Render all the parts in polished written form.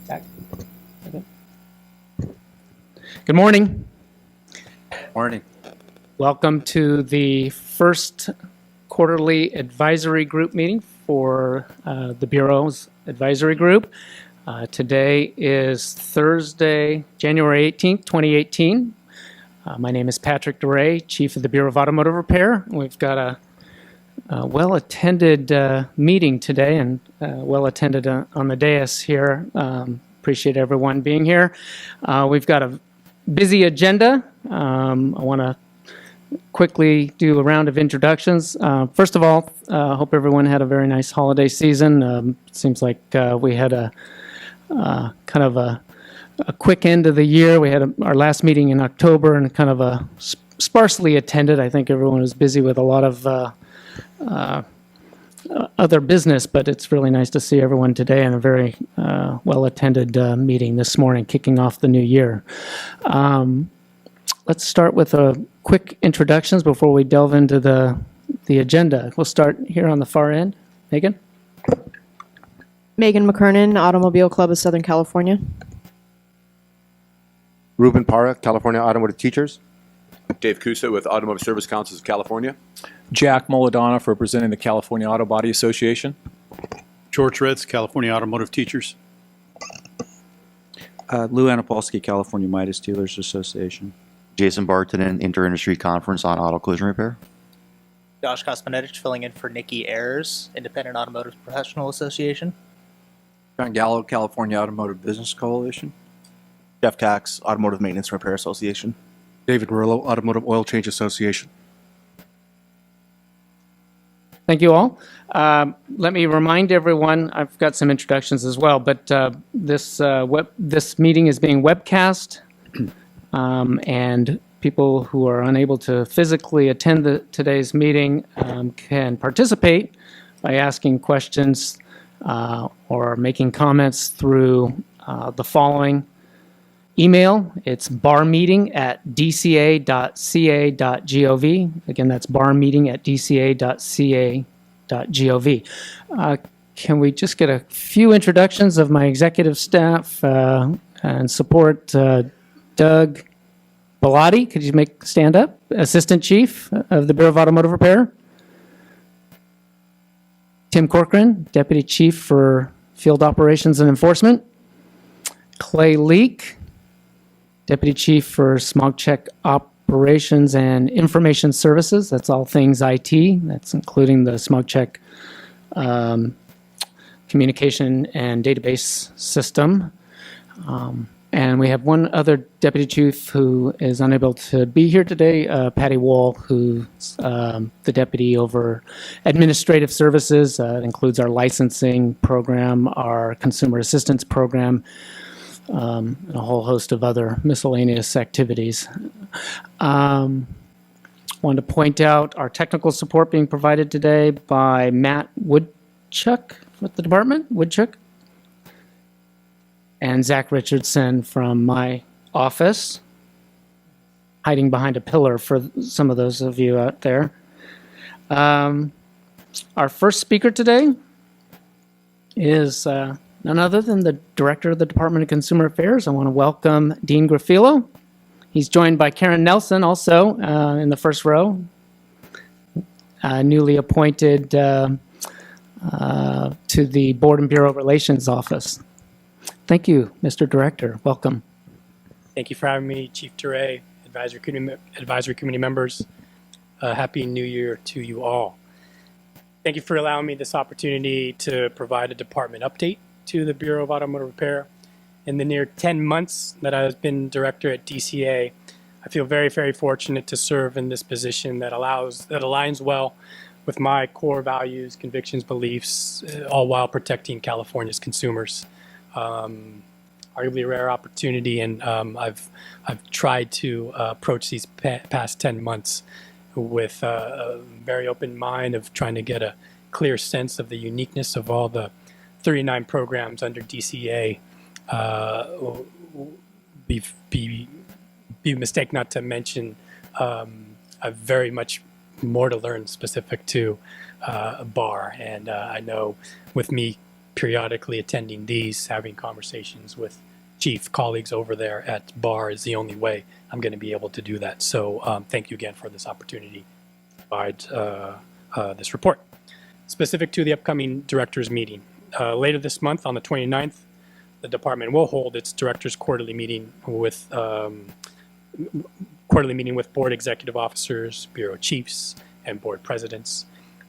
Zach? Okay. Good morning. Morning. Welcome to the first quarterly advisory group meeting for the Bureau's advisory group. Today is Thursday, January 18th, 2018. My name is Patrick DeRay, Chief of the Bureau of Automotive Repair. We've got a well-attended meeting today and well-attended on the dais here. Appreciate everyone being here. We've got a busy agenda. I want to quickly do a round of introductions. First of all, hope everyone had a very nice holiday season. Seems like we had a kind of a quick end of the year. We had our last meeting in October and kind of a sparsely attended. I think everyone was busy with a lot of other business, but it's really nice to see everyone today in a very well-attended meeting this morning, kicking off the new year. Let's start with a quick introductions before we delve into the agenda. We'll start here on the far end. Megan? Megan McKernan, Automobile Club of Southern California. Ruben Parra, California Automotive Teachers. Dave Cusa with Automotive Service Councils of California. Jack Molodanoff representing the California Auto Body Association. George Ritz, California Automotive Teachers. Lou Anapolsky, California Midas Dealers Association. Jason Barton, Inter-Industry Conference on Auto Collision Repair. Josh Kosmonetich filling in for Nikki Ayers, Independent Automotive Professional Association. John Gallo, California Automotive Business Coalition. Jeff Cox, Automotive Maintenance Repair Association. David Murillo, Automotive Oil Change Association. Thank you all. Let me remind everyone, I've got some introductions as well, but this meeting is being webcast, and people who are unable to physically attend today's meeting can participate by asking questions or making comments through the following email. It's barmeeting@dca.ca.gov. Again, that's barmeeting@dca.ca.gov. Can we just get a few introductions of my executive staff and support? Doug Bellotti, could you stand up? Assistant Chief of the Bureau of Automotive Repair. Tim Corcoran, Deputy Chief for Field Operations and Enforcement. Clay Leake, Deputy Chief for Smog Check Operations and Information Services. That's all things IT. That's including the Smog Check communication and database system. And we have one other Deputy Chief who is unable to be here today, Patty Wall, who's the Deputy over Administrative Services. It includes our licensing program, our Consumer Assistance Program, and a whole host of other miscellaneous activities. Wanted to point out our technical support being provided today by Matt Woodchuck with the department, and Zach Richardson from my office, hiding behind a pillar for some of those of you out there. Our first speaker today is none other than the Director of the Department of Consumer Affairs. I want to welcome Dean Graffilo. He's joined by Karen Nelson, also in the first row, newly appointed to the Board and Bureau Relations Office. Thank you, Mr. Director. Welcome. Thank you for having me, Chief DeRay, advisory committee members. Happy New Year to you all. Thank you for allowing me this opportunity to provide a department update to the Bureau of Automotive Repair. In the near 10 months that I've been director at DCA, I feel very, very fortunate to serve in this position that aligns well with my core values, convictions, beliefs, all while protecting California's consumers. Arguably a rare opportunity, and I've tried to approach these past 10 months with a very open mind of trying to get a clear sense of the uniqueness of all the 39 programs under DCA. Be a mistake not to mention I've very much more to learn specific to BAR, and I know with me periodically attending these, having conversations with chief colleagues over there at BAR is the only way I'm going to be able to do that. So thank you again for this opportunity to provide this report. Specific to the upcoming directors meeting, later this month on the 29th, the department will hold its directors quarterly meeting with board executive officers, bureau chiefs, and board presidents.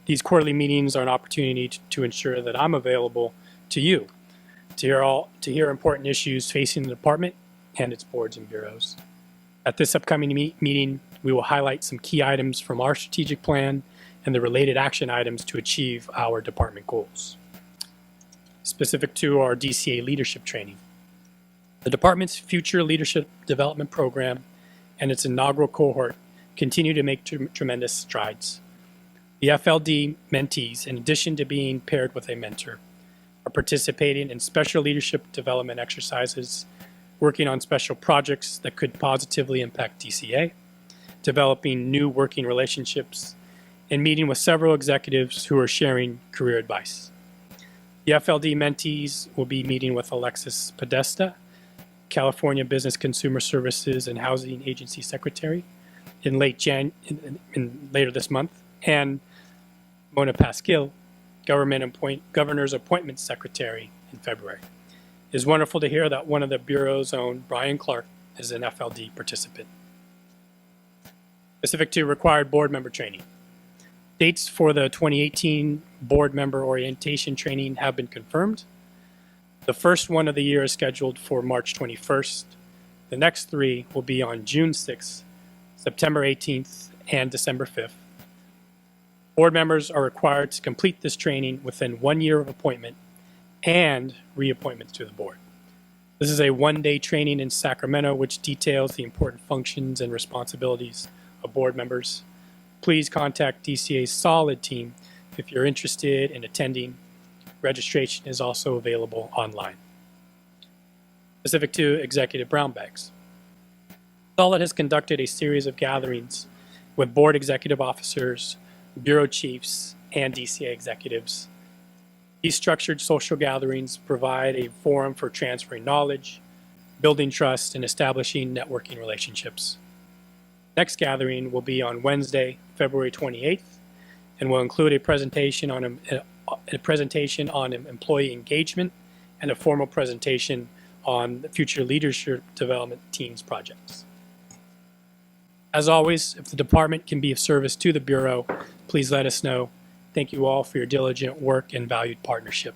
These quarterly meetings are an opportunity to ensure that I'm available to you to hear important issues facing the department and its boards and bureaus. At this upcoming meeting, we will highlight some key items from our strategic plan and the related action items to achieve our department goals. Specific to our DCA leadership training, the department's future leadership development program and its inaugural cohort continue to make tremendous strides. The FLD mentees, in addition to being paired with a mentor, are participating in special leadership development exercises, working on special projects that could positively impact DCA, developing new working relationships, and meeting with several executives who are sharing career advice. The FLD mentees will be meeting with Alexis Podesta, California Business Consumer Services and Housing Agency Secretary, later this month, and Mona Pasquill, Governor's Appointments Secretary, in February. It is wonderful to hear that one of the Bureau's own, Brian Clark, is an FLD participant. Specific to required board member training. Dates for the 2018 board member orientation training have been confirmed. The first one of the year is scheduled for March 21st. The next three will be on June 6th, September 18th, and December 5th. Board members are required to complete this training within 1 year of appointment and reappointment to the board. This is a one-day training in Sacramento which details the important functions and responsibilities of board members. Please contact DCA's Solid team if you're interested in attending. Registration is also available online. Specific to executive brown bags. Solid has conducted a series of gatherings with board executive officers, bureau chiefs, and DCA executives. These structured social gatherings provide a forum for transferring knowledge, building trust, and establishing networking relationships. Next gathering will be on Wednesday, February 28th, and will include a presentation on employee engagement and a formal presentation on the future leadership development teams projects. As always, if the department can be of service to the Bureau, please let us know. Thank you all for your diligent work and valued partnership.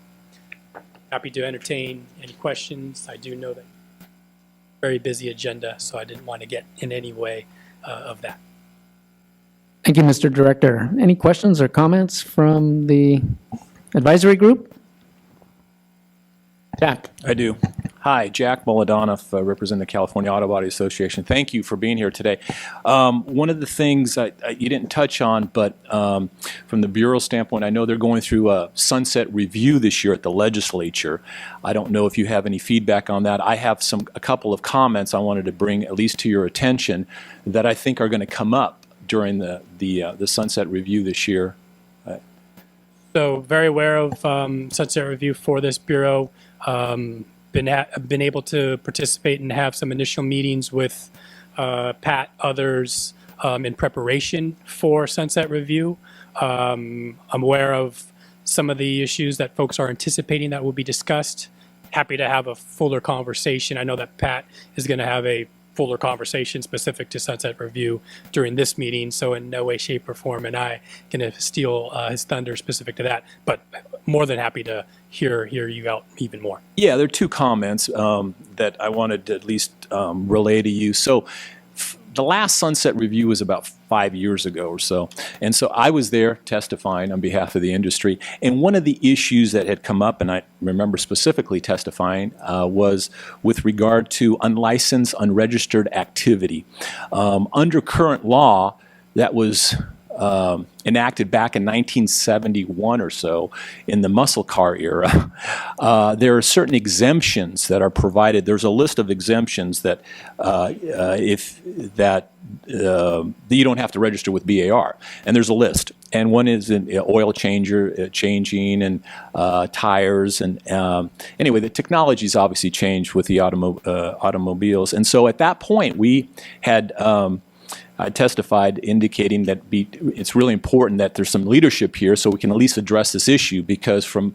Happy to entertain any questions. I do know that very busy agenda, so I didn't want to get in any way of that. Thank you, Mr. Director. Any questions or comments from the advisory group? Jack. I do. Hi, Jack Molodanoff, representing the California Auto Body Association. Thank you for being here today. One of the things you didn't touch on, but from the Bureau standpoint, I know they're going through a sunset review this year at the legislature. I don't know if you have any feedback on that. I have a couple of comments I wanted to bring at least to your attention that I think are going to come up during the sunset review this year. So very aware of sunset review for this Bureau. Been able to participate and have some initial meetings with Pat, others in preparation for sunset review. I'm aware of some of the issues that folks are anticipating that will be discussed. Happy to have a fuller conversation. I know that Pat is going to have a fuller conversation specific to sunset review during this meeting, so in no way, shape, or form am I going to steal his thunder specific to that, but more than happy to hear you out even more. Yeah, there are two comments that I wanted to at least relay to you. So the last sunset review was about 5 years ago or so, and so I was there testifying on behalf of the industry, and one of the issues that had come up, and I remember specifically testifying, was with regard to unlicensed, unregistered activity. Under current law, that was enacted back in 1971 or so in the muscle car era. There are certain exemptions that are provided. There's a list of exemptions that you don't have to register with BAR, and there's a list. and one is an oil changing and tires. And anyway, the technology's obviously changed with the automobiles. And so at that point, we had I testified indicating that it's really important that there's some leadership here so we can at least address this issue, because from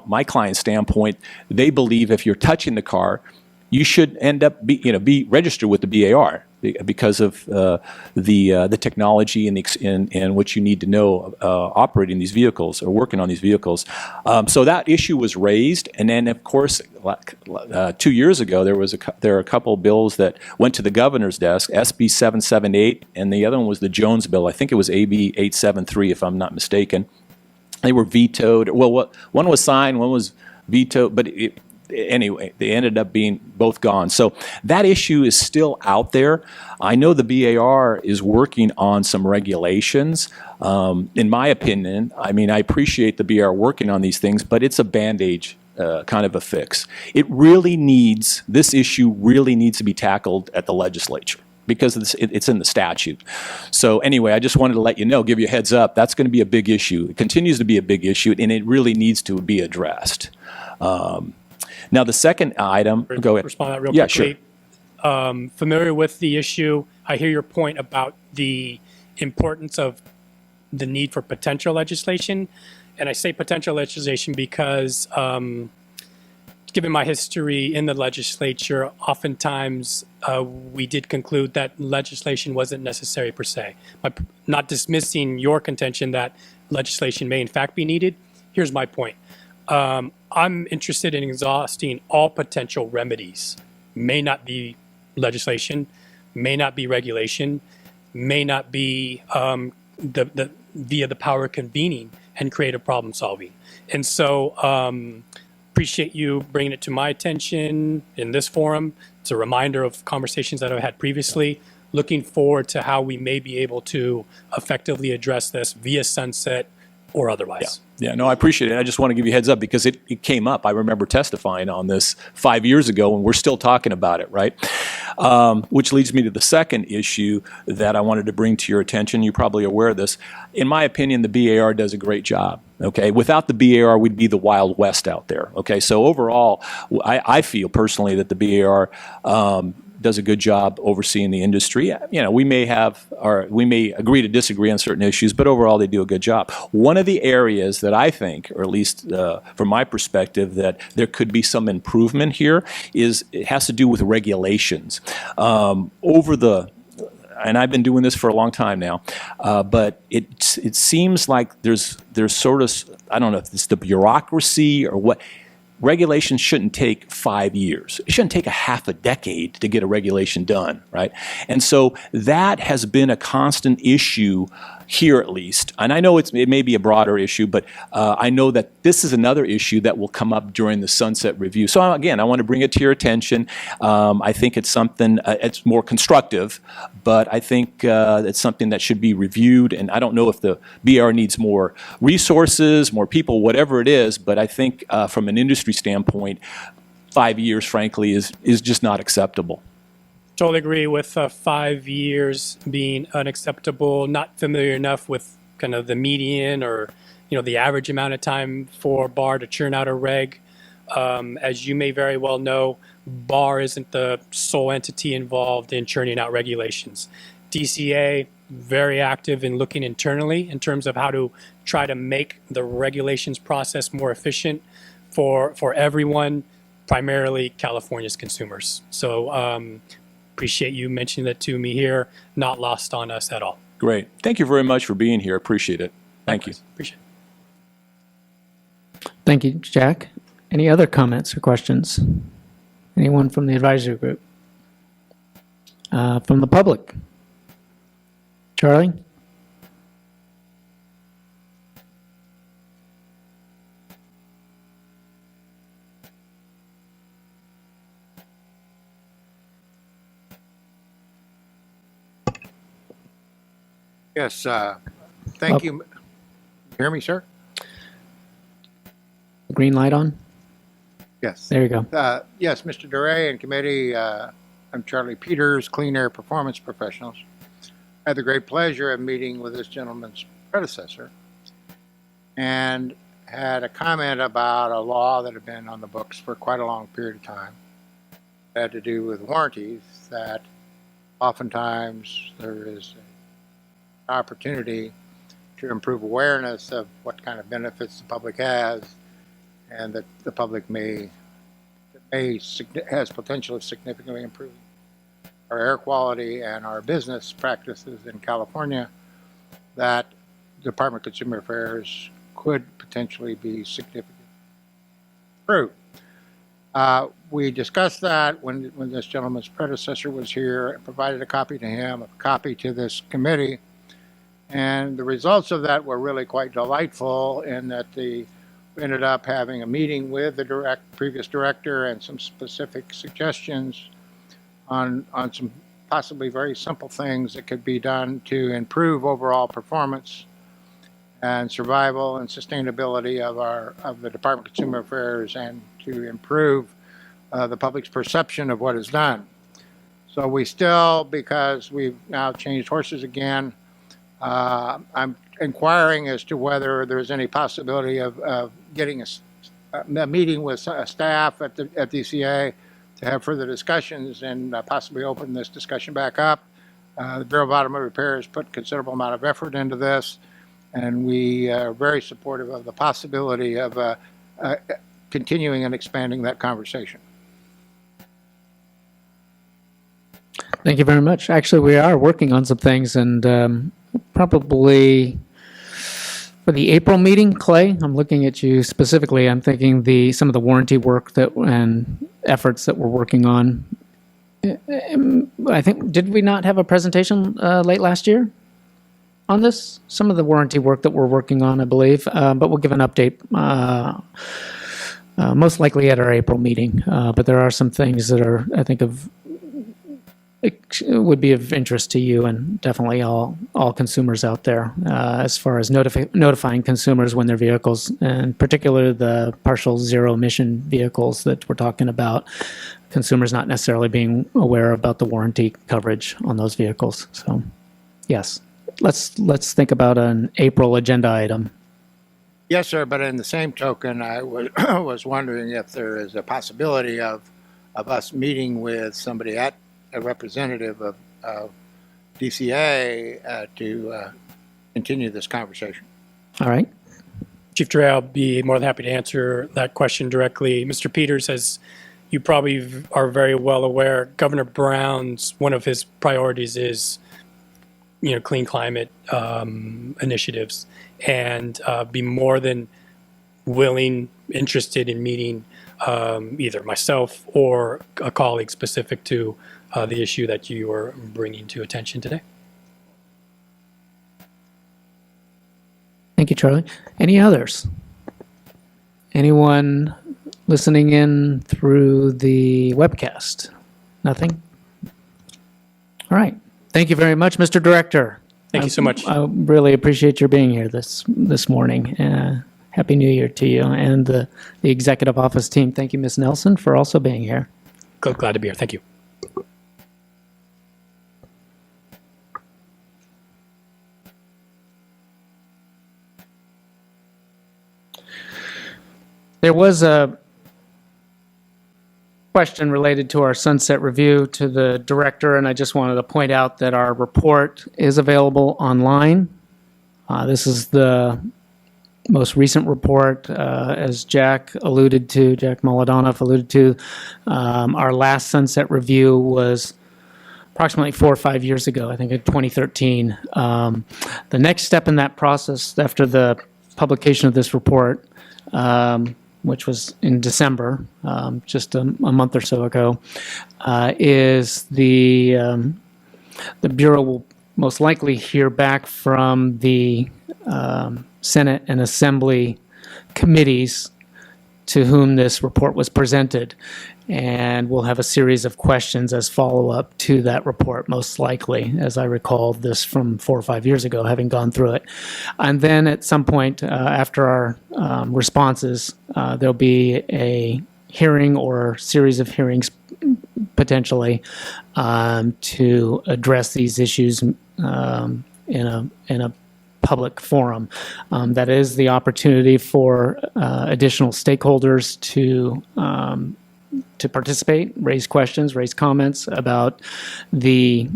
my client's standpoint, they believe if you're touching the car, you should end up be registered with the BAR because of the technology and what you need to know operating these vehicles or working on these vehicles. So that issue was raised, and then of course 2 years ago there are a couple of bills that went to the governor's desk, SB 778, and the other one was the Jones bill. I think it was AB 873 if I'm not mistaken. They were vetoed. Well, one was signed, one was vetoed, but anyway, they ended up being both gone. So that issue is still out there. I know the BAR is working on some regulations. In my opinion, I mean, I appreciate the BAR working on these things, but it's a Band-Aid kind of a fix. This issue really needs to be tackled at the legislature, because it's in the statute. So anyway, I just wanted to let you know, give you a heads up, that's going to be a big issue. It continues to be a big issue, and it really needs to be addressed. Now, the second item, go ahead. Respond to that real Yeah, quickly. Sure. Familiar with the issue. I hear your point about the importance of the need for potential legislation. And I say potential legislation because given my history in the legislature, oftentimes we did conclude that legislation wasn't necessary per se. But not dismissing your contention that legislation may in fact be needed, here's my point. I'm interested in exhausting all potential remedies. May not be legislation, may not be regulation, may not be via the power of convening and creative problem solving. And so appreciate you bringing it to my attention in this forum. It's a reminder of conversations that I've had previously. Looking forward to how we may be able to effectively address this via sunset or otherwise. Yeah, no, I appreciate it. I just want to give you a heads up because it came up. I remember testifying on this 5 years ago, and we're still talking about it, right? Which leads me to the second issue that I wanted to bring to your attention. You're probably aware of this. In my opinion, the BAR does a great job. Okay, without the BAR, we'd be the Wild West out there. Okay, so overall, I feel personally that the BAR does a good job overseeing the industry. You know, we may agree to disagree on certain issues, but overall they do a good job. One of the areas that I think, or at least from my perspective, that there could be some improvement here it has to do with regulations. And I've been doing this for a long time now, but it seems like there's sort of, I don't know if it's the bureaucracy or what. Regulations shouldn't take 5 years. It shouldn't take a half a decade to get a regulation done, right? And so that has been a constant issue here, at least. And I know it may be a broader issue, but I know that this is another issue that will come up during the sunset review. So again, I want to bring it to your attention. I think it's something, it's more constructive, but I think it's something that should be reviewed. And I don't know if the BR needs more resources, more people, whatever it is, but I think from an industry standpoint, 5 years, frankly, is just not acceptable. Totally agree with 5 years being unacceptable. Not familiar enough with kind of the median or the average amount of time for BAR to churn out a reg. As you may very well know, BAR isn't the sole entity involved in churning out regulations. DCA, very active in looking internally in terms of how to try to make the regulations process more efficient for everyone, primarily California's consumers. So appreciate you mentioning that to me here. Not lost on us at all. Great. Thank you very much for being here. Appreciate it. Thank you. Appreciate it. Thank you, Jack. Any other comments or questions? Anyone from the advisory group? From the public? Charlie? Yes, thank you. Hear me, sir? Green light on? Yes. There you go. Yes, Mr. DeRay and committee, I'm Charlie Peters, Clean Air Performance Professionals. I had the great pleasure of meeting with this gentleman's predecessor, and had a comment about a law that had been on the books for quite a long period of time. It had to do with warranties, that oftentimes there is an opportunity to improve awareness of what kind of benefits the public has, and that the public has potential of significantly improving our air quality and our business practices in California, that Department of Consumer Affairs could potentially be significantly improved. We discussed that when this gentleman's predecessor was here, and provided a copy to him, a copy to this committee, and the results of that were really quite delightful in that we ended up having a meeting with the previous director and some specific suggestions on some possibly very simple things that could be done to improve overall performance and survival and sustainability of the Department of Consumer Affairs, and to improve the public's perception of what is done. So we still, because we've now changed horses again, I'm inquiring as to whether there's any possibility of getting a meeting with staff at DCA to have further discussions and possibly open this discussion back up. The Bureau of Automotive Repair has put considerable amount of effort into this, and we are very supportive of the possibility of continuing and expanding that conversation. Thank you very much. Actually, we are working on some things, and probably for the April meeting, Clay, I'm looking at you specifically. I'm thinking some of the warranty work and efforts that we're working on. I think, did we not have a presentation late last year on this? Some of the warranty work that we're working on, I believe, but we'll give an update most likely at our April meeting. But there are some things that are, I think, would be of interest to you and definitely all consumers out there, as far as notifying consumers when their vehicles, and particularly the partial zero emission vehicles that we're talking about, consumers not necessarily being aware about the warranty coverage on those vehicles. So yes, let's think about an April agenda item. Yes, sir, but in the same token, I was wondering if there is a possibility of us meeting with somebody, a representative of DCA, to continue this conversation. All right. Chief Dre, I'll be more than happy to answer that question directly. Mr. Peters, as you probably are very well aware, Governor Brown's, one of his priorities is, clean climate initiatives, and be more than interested in meeting either myself or a colleague specific to the issue that you are bringing to attention today. Thank you, Charlie. Any others? Anyone listening in through the webcast? Nothing? All right. Thank you very much, Mr. Director. Thank you so much. I really appreciate your being here this morning. Happy New Year to you and the Executive Office team. Thank you, Ms. Nelson, for also being here. Glad to be here. Thank you. There was a question related to our sunset review to the director, and I just wanted to point out that our report is available online. This is the most recent report, as Jack Molodanoff alluded to. Our last sunset review was approximately 4 or 5 years ago, I think in 2013. The next step in that process after the publication of this report, which was in December, just a month or so ago, is the Bureau will most likely hear back from the Senate and Assembly committees to whom this report was presented. And we'll have a series of questions as follow-up to that report, most likely, as I recall this from 4 or 5 years ago, having gone through it. And then at some point after our responses, there'll be a hearing or series of hearings potentially to address these issues in a public forum. That is the opportunity for additional stakeholders to participate, raise questions, raise comments about the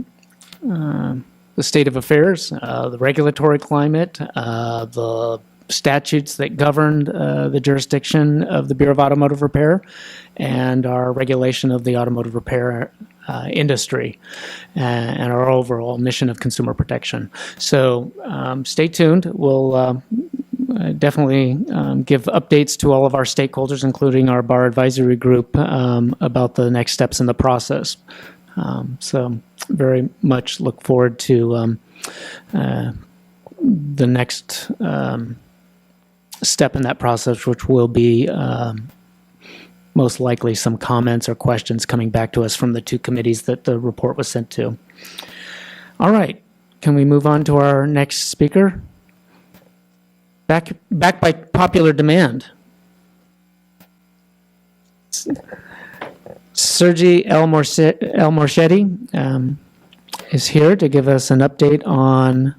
state of affairs, the regulatory climate, the statutes that govern the jurisdiction of the Bureau of Automotive Repair, and our regulation of the automotive repair industry, and our overall mission of consumer protection. So stay tuned. We'll definitely give updates to all of our stakeholders, including our bar advisory group, about the next steps in the process. So very much look forward to the next step in that process, which will be most likely some comments or questions coming back to us from the two committees that the report was sent to. All right, can we move on to our next speaker? Back by popular demand. Sergi El Morchetti is here to give us an update on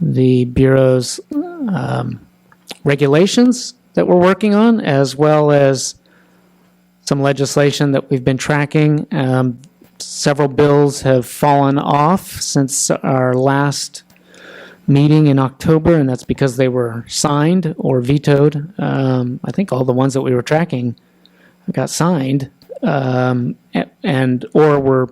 the Bureau's regulations that we're working on, as well as some legislation that we've been tracking. Several bills have fallen off since our last meeting in October, and that's because they were signed or vetoed. I think all the ones that we were tracking got signed, and or were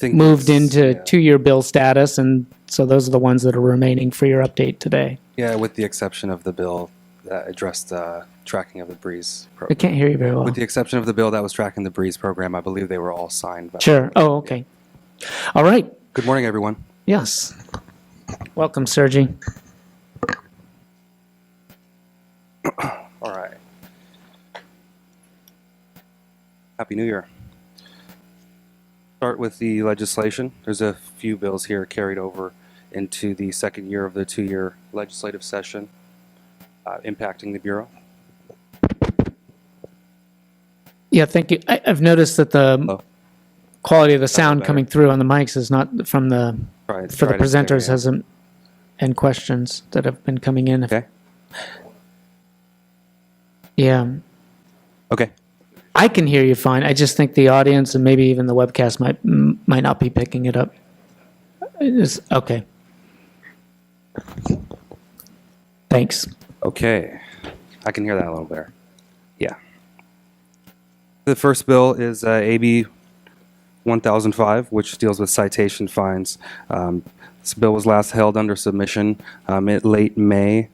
moved into two-year bill status, and so those are the ones that are remaining for your update today. Yeah, with the exception of the bill that addressed tracking of the Breeze I program. can't hear you very well. With the exception of the bill that was tracking the Breeze program, I believe they were all signed. Sure. Oh, okay. All right. Good morning, everyone. Yes. Welcome, Sergi. All right. Happy New Year. Start with the legislation. There's a few bills here carried over into the second year of the two-year legislative session, impacting the Bureau. Yeah, thank you. I've noticed that the quality of the sound coming through on the mics is not from the for the presenters hasn't, and questions that have been coming in. Okay. Yeah. Okay. I can hear you fine. I just think the audience and maybe even the webcast might not be picking it up. Okay. Thanks. Okay. I can hear that a little better. Yeah. The first bill is AB 1005, which deals with citation fines. This bill was last held under submission in late May,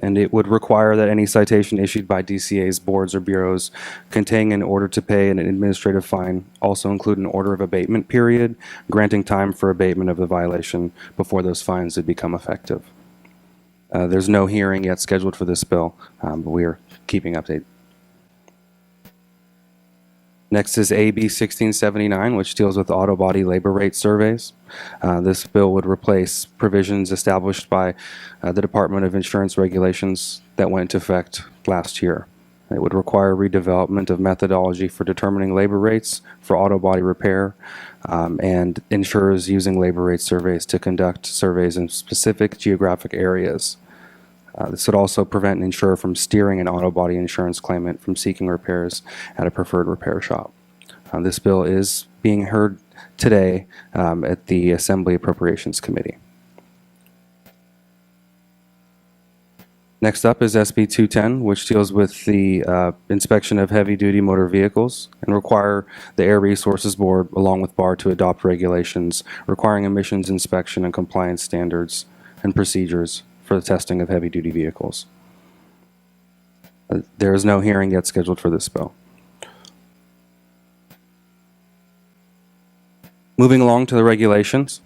and it would require that any citation issued by DCA's boards or bureaus containing an order to pay an administrative fine also include an order of abatement period, granting time for abatement of the violation before those fines would become effective. There's no hearing yet scheduled for this bill, but we are keeping update. Next is AB 1679, which deals with auto body labor rate surveys. This bill would replace provisions established by the Department of Insurance regulations that went into effect last year. It would require redevelopment of methodology for determining labor rates for auto body repair, and insurers using labor rate surveys to conduct surveys in specific geographic areas. This would also prevent an insurer from steering an auto body insurance claimant from seeking repairs at a preferred repair shop. This bill is being heard today at the Assembly Appropriations Committee. Next up is SB 210, which deals with the inspection of heavy-duty motor vehicles and require the Air Resources Board, along with BAR, to adopt regulations requiring emissions inspection and compliance standards and procedures for the testing of heavy-duty vehicles. There is no hearing yet scheduled for this bill. Moving along to the regulations.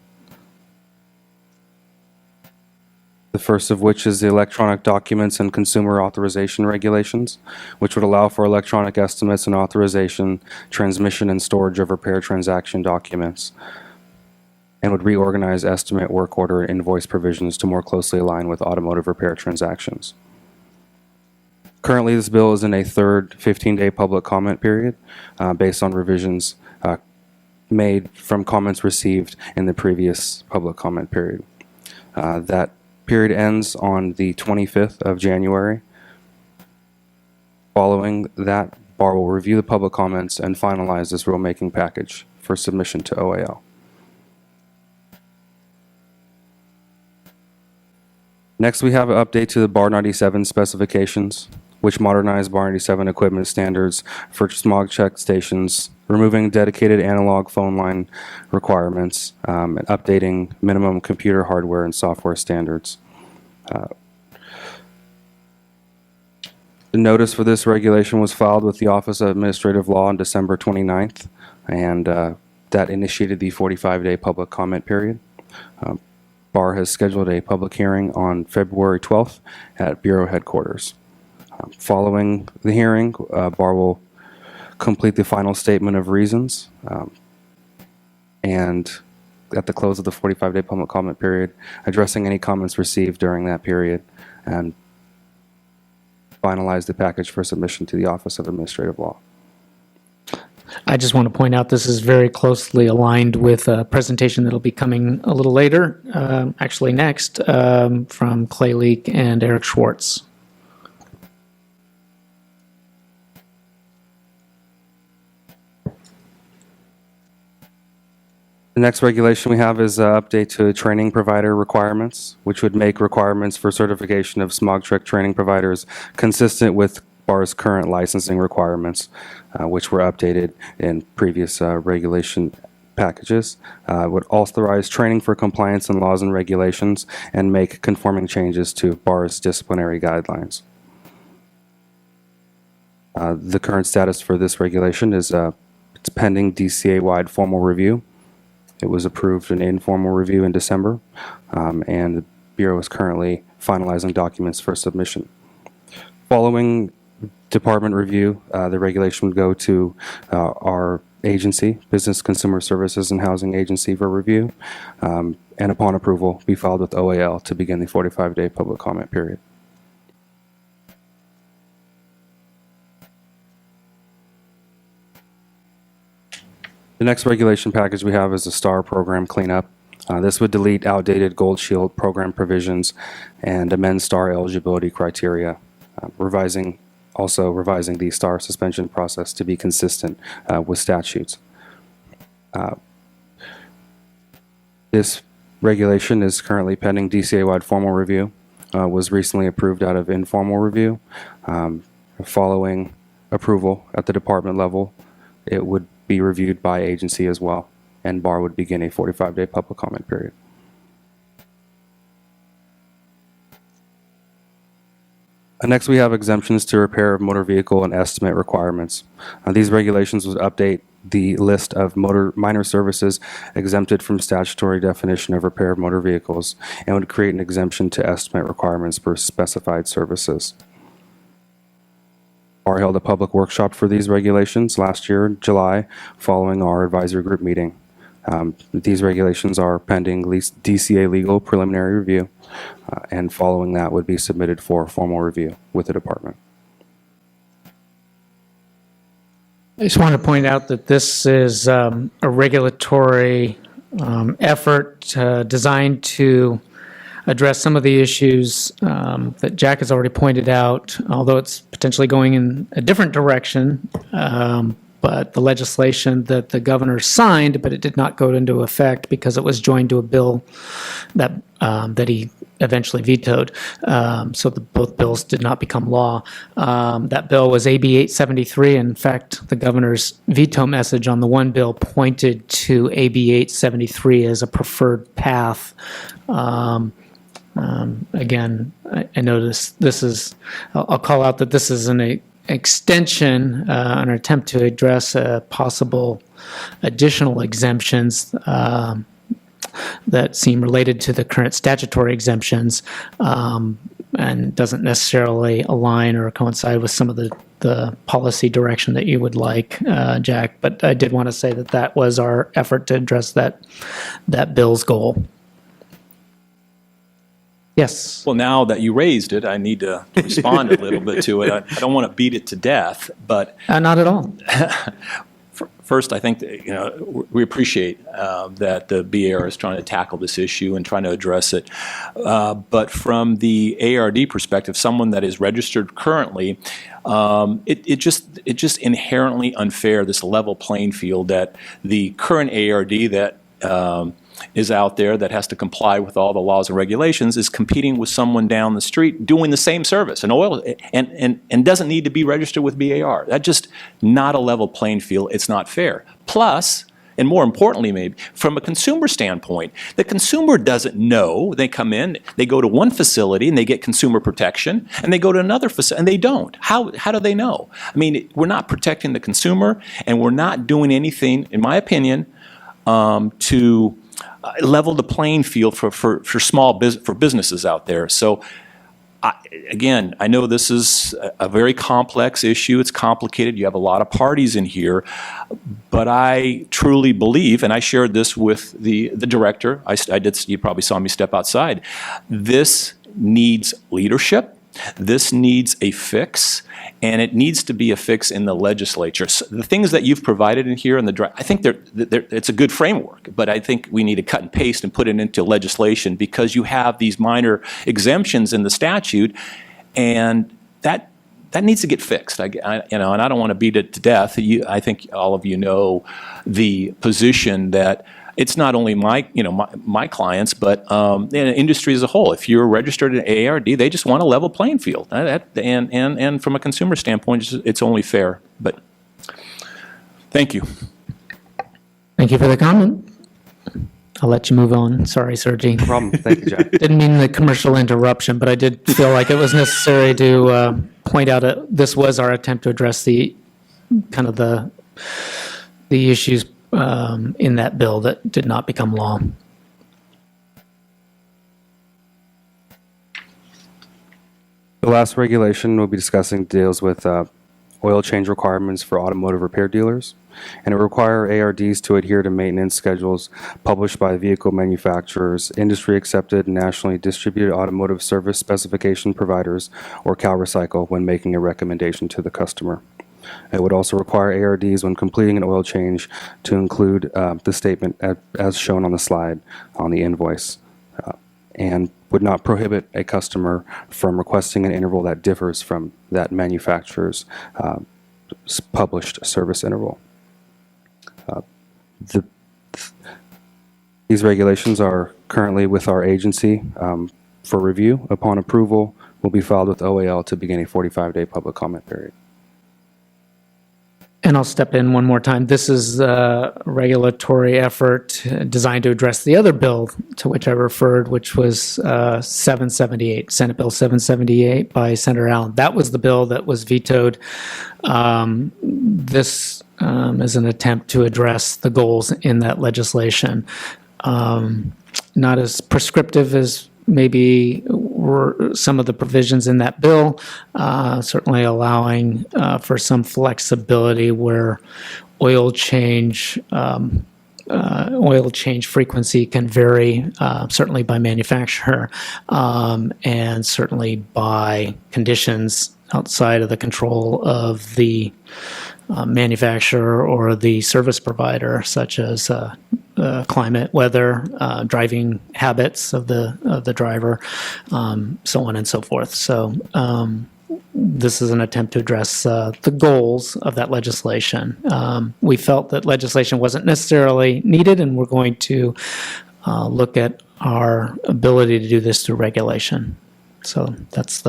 The first of which is the Electronic Documents and Consumer Authorization Regulations, which would allow for electronic estimates and authorization, transmission, and storage of repair transaction documents, and would reorganize estimate, work order, and invoice provisions to more closely align with automotive repair transactions. Currently, this bill is in a third 15-day public comment period based on revisions made from comments received in the previous public comment period. That period ends on the 25th of January. Following that, BAR will review the public comments and finalize this rulemaking package for submission to OAL. Next, we have an update to the BAR 97 specifications, which modernize BAR 97 equipment standards for smog check stations, removing dedicated analog phone line requirements, and updating minimum computer hardware and software standards. The notice for this regulation was filed with the Office of Administrative Law on December 29th, and that initiated the 45-day public comment period. BAR has scheduled a public hearing on February 12th at Bureau headquarters. Following the hearing, BAR will complete the final statement of reasons, and at the close of the 45-day public comment period, addressing any comments received during that period, and finalize the package for submission to the Office of Administrative Law. I just want to point out this is very closely aligned with a presentation that'll be coming a little later, actually next, from Clay Leak and Eric Schwartz. The next regulation we have is an update to training provider requirements, which would make requirements for certification of smog check training providers consistent with BAR's current licensing requirements, which were updated in previous regulation packages. Would authorize training for compliance and laws and regulations and make conforming changes to BAR's disciplinary guidelines. The current status for this regulation is it's pending DCA-wide formal review. It was approved in informal review in December, and the Bureau is currently finalizing documents for submission. Following department review, the regulation would go to our agency, Business Consumer Services and Housing Agency, for review, and upon approval, be filed with OAL to begin the 45-day public comment period. The next regulation package we have is the STAR program cleanup. This would delete outdated Gold Shield program provisions and amend STAR eligibility criteria, revising the STAR suspension process to be consistent with statutes. This regulation is currently pending DCA-wide formal review, was recently approved out of informal review. Following approval at the department level, it would be reviewed by agency as well, and BAR would begin a 45-day public comment period. Next, we have exemptions to repair of motor vehicle and estimate requirements. These regulations would update the list of minor services exempted from statutory definition of repair of motor vehicles and would create an exemption to estimate requirements for specified services. BAR held a public workshop for these regulations last year in July following our advisory group meeting. These regulations are pending DCA legal preliminary review, and following that would be submitted for formal review with the department. I just want to point out that this is a regulatory effort designed to address some of the issues that Jack has already pointed out, although it's potentially going in a different direction. But the legislation that the governor signed, but it did not go into effect because it was joined to a bill that that he eventually vetoed. So both bills did not become law. That bill was AB 873. In fact, the governor's veto message on the one bill pointed to AB 873 as a preferred path. Again, I notice this is, I'll call out that this is an extension, an attempt to address possible additional exemptions that seem related to the current statutory exemptions, and doesn't necessarily align or coincide with some of the policy direction that you would like, Jack. But I did want to say that that was our effort to address that bill's goal. Yes. Well, now that you raised it, I need to respond a little bit to it. I don't want to beat it to death, but not at all. First, I think that, we appreciate that the BAR is trying to tackle this issue and trying to address it. But from the ARD perspective, someone that is registered currently, it's just inherently unfair, this level playing field, that the current ARD that is out there that has to comply with all the laws and regulations is competing with someone down the street doing the same service and doesn't need to be registered with BAR. That's just not a level playing field. It's not fair. Plus, and more importantly maybe, from a consumer standpoint, the consumer doesn't know. They come in, they go to one facility and they get consumer protection, and they go to another facility and they don't. How do they know? I mean, we're not protecting the consumer, and we're not doing anything, in my opinion, to level the playing field for businesses out there. So again, I know this is a very complex issue. It's complicated. You have a lot of parties in here, but I truly believe, and I shared this with the director. I did. You probably saw me step outside. This needs leadership. This needs a fix, and it needs to be a fix in the legislature. So the things that you've provided in here in the draft, I think it's a good framework, but I think we need to cut and paste and put it into legislation, because you have these minor exemptions in the statute, and that needs to get fixed. And I don't want to beat it to death. I think all of you know the position that it's not only my clients, but the industry as a whole. If you're registered in ARD, they just want a level playing field, and from a consumer standpoint, it's only fair. But thank you. Thank you for the comment. I'll let you move on. Sorry, Sergi. No problem. Thank you, Jack. Didn't mean the commercial interruption, but I did feel like it was necessary to point out that this was our attempt to address the kind of the issues in that bill that did not become law. The last regulation we'll be discussing deals with oil change requirements for automotive repair dealers, and it require ARDs to adhere to maintenance schedules published by vehicle manufacturers, industry-accepted, nationally distributed automotive service specification providers, or CalRecycle, when making a recommendation to the customer. It would also require ARDs when completing an oil change to include the statement as shown on the slide on the invoice, and would not prohibit a customer from requesting an interval that differs from that manufacturer's published service interval. These regulations are currently with our agency for review. Upon approval, will be filed with OAL to begin a 45-day public comment period. And I'll step in one more time. This is a regulatory effort designed to address the other bill to which I referred, which was 778, Senate Bill 778 by Senator Allen. That was the bill that was vetoed. This is an attempt to address the goals in that legislation. Not as prescriptive as maybe were some of the provisions in that bill, certainly allowing for some flexibility where oil change frequency can vary, certainly by manufacturer, and certainly by conditions outside of the control of the manufacturer or the service provider, such as climate, weather, driving habits of the driver, so on and so forth. So this is an attempt to address the goals of that legislation. We felt that legislation wasn't necessarily needed, and we're going to look at our ability to do this through regulation. So that's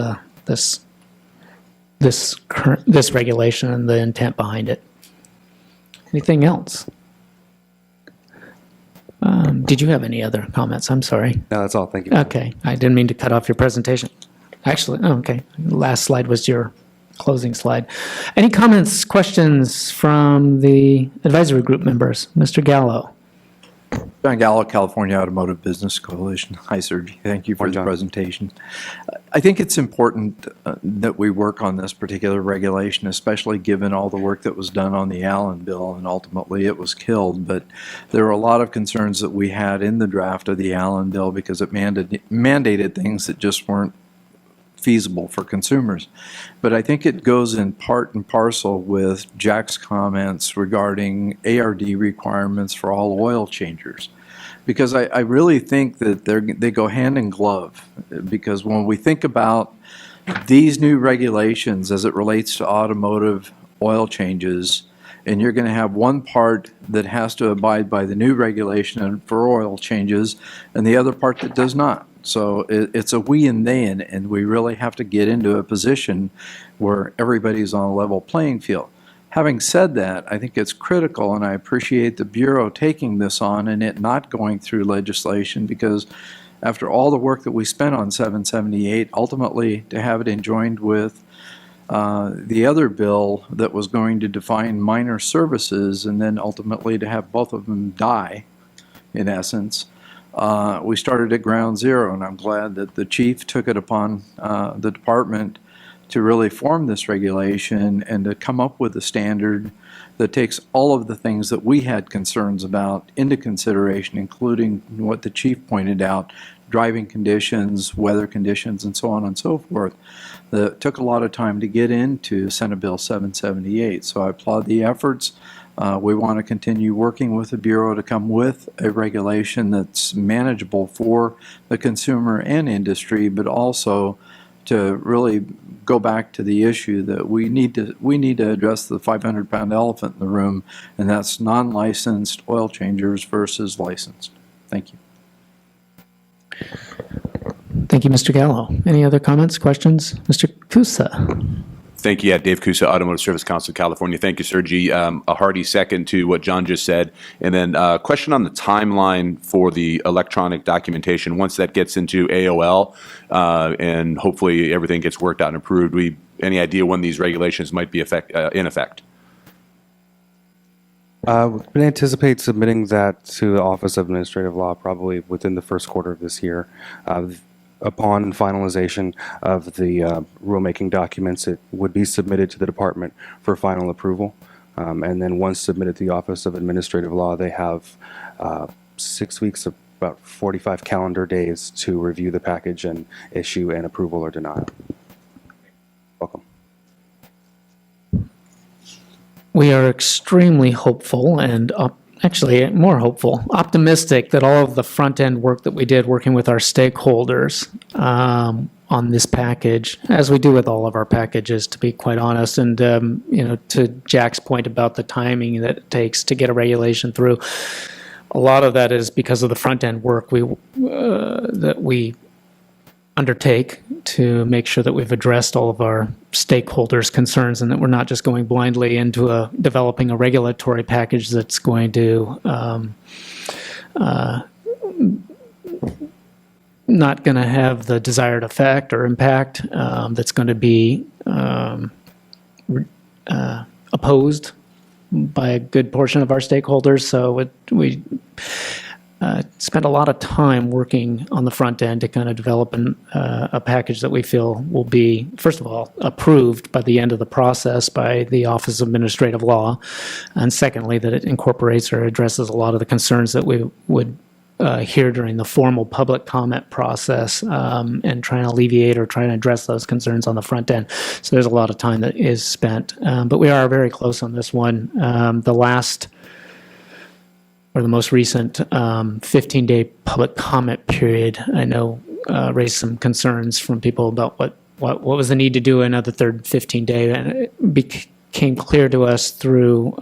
this regulation and the intent behind it. Anything else? Did you have any other comments? I'm sorry. No, that's all. Thank you. Okay. I didn't mean to cut off your presentation. Actually, okay. Last slide was your closing slide. Any comments, questions from the advisory group members? Mr. Gallo. John Gallo, California Automotive Business Coalition. Hi, Sergi. Thank you for the presentation. I think it's important that we work on this particular regulation, especially given all the work that was done on the Allen bill, and ultimately it was killed. But there were a lot of concerns that we had in the draft of the Allen bill because it mandated things that just weren't feasible for consumers. But I think it goes in part and parcel with Jack's comments regarding ARD requirements for all oil changers. Because I really think that they go hand in glove. Because when we think about these new regulations as it relates to automotive oil changes, and you're going to have one part that has to abide by the new regulation for oil changes and the other part that does not. So it's a we and they, and we really have to get into a position where everybody's on a level playing field. Having said that, I think it's critical, and I appreciate the Bureau taking this on and it not going through legislation, because after all the work that we spent on 778, ultimately to have it enjoined with the other bill that was going to define minor services, and then ultimately to have both of them die, in essence, we started at ground zero, and I'm glad that the chief took it upon the department to really form this regulation and to come up with a standard that takes all of the things that we had concerns about into consideration, including what the chief pointed out, driving conditions, weather conditions, and so on and so forth. That took a lot of time to get into Senate Bill 778. So I applaud the efforts. We want to continue working with the Bureau to come with a regulation that's manageable for the consumer and industry, but also to really go back to the issue that we need to address the 500-pound elephant in the room, and that's non-licensed oil changers versus licensed. Thank you. Thank you, Mr. Gallo. Any other comments, questions? Mr. Kusa. Thank you. Yeah, Dave Kusa, Automotive Service Council of California. Thank you, Sergi. A hearty second to what John just said. And then a question on the timeline for the electronic documentation. Once that gets into AOL and hopefully everything gets worked out and approved, any idea when these regulations might be in effect? We anticipate submitting that to the Office of Administrative Law probably within the first quarter of this year. Upon finalization of the rulemaking documents, it would be submitted to the department for final approval. And then once submitted to the Office of Administrative Law, they have 6 weeks, about 45 calendar days to review the package and issue an approval or denial. Welcome. We are extremely hopeful and actually more hopeful, optimistic that all of the front-end work that we did working with our stakeholders on this package, as we do with all of our packages, to be quite honest, and to Jack's point about the timing that it takes to get a regulation through, a lot of that is because of the front-end work that we undertake to make sure that we've addressed all of our stakeholders' concerns and that we're not just going blindly into developing a regulatory package that's going to not going to have the desired effect or impact, that's going to be opposed by a good portion of our stakeholders. So we spent a lot of time working on the front end to kind of develop a package that we feel will be, first of all, approved by the end of the process by the Office of Administrative Law, and secondly, that it incorporates or addresses a lot of the concerns that we would hear during the formal public comment process, and trying to alleviate or trying to address those concerns on the front end. So there's a lot of time that is spent, but we are very close on this one. The most recent 15-day public comment period, I know, raised some concerns from people about what was the need to do another third 15-day, and it became clear to us through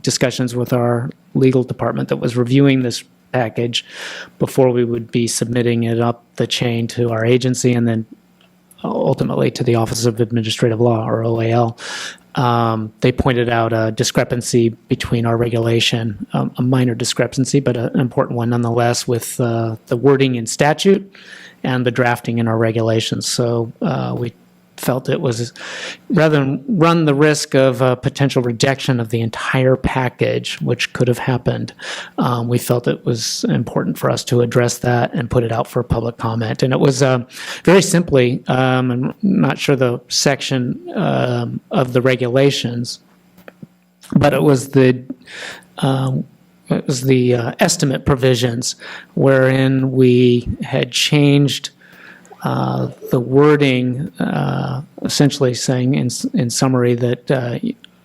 discussions with our legal department that was reviewing this package before we would be submitting it up the chain to our agency and then ultimately to the Office of Administrative Law, or OAL. They pointed out a discrepancy between our regulation, a minor discrepancy, but an important one nonetheless, with the wording in statute and the drafting in our regulations. So we felt it was, rather than run the risk of a potential rejection of the entire package, which could have happened, we felt it was important for us to address that and put it out for public comment. And it was very simply, I'm not sure the section of the regulations, but it was the estimate provisions, wherein we had changed the wording essentially saying in summary that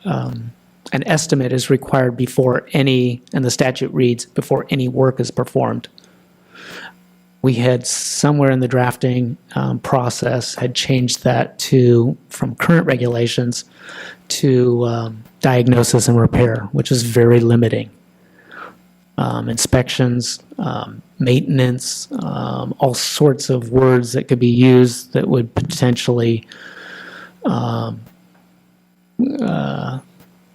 an estimate is required before any, and the statute reads, before any work is performed. We had somewhere in the drafting process had changed that from current regulations to diagnosis and repair, which is very limiting. Inspections, maintenance, all sorts of words that could be used that would potentially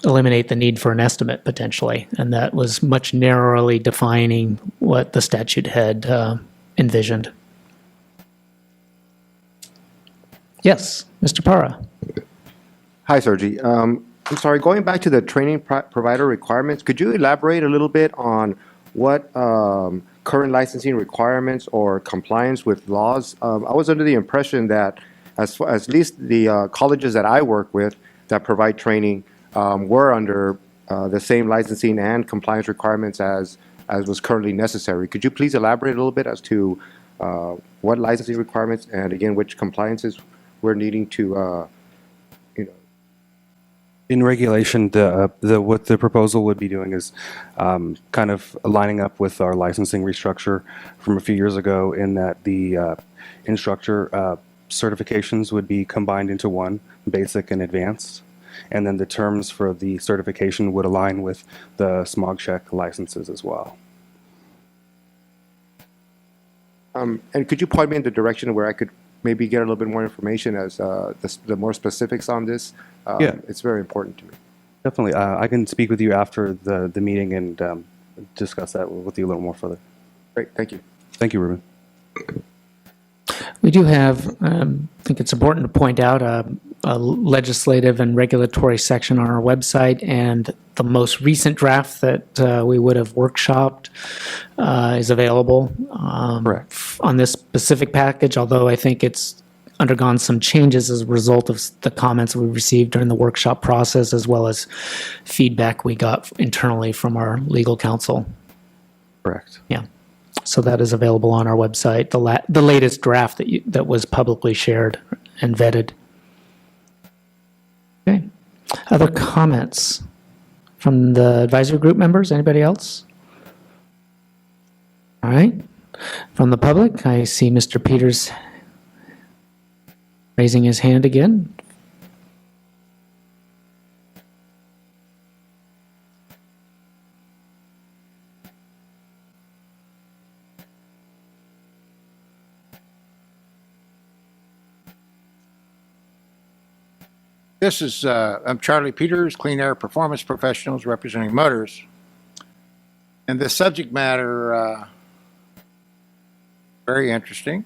eliminate the need for an estimate potentially. And that was much narrowly defining what the statute had envisioned. Yes, Mr. Para. Hi, Sergi. I'm sorry, going back to the training provider requirements, could you elaborate a little bit on what current licensing requirements or compliance with laws? I was under the impression that at least the colleges that I work with that provide training were under the same licensing and compliance requirements as was currently necessary. Could you please elaborate a little bit as to what licensing requirements and again which compliances we're needing to In regulation, what the proposal would be doing is kind of lining up with our licensing restructure from a few years ago, in that the instructor certifications would be combined into one, basic and advanced, and then the terms for the certification would align with the smog check licenses as well. and could you point me in the direction where I could maybe get a little bit more information as the more specifics on this? Yeah. It's very important to me. Definitely. I can speak with you after the meeting and discuss that with you a little more further. Great, thank you. Thank you, Ruben. We do have, I think it's important to point out, a legislative and regulatory section on our website, and the most recent draft that we would have workshopped is available on this specific package, although I think it's undergone some changes as a result of the comments we received during the workshop process, as well as feedback we got internally from our legal counsel. Correct. Yeah. So that is available on our website, the latest draft that was publicly shared and vetted. Okay. Other comments from the advisory group members? Anybody else? All right. From the public, I see Mr. Peters raising his hand again. This is, I'm Charlie Peters, Clean Air Performance Professionals representing Motors. And the subject matter, very interesting.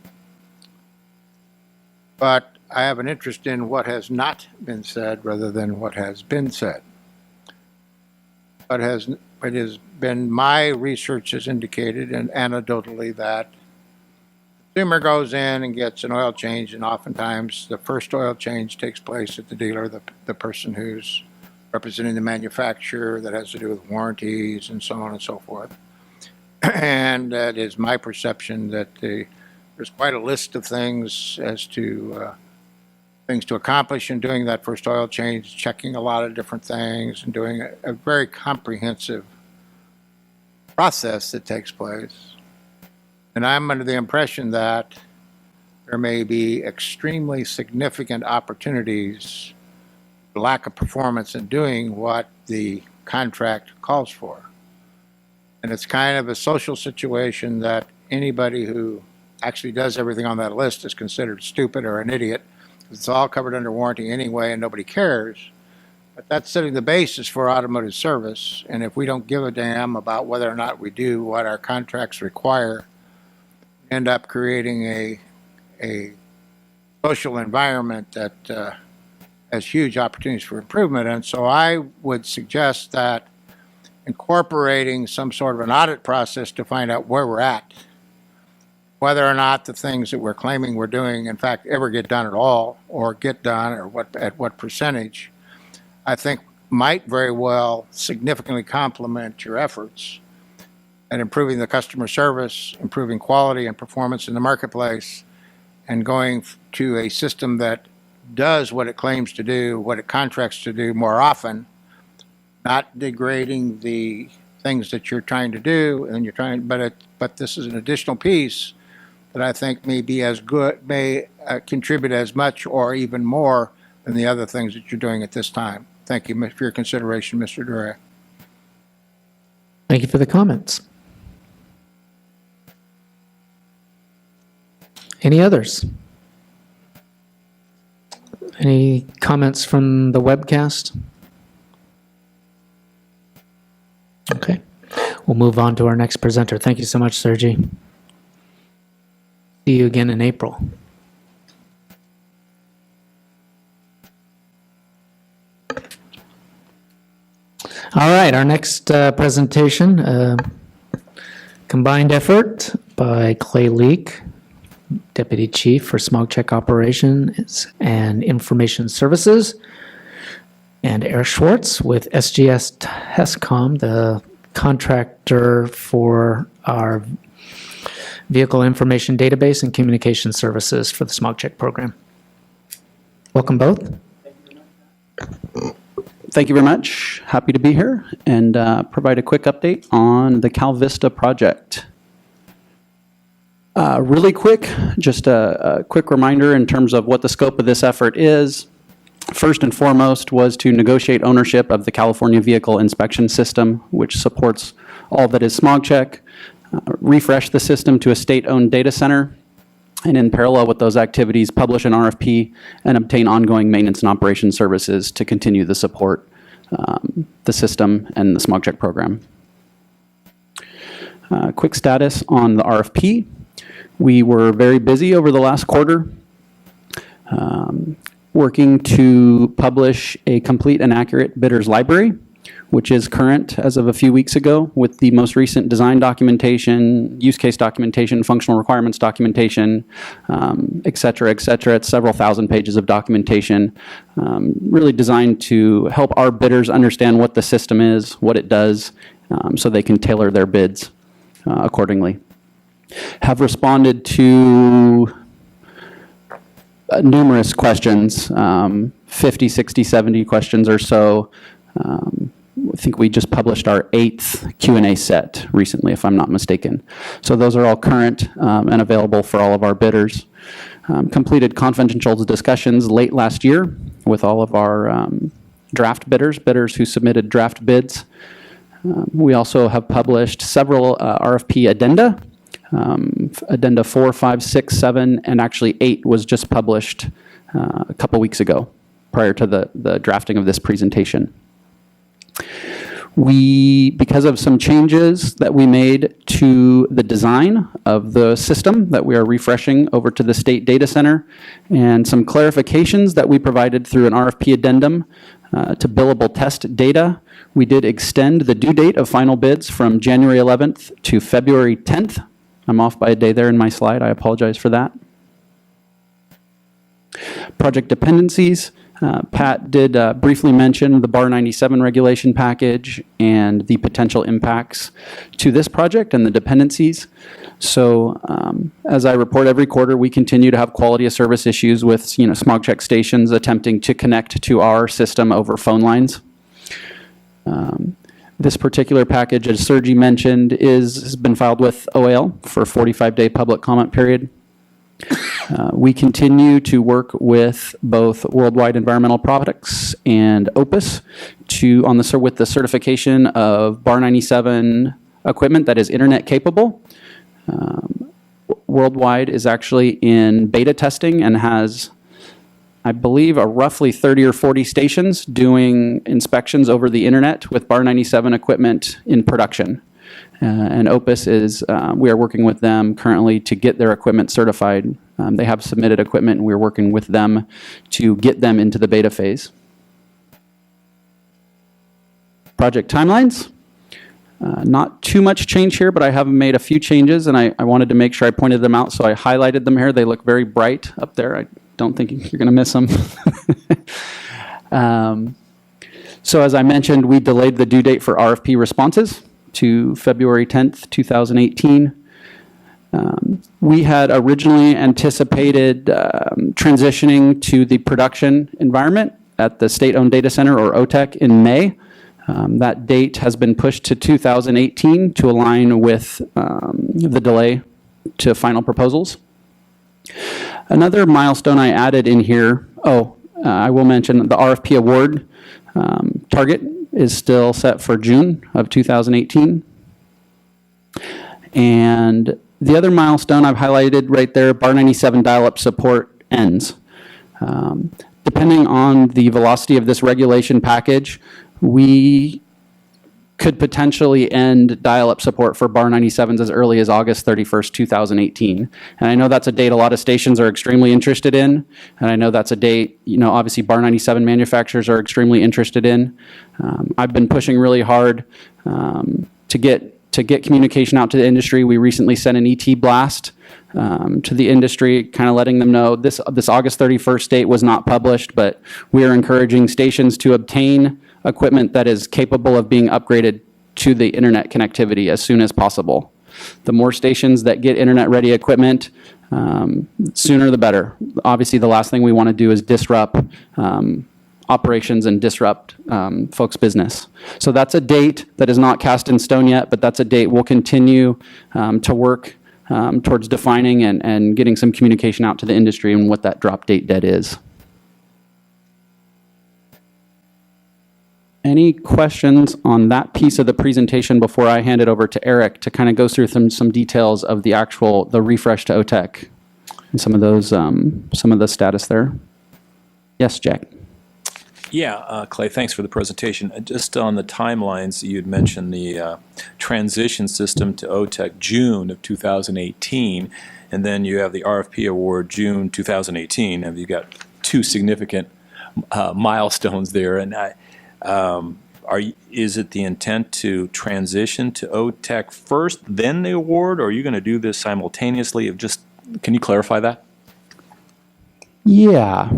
But I have an interest in what has not been said rather than what has been said. It has been, my research has indicated, and anecdotally, that the consumer goes in and gets an oil change, and oftentimes the first oil change takes place at the dealer, the person who's representing the manufacturer, that has to do with warranties and so on and so forth. And it is my perception that there's quite a list of things as to things to accomplish in doing that first oil change, checking a lot of different things, and doing a very comprehensive process that takes place. And I'm under the impression that there may be extremely significant opportunities for lack of performance in doing what the contract calls for. And it's kind of a social situation that anybody who actually does everything on that list is considered stupid or an idiot. It's all covered under warranty anyway, and nobody cares. But that's setting the basis for automotive service. And if we don't give a damn about whether or not we do what our contracts require, end up creating a social environment that has huge opportunities for improvement. And so I would suggest that incorporating some sort of an audit process to find out where we're at, whether or not the things that we're claiming we're doing, in fact, ever get done at all, or get done, or at what percentage, I think might very well significantly complement your efforts at improving the customer service, improving quality and performance in the marketplace, and going to a system that does what it claims to do, what it contracts to do more often, not degrading the things that you're trying to do, and you're trying, but this is an additional piece that I think may be as good, may contribute as much or even more than the other things that you're doing at this time. Thank you for your consideration, Mr. Duray. Thank you for the comments. Any others? Any comments from the webcast? Okay, we'll move on to our next presenter. Thank you so much, Sergi. See you again in April. All right, our next presentation, combined effort by Clay Leak, Deputy Chief for Smog Check Operations and Information Services, and Eric Schwartz with SGS HESCOM, the contractor for our Vehicle Information Database and Communication Services for the Smog Check program. Welcome both. Thank you very much. Happy to be here and provide a quick update on the Cal Vista project. Really quick, just a quick reminder in terms of what the scope of this effort is. First and foremost was to negotiate ownership of the California Vehicle Inspection System, which supports all that is smog check, refresh the system to a state-owned data center, and in parallel with those activities, publish an RFP and obtain ongoing maintenance and operation services to continue to support the system and the smog check program. Quick status on the RFP. We were very busy over the last quarter, working to publish a complete and accurate bidder's library, which is current as of a few weeks ago with the most recent design documentation, use case documentation, functional requirements documentation, et cetera, et cetera. It's several thousand pages of documentation, really designed to help our bidders understand what the system is, what it does, so they can tailor their bids accordingly. Have responded to numerous questions, 50, 60, 70 questions or so. I think we just published our 8th Q&A set recently, if I'm not mistaken. So those are all current and available for all of our bidders. Completed confidential discussions late last year with all of our draft bidders who submitted draft bids. We also have published several RFP addenda. Addenda 4, 5, 6, 7, and actually 8 was just published a couple weeks ago prior to the drafting of this presentation. Because of some changes that we made to the design of the system that we are refreshing over to the state data center, and some clarifications that we provided through an RFP addendum to billable test data, we did extend the due date of final bids from January 11th to February 10th. I'm off by a day there in my slide. I apologize for that. Project dependencies. Pat did briefly mention the Bar 97 regulation package and the potential impacts to this project and the dependencies. So as I report every quarter, we continue to have quality of service issues with smog check stations attempting to connect to our system over phone lines. This particular package, as Sergi mentioned, has been filed with OAL for a 45-day public comment period. We continue to work with both Worldwide Environmental Products and Opus with the certification of Bar 97 equipment that is internet capable. Worldwide is actually in beta testing and has, I believe, roughly 30 or 40 stations doing inspections over the internet with Bar 97 equipment in production. And Opus we are working with them currently to get their equipment certified. They have submitted equipment, and we're working with them to get them into the beta phase. Project timelines. Not too much change here, but I have made a few changes, and I wanted to make sure I pointed them out, so I highlighted them here. They look very bright up there. I don't think you're going to miss them. So as I mentioned, we delayed the due date for RFP responses to February 10th, 2018. We had originally anticipated transitioning to the production environment at the state-owned data center, or OTEC, in May. That date has been pushed to 2018 to align with the delay to final proposals. Another milestone I added in here, I will mention the RFP award target is still set for June of 2018. And the other milestone I've highlighted right there, bar 97 dial-up support ends. Depending on the velocity of this regulation package, we could potentially end dial-up support for bar 97s as early as August 31st, 2018. And I know that's a date a lot of stations are extremely interested in. And I know that's a date, obviously bar 97 manufacturers are extremely interested in. I've been pushing really hard to get communication out to the industry. We recently sent an ET blast to the industry, kind of letting them know this August 31st date was not published, but we are encouraging stations to obtain equipment that is capable of being upgraded to the internet connectivity as soon as possible. The more stations that get internet-ready equipment, sooner the better. Obviously, the last thing we want to do is disrupt operations and disrupt folks' business. So that's a date that is not cast in stone yet, but that's a date we'll continue to work towards defining and getting some communication out to the industry and what that drop date dead is. Any questions on that piece of the presentation before I hand it over to Eric to kind of go through some details of the refresh to OTEC and some of the status there? Yes, Jack. Yeah, Clay, thanks for the presentation. Just on the timelines, you'd mentioned the transition system to OTEC June of 2018, and then you have the RFP award June 2018, and you've got two significant milestones there. And is it the intent to transition to OTEC first, then the award, or are you going to do this simultaneously? Can you clarify that? Yeah.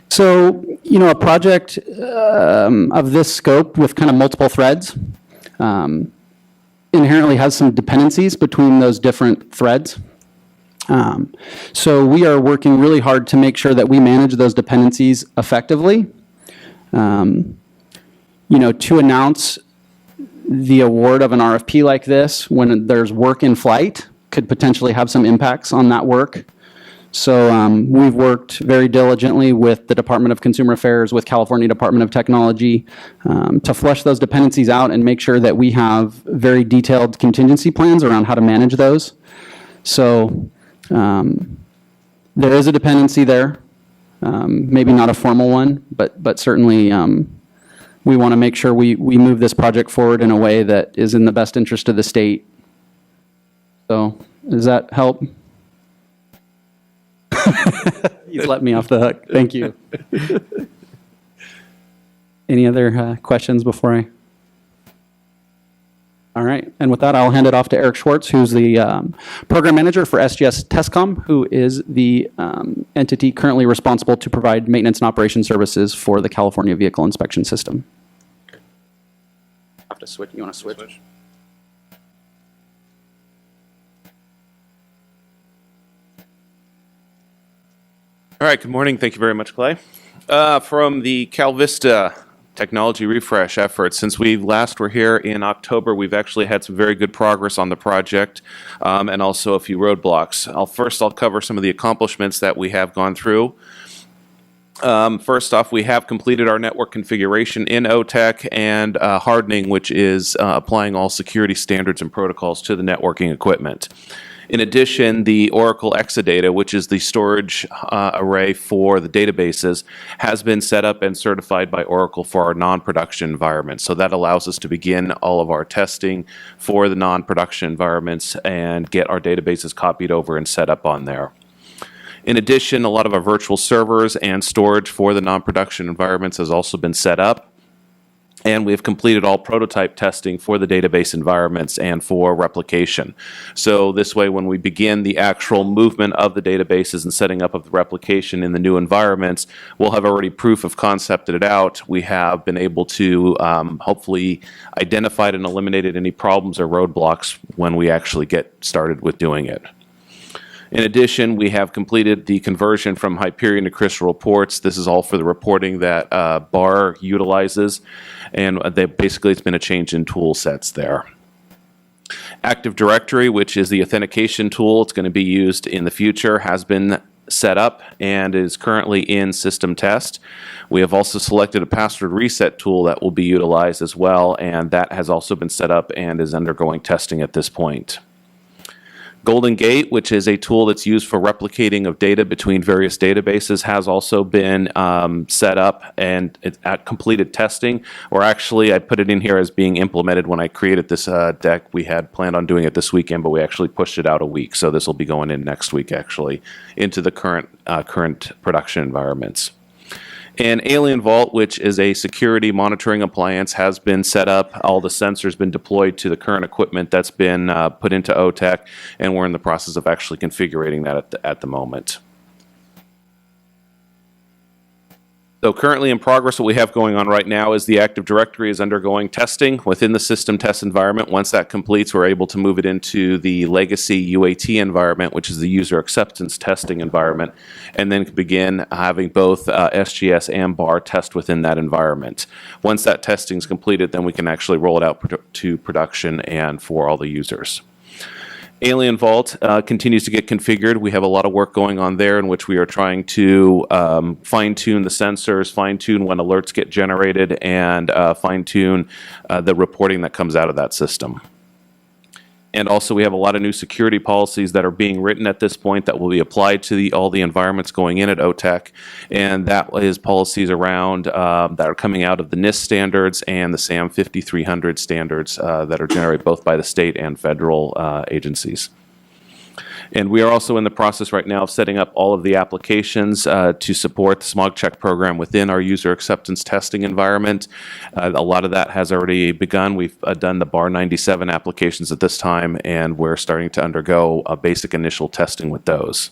So, a project of this scope with kind of multiple threads inherently has some dependencies between those different threads. So we are working really hard to make sure that we manage those dependencies effectively. To announce the award of an RFP like this when there's work in flight could potentially have some impacts on that work. So we've worked very diligently with the Department of Consumer Affairs, with California Department of Technology, to flesh those dependencies out and make sure that we have very detailed contingency plans around how to manage those. So there is a dependency there, maybe not a formal one, but certainly we want to make sure we move this project forward in a way that is in the best interest of the state. So does that help? He's let me off the hook. Thank you. Any other questions before I? All right. And with that, I'll hand it off to Eric Schwartz, who's the program manager for SGS Testcom, who is the entity currently responsible to provide maintenance and operation services for the California Vehicle Inspection System. Have to switch. You want to switch? All right, good morning. Thank you very much, Clay. From the CalVista technology refresh effort, since we last were here in October, we've actually had some very good progress on the project and also a few roadblocks. I'll cover some of the accomplishments that we have gone through. First off, we have completed our network configuration in OTEC and hardening, which is applying all security standards and protocols to the networking equipment. In addition, the Oracle Exadata, which is the storage array for the databases, has been set up and certified by Oracle for our non-production environments. So that allows us to begin all of our testing for the non-production environments and get our databases copied over and set up on there. In addition, a lot of our virtual servers and storage for the non-production environments has also been set up. And we've completed all prototype testing for the database environments and for replication. So this way, when we begin the actual movement of the databases and setting up of the replication in the new environments, we'll have already proof of concepted it out. We have been able to hopefully identified and eliminated any problems or roadblocks when we actually get started with doing it. In addition, we have completed the conversion from Hyperion to Crystal Reports. This is all for the reporting that BAR utilizes, and basically it's been a change in tool sets there. Active Directory, which is the authentication tool, it's going to be used in the future, has been set up and is currently in system test. We have also selected a password reset tool that will be utilized as well, and that has also been set up and is undergoing testing at this point. Golden Gate, which is a tool that's used for replicating of data between various databases, has also been set up and it's at completed testing. Or actually, I put it in here as being implemented when I created this deck. We had planned on doing it this weekend, but we actually pushed it out a week. So this will be going in next week, actually, into the current production environments. And Alien Vault, which is a security monitoring appliance, has been set up. All the sensors been deployed to the current equipment that's been put into OTEC, and we're in the process of actually configuring that at the moment. So currently in progress, what we have going on right now is the Active Directory is undergoing testing within the system test environment. Once that completes, we're able to move it into the legacy UAT environment, which is the user acceptance testing environment, and then begin having both SGS and BAR test within that environment. Once that testing is completed, then we can actually roll it out to production and for all the users. Alien Vault continues to get configured. We have a lot of work going on there in which we are trying to fine-tune the sensors, fine-tune when alerts get generated, and fine-tune the reporting that comes out of that system. And also we have a lot of new security policies that are being written at this point that will be applied to all the environments going in at OTEC. And that is policies around that are coming out of the NIST standards and the SAM 5300 standards that are generated both by the state and federal agencies. And we are also in the process right now of setting up all of the applications to support the smog check program within our user acceptance testing environment. A lot of that has already begun. We've done the BAR 97 applications at this time, and we're starting to undergo a basic initial testing with those.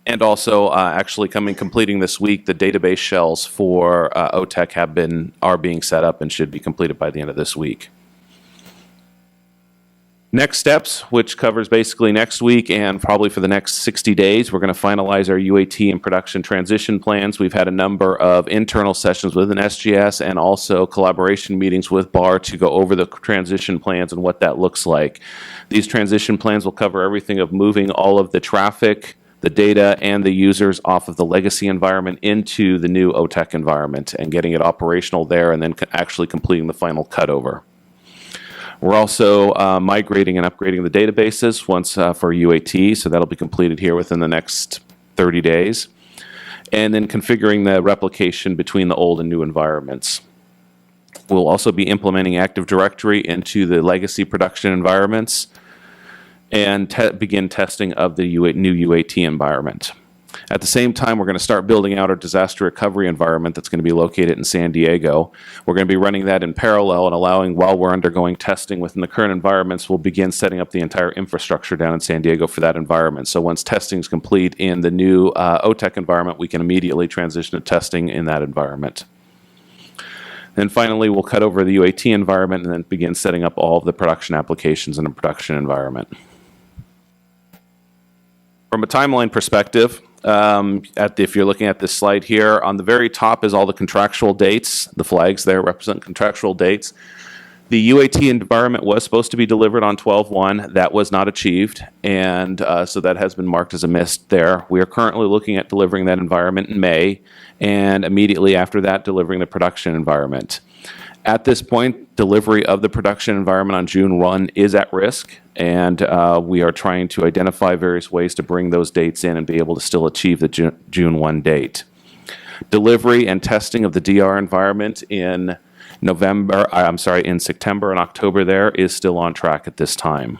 And also, actually completing this week, the database shells for OTEC are being set up and should be completed by the end of this week. Next steps, which covers basically next week and probably for the next 60 days, we're going to finalize our UAT and production transition plans. We've had a number of internal sessions within SGS and also collaboration meetings with BAR to go over the transition plans and what that looks like. These transition plans will cover everything of moving all of the traffic, the data, and the users off of the legacy environment into the new OTEC environment and getting it operational there and then actually completing the final cutover. We're also migrating and upgrading the databases once for UAT, so that'll be completed here within the next 30 days. And then configuring the replication between the old and new environments. We'll also be implementing Active Directory into the legacy production environments and begin testing of the new UAT environment. At the same time, we're going to start building out our disaster recovery environment that's going to be located in San Diego. We're going to be running that in parallel and allowing, while we're undergoing testing within the current environments, we'll begin setting up the entire infrastructure down in San Diego for that environment. So once testing is complete in the new OTEC environment, we can immediately transition to testing in that environment. And finally, we'll cut over the UAT environment and then begin setting up all of the production applications in a production environment. From a timeline perspective, if you're looking at this slide here, on the very top is all the contractual dates. The flags there represent contractual dates. The UAT environment was supposed to be delivered on 12/1. That was not achieved, and so that has been marked as a miss there. We are currently looking at delivering that environment in May, and immediately after that, delivering the production environment. At this point, delivery of the production environment on June 1 is at risk, and we are trying to identify various ways to bring those dates in and be able to still achieve the June 1 date. Delivery and testing of the DR environment in September and October there is still on track at this time.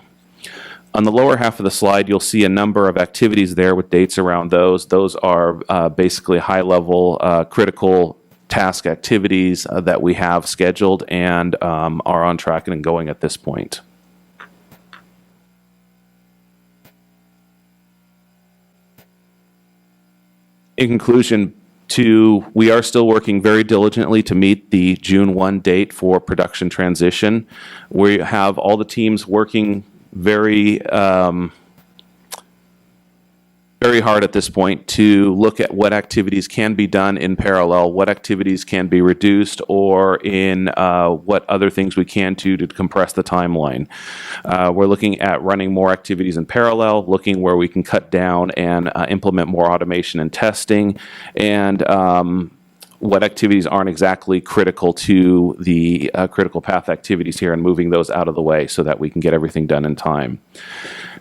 On the lower half of the slide, you'll see a number of activities there with dates around those. Those are basically high-level critical task activities that we have scheduled and are on track and going at this point. In conclusion, we are still working very diligently to meet the June 1 date for production transition. We have all the teams working very hard at this point to look at what activities can be done in parallel, what activities can be reduced, or in what other things we can do to compress the timeline. We're looking at running more activities in parallel, looking where we can cut down and implement more automation and testing, and what activities aren't exactly critical to the critical path activities here, and moving those out of the way so that we can get everything done in time.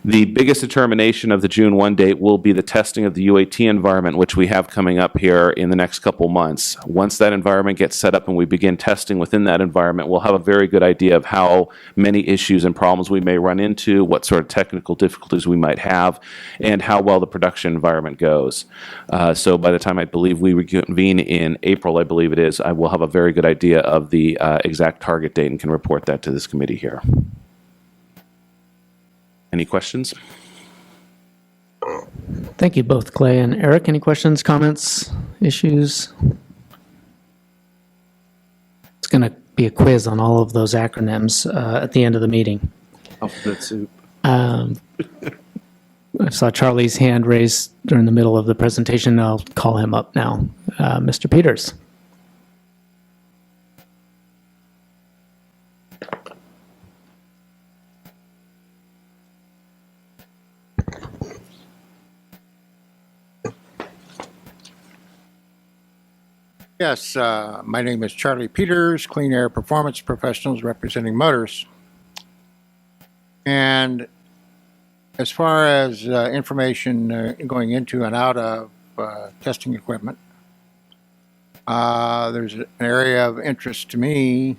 The biggest determination of the June 1 date will be the testing of the UAT environment, which we have coming up here in the next couple months. Once that environment gets set up and we begin testing within that environment, we'll have a very good idea of how many issues and problems we may run into, what sort of technical difficulties we might have, and how well the production environment goes. So by the time I believe we reconvene in April, I believe it is, I will have a very good idea of the exact target date and can report that to this committee here. Any questions? Thank you both, Clay and Eric. Any questions, comments, issues? It's going to be a quiz on all of those acronyms at the end of the meeting. Alphabet soup. I saw Charlie's hand raised during the middle of the presentation. I'll call him up now. Mr. Peters. Yes, my name is Charlie Peters, Clean Air Performance Professionals representing Motors. And as far as information going into and out of testing equipment, there's an area of interest to me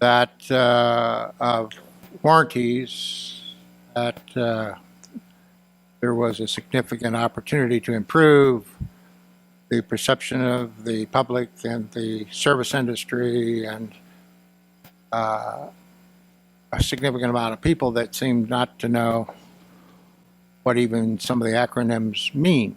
that of warranties that there was a significant opportunity to improve the perception of the public and the service industry, and a significant amount of people that seem not to know what even some of the acronyms mean.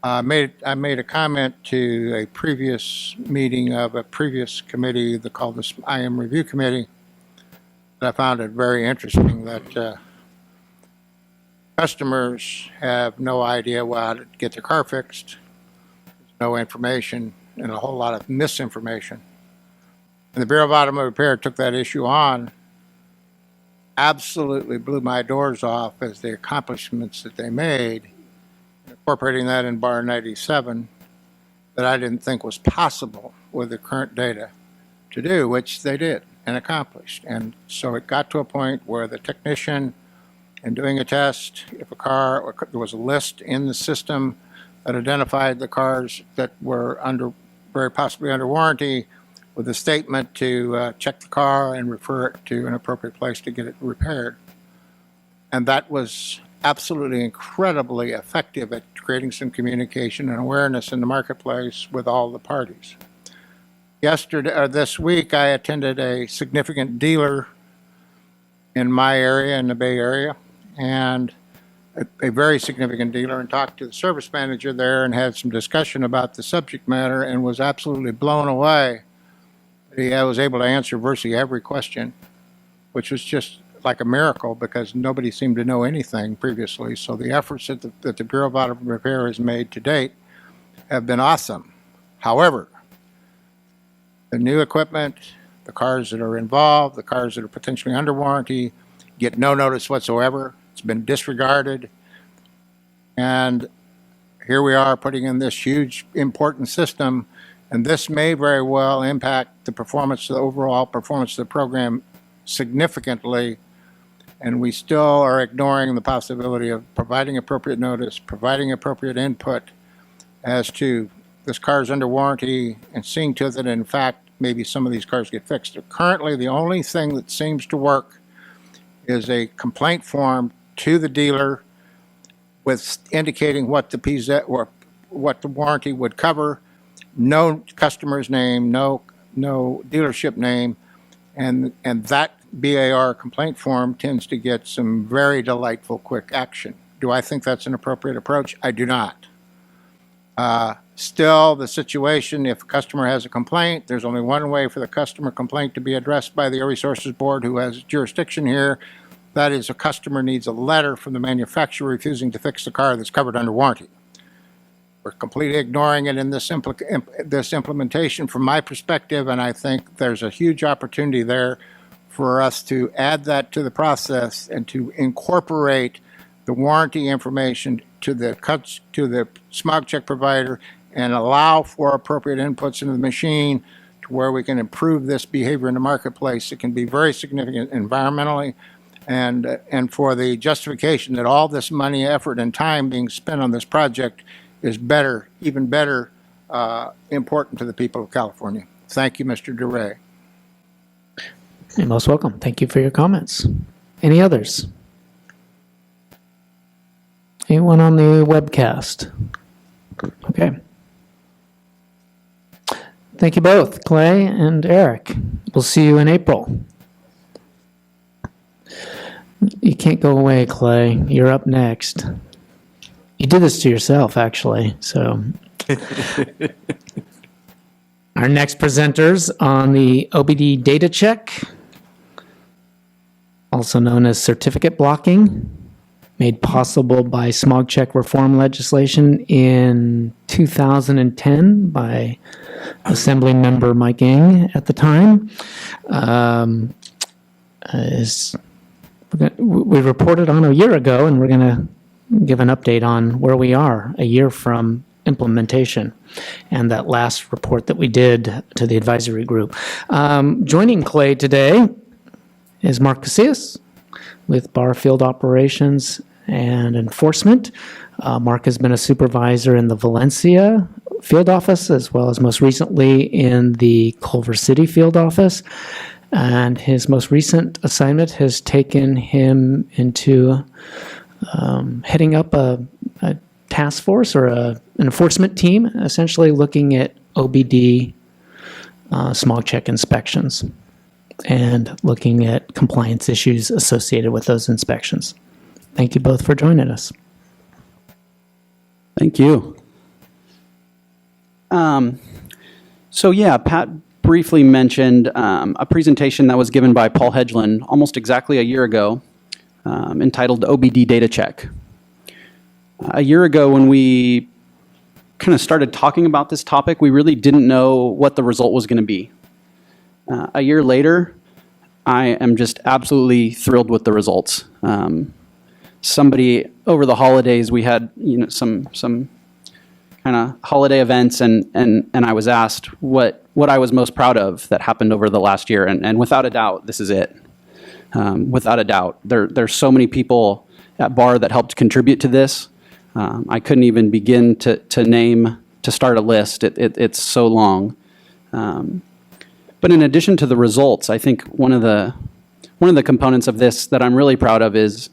I made a comment to a previous meeting of a previous committee called the IM Review Committee, that I found it very interesting that customers have no idea how to get their car fixed. There's no information and a whole lot of misinformation. And the Bureau of Automotive Repair took that issue on, absolutely blew my doors off as the accomplishments that they made, incorporating that in Bar 97, that I didn't think was possible with the current data to do, which they did and accomplished. And so it got to a point where the technician, in doing a test, if a car, or there was a list in the system that identified the cars that were very possibly under warranty, with a statement to check the car and refer it to an appropriate place to get it repaired. And that was absolutely incredibly effective at creating some communication and awareness in the marketplace with all the parties. This week, I attended a significant dealer in my area, in the Bay Area, and a very significant dealer, and talked to the service manager there and had some discussion about the subject matter, and was absolutely blown away. I was able to answer virtually every question, which was just like a miracle because nobody seemed to know anything previously. So the efforts that the Bureau of Automotive Repair has made to date have been awesome. However, the new equipment, the cars that are involved, the cars that are potentially under warranty, get no notice whatsoever. It's been disregarded. And here we are putting in this huge, important system, and this may very well impact the performance, the overall performance of the program significantly, and we still are ignoring the possibility of providing appropriate notice, providing appropriate input as to this car is under warranty, and seeing to it that, in fact, maybe some of these cars get fixed. Currently, the only thing that seems to work is a complaint form to the dealer with indicating what the PZ or what the warranty would cover, no customer's name, no dealership name, and that BAR complaint form tends to get some very delightful quick action. Do I think that's an appropriate approach? I do not. Still, the situation, if a customer has a complaint, there's only one way for the customer complaint to be addressed by the Air Resources Board, who has jurisdiction here. That is, a customer needs a letter from the manufacturer refusing to fix the car that's covered under warranty. We're completely ignoring it in this implementation from my perspective, and I think there's a huge opportunity there for us to add that to the process and to incorporate the warranty information to the smog check provider and allow for appropriate inputs into the machine to where we can improve this behavior in the marketplace. It can be very significant environmentally, and for the justification that all this money, effort, and time being spent on this project is better, even better, important to the people of California. Thank you, Mr. DeRay. You're most welcome. Thank you for your comments. Any others? Anyone on the webcast? Okay. Thank you both, Clay and Eric. We'll see you in April. You can't go away, Clay. You're up next. You did this to yourself, actually, so. Our next presenters on the OBD data check, also known as certificate blocking, made possible by smog check reform legislation in 2010 by Assembly Member Mike Ng at the time. We reported on a year ago, and we're going to give an update on where we are a year from implementation and that last report that we did to the advisory group. Joining Clay today is Mark Casillas with Bar Field Operations and Enforcement. Mark has been a supervisor in the Valencia field office, as well as most recently in the Culver City field office. And his most recent assignment has taken him into heading up a task force or an enforcement team, essentially looking at OBD smog check inspections and looking at compliance issues associated with those inspections. Thank you both for joining us. Thank you. So yeah, Pat briefly mentioned a presentation that was given by Paul Hedgeland almost exactly a year ago, entitled OBD Data Check. A year ago, when we kind of started talking about this topic, we really didn't know what the result was going to be. A year later, I am just absolutely thrilled with the results. Somebody over the holidays, we had some kind of holiday events, and I was asked what I was most proud of that happened over the last year, and without a doubt, this is it. Without a doubt, there's so many people at Bar that helped contribute to this. I couldn't even begin to start a list. It's so long. But in addition to the results, I think one of the components of this that I'm really proud of is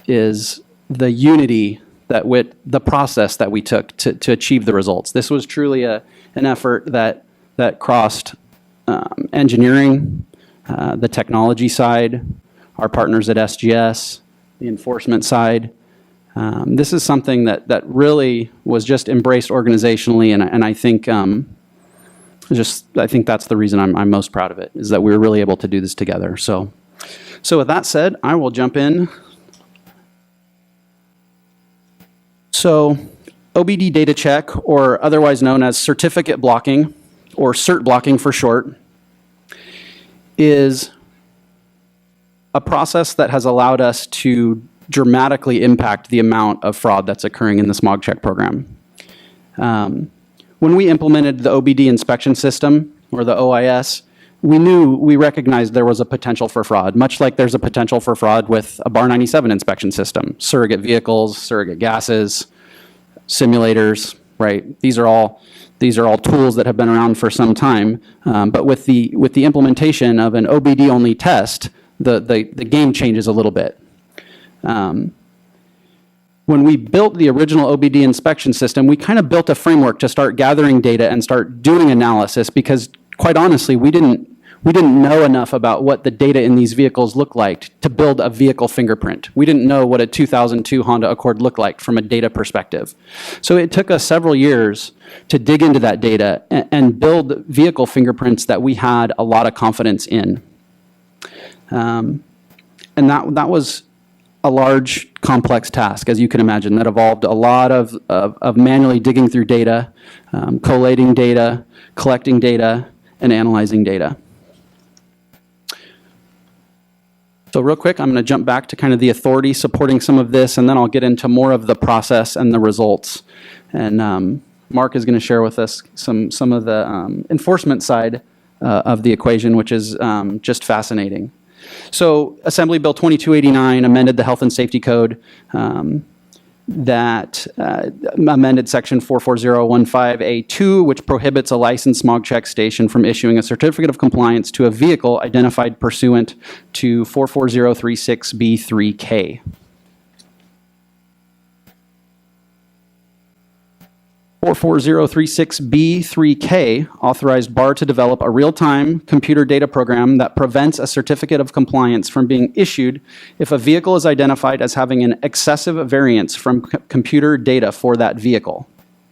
the unity that with the process that we took to achieve the results. This was truly an effort that crossed engineering, the technology side, our partners at SGS, the enforcement side. This is something that really was just embraced organizationally, and I think I think that's the reason I'm most proud of it, is that we were really able to do this together. So with that said, I will jump in. So OBD data check, or otherwise known as certificate blocking, or cert blocking for short, is a process that has allowed us to dramatically impact the amount of fraud that's occurring in the smog check program. When we implemented the OBD inspection system, or the OIS, we recognized there was a potential for fraud, much like there's a potential for fraud with a Bar 97 inspection system. Surrogate vehicles, surrogate gases, simulators, right? These are all tools that have been around for some time. But with the implementation of an OBD-only test, the game changes a little bit. when we built the original OBD inspection system, we kind of built a framework to start gathering data and start doing analysis because, quite honestly, we didn't know enough about what the data in these vehicles looked like to build a vehicle fingerprint. We didn't know what a 2002 Honda Accord looked like from a data perspective. So it took us several years to dig into that data and build vehicle fingerprints that we had a lot of confidence in. And that was a large, complex task, as you can imagine, that involved a lot of manually digging through data, collating data, collecting data, and analyzing data. So real quick, I'm going to jump back to kind of the authority supporting some of this, and then I'll get into more of the process and the results. And Mark is going to share with us some of the enforcement side of the equation, which is just fascinating. So Assembly Bill 2289 amended the Health and Safety Code that amended Section 44015A2, which prohibits a licensed smog check station from issuing a certificate of compliance to a vehicle identified pursuant to 44036B3K. 44036B3K authorized BAR to develop a real-time computer data program that prevents a certificate of compliance from being issued if a vehicle is identified as having an excessive variance from computer data for that vehicle,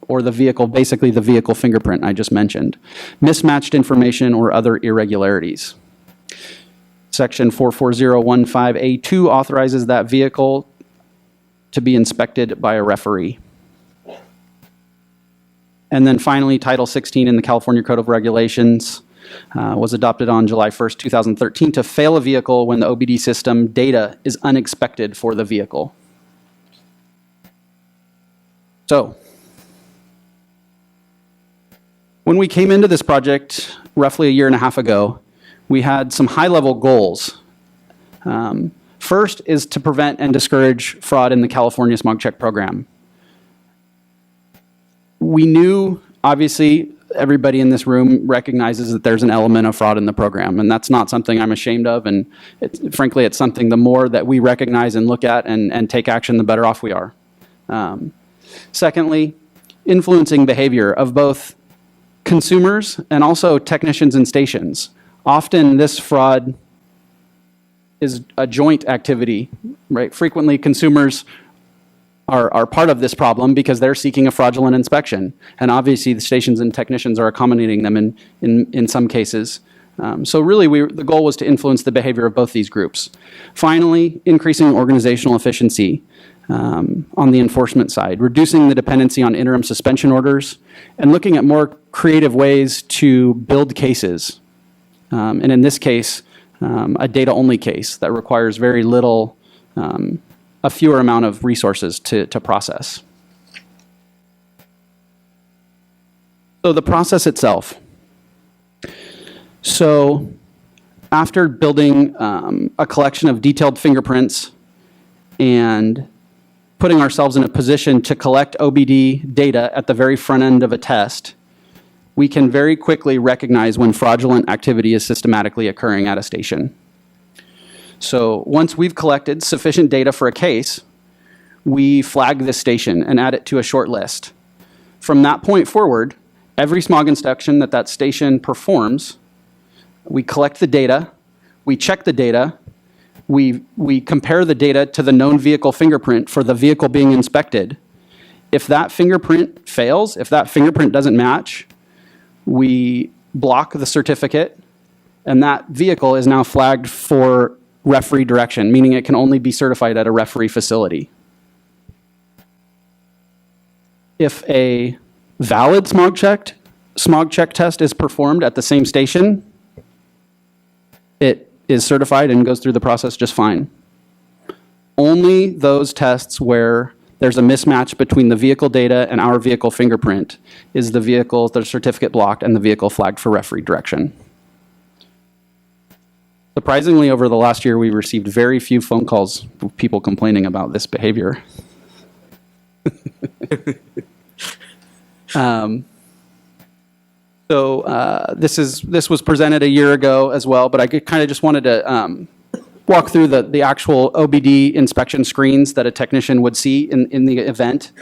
or the vehicle, basically the vehicle fingerprint I just mentioned, mismatched information, or other irregularities. Section 44015A2 authorizes that vehicle to be inspected by a referee. And then finally, Title 16 in the California Code of Regulations was adopted on July 1st, 2013 to fail a vehicle when the OBD system data is unexpected for the vehicle. So, when we came into this project roughly a year and a half ago, we had some high-level goals. First is to prevent and discourage fraud in the California Smog Check program. We knew, obviously, everybody in this room recognizes that there's an element of fraud in the program, and that's not something I'm ashamed of, and frankly, it's something the more that we recognize and look at and take action, the better off we are. Secondly, influencing behavior of both consumers and also technicians and stations. Often this fraud is a joint activity, right? Frequently consumers are part of this problem because they're seeking a fraudulent inspection. And obviously the stations and technicians are accommodating them in some cases. So really the goal was to influence the behavior of both these groups. Finally, increasing organizational efficiency on the enforcement side, reducing the dependency on interim suspension orders, and looking at more creative ways to build cases. And in this case, a data-only case that requires very little a fewer amount of resources to process. So the process itself. So after building a collection of detailed fingerprints and putting ourselves in a position to collect OBD data at the very front end of a test, we can very quickly recognize when fraudulent activity is systematically occurring at a station. So once we've collected sufficient data for a case, we flag this station and add it to a short list. From that point forward, every smog inspection that station performs, we collect the data, we check the data, we compare the data to the known vehicle fingerprint for the vehicle being inspected. If that fingerprint fails, if that fingerprint doesn't match, we block the certificate, and that vehicle is now flagged for referee direction, meaning it can only be certified at a referee facility. If a valid smog check test is performed at the same station, it is certified and goes through the process just fine. Only those tests where there's a mismatch between the vehicle data and our vehicle fingerprint is the certificate blocked and the vehicle flagged for referee direction. Surprisingly, over the last year, we received very few phone calls of people complaining about this behavior. This was presented a year ago as well, but I kind of just wanted to walk through the actual OBD inspection screens that a technician would see in the event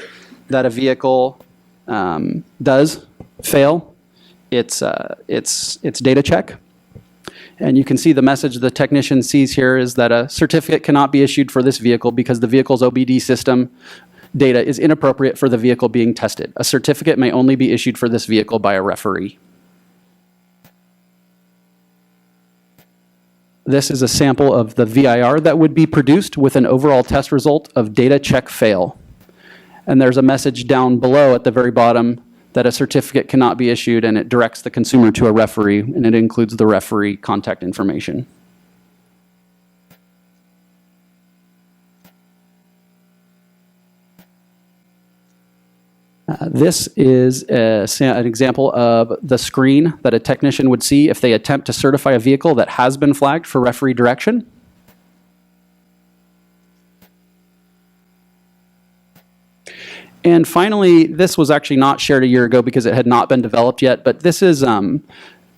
that a vehicle does fail its data check. And you can see the message the technician sees here is that a certificate cannot be issued for this vehicle because the vehicle's OBD system data is inappropriate for the vehicle being tested. A certificate may only be issued for this vehicle by a referee. This is a sample of the VIR that would be produced with an overall test result of data check fail. And there's a message down below at the very bottom that a certificate cannot be issued, and it directs the consumer to a referee, and it includes the referee contact information. This is an example of the screen that a technician would see if they attempt to certify a vehicle that has been flagged for referee direction. And finally, this was actually not shared a year ago because it had not been developed yet, but this is our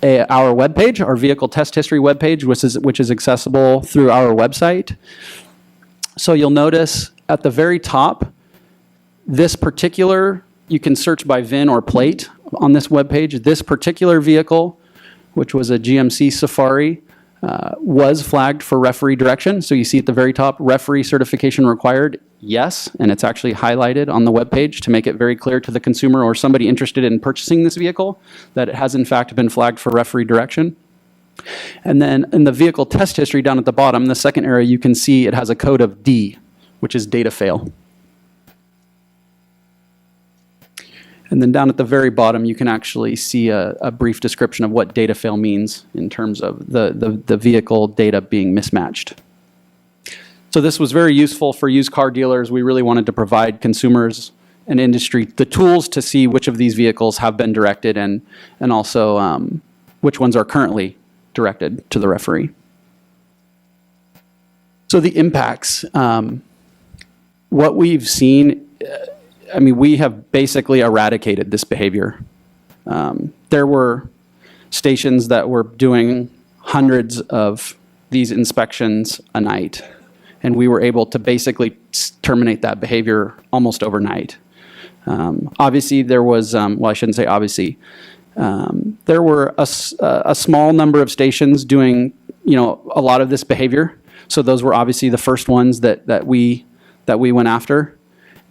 webpage, our vehicle test history webpage, which is accessible through our website. So you'll notice at the very top, this particular, you can search by VIN or plate on this webpage. This particular vehicle, which was a GMC Safari, was flagged for referee direction. So you see at the very top, referee certification required, yes, and it's actually highlighted on the webpage to make it very clear to the consumer or somebody interested in purchasing this vehicle that it has in fact been flagged for referee direction. And then in the vehicle test history down at the bottom, the second area, you can see it has a code of D, which is data fail. And then down at the very bottom, you can actually see a brief description of what data fail means in terms of the vehicle data being mismatched. So this was very useful for used car dealers. We really wanted to provide consumers and industry the tools to see which of these vehicles have been directed and also which ones are currently directed to the referee. So the impacts, what we've seen, I mean, we have basically eradicated this behavior. There were stations that were doing hundreds of these inspections a night, and we were able to basically terminate that behavior almost overnight. Obviously, there was, well, I shouldn't say obviously, there were a small number of stations doing, a lot of this behavior. So those were obviously the first ones that we went after.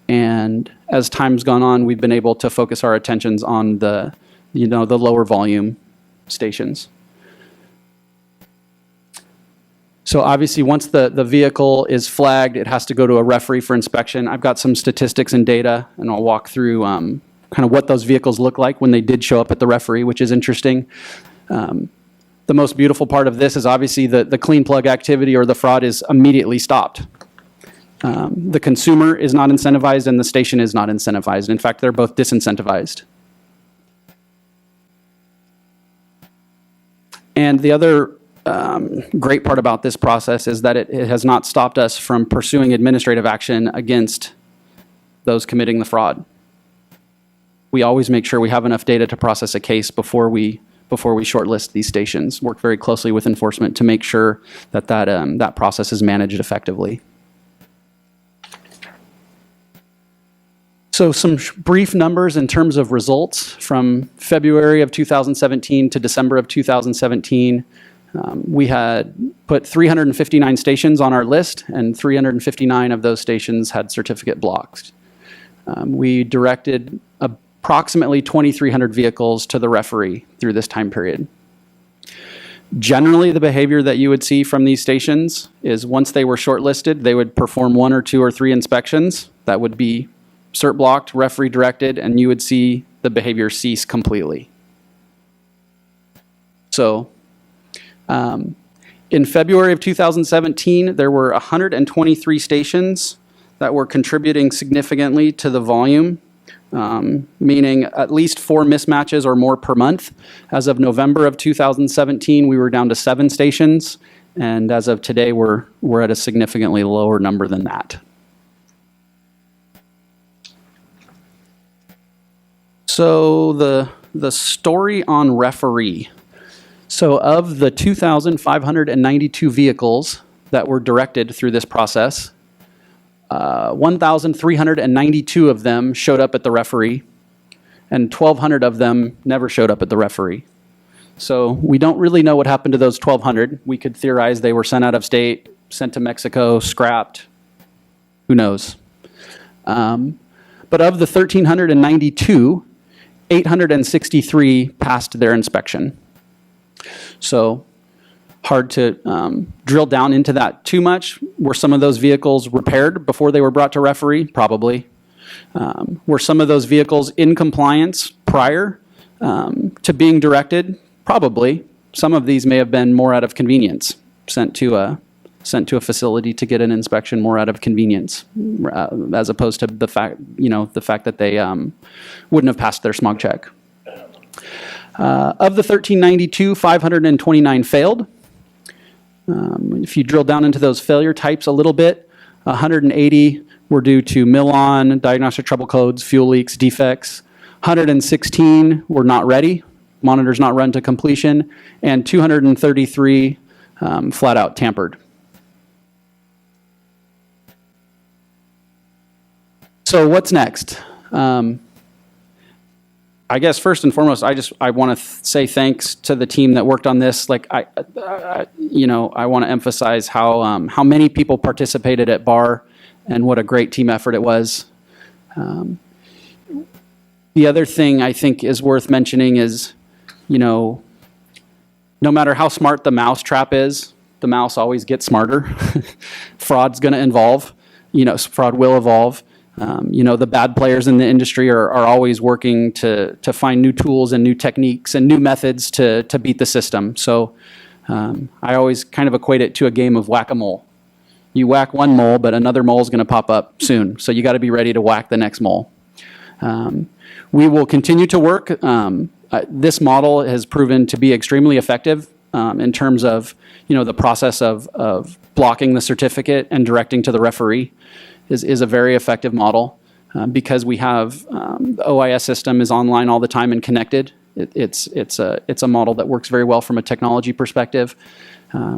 And as time's gone on, we've been able to focus our attentions on the lower volume stations. So obviously, once the vehicle is flagged, it has to go to a referee for inspection. I've got some statistics and data, and I'll walk through kind of what those vehicles look like when they did show up at the referee, which is interesting. The most beautiful part of this is obviously the clean plug activity or the fraud is immediately stopped. The consumer is not incentivized and the station is not incentivized. In fact, they're both disincentivized. And the other great part about this process is that it has not stopped us from pursuing administrative action against those committing the fraud. We always make sure we have enough data to process a case before we shortlist these stations. Work very closely with enforcement to make sure that process is managed effectively. So some brief numbers in terms of results from February of 2017 to December of 2017. We had put 359 stations on our list, and 359 of those stations had certificate blocks. We directed approximately 2,300 vehicles to the referee through this time period. Generally, the behavior that you would see from these stations is once they were shortlisted, they would perform 1 or 2 or 3 inspections that would be cert blocked, referee directed, and you would see the behavior cease completely. So in February of 2017, there were 123 stations that were contributing significantly to the volume, meaning at least 4 mismatches or more per month. As of November of 2017, we were down to 7 stations, and as of today, we're at a significantly lower number than that. So the story on referee. So of the 2,592 vehicles that were directed through this process, 1,392 of them showed up at the referee, and 1,200 of them never showed up at the referee. So we don't really know what happened to those 1,200. We could theorize they were sent out of state, sent to Mexico, scrapped. Who knows? But of the 1,392, 863 passed their inspection. So hard to drill down into that too much. Were some of those vehicles repaired before they were brought to referee? Probably. Were some of those vehicles in compliance prior to being directed? Probably. Some of these may have been more out of convenience, sent to a facility to get an inspection more out of convenience, as opposed to the fact that they wouldn't have passed their smog check. Of the 1,392, 529 failed. If you drill down into those failure types a little bit, 180 were due to mill-on, diagnostic trouble codes, fuel leaks, defects. 116 were not ready, monitors not run to completion, and 233 flat out tampered. So what's next? I guess first and foremost, I want to say thanks to the team that worked on this. Like I want to emphasize how many people participated at BAR, and what a great team effort it was. The other thing I think is worth mentioning is, no matter how smart the mousetrap is, the mouse always gets smarter. Fraud's going to evolve. Fraud will evolve. The bad players in the industry are always working to find new tools and new techniques and new methods to beat the system. So I always kind of equate it to a game of whack-a-mole. You whack one mole, but another mole is going to pop up soon. So you got to be ready to whack the next mole. We will continue to work. This model has proven to be extremely effective in terms of the process of blocking the certificate and directing to the referee. Is a very effective model because we have the OIS system is online all the time and connected. It's a model that works very well from a technology perspective.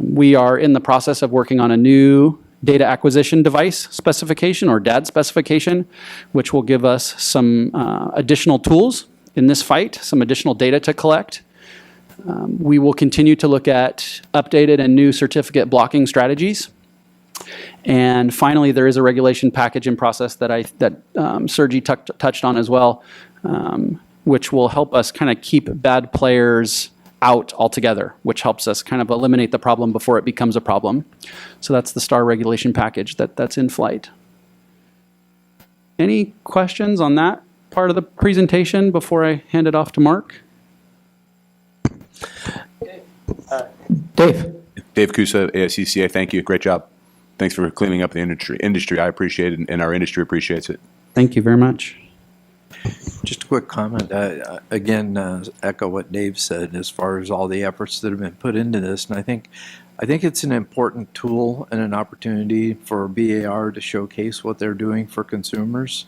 We are in the process of working on a new data acquisition device specification, or DAD specification, which will give us some additional tools in this fight, some additional data to collect. We will continue to look at updated and new certificate blocking strategies. And finally, there is a regulation package in process that Sergi touched on as well, which will help us kind of keep bad players out altogether, which helps us kind of eliminate the problem before it becomes a problem. So that's the STAR regulation package that's in flight. Any questions on that part of the presentation before I hand it off to Mark? Dave. Dave Kusa, ASCCA, thank you. Great job. Thanks for cleaning up the industry. I appreciate it, and our industry appreciates it. Thank you very much. Just a quick comment. Again, echo what Dave said as far as all the efforts that have been put into this. And I think it's an important tool and an opportunity for BAR to showcase what they're doing for consumers,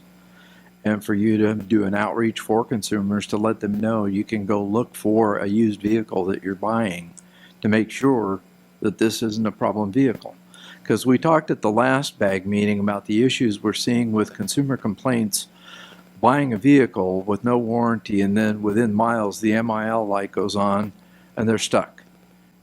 and for you to do an outreach for consumers to let them know you can go look for a used vehicle that you're buying to make sure that this isn't a problem vehicle. Because we talked at the last BAG meeting about the issues we're seeing with consumer complaints buying a vehicle with no warranty, and then within miles the MIL light goes on and they're stuck.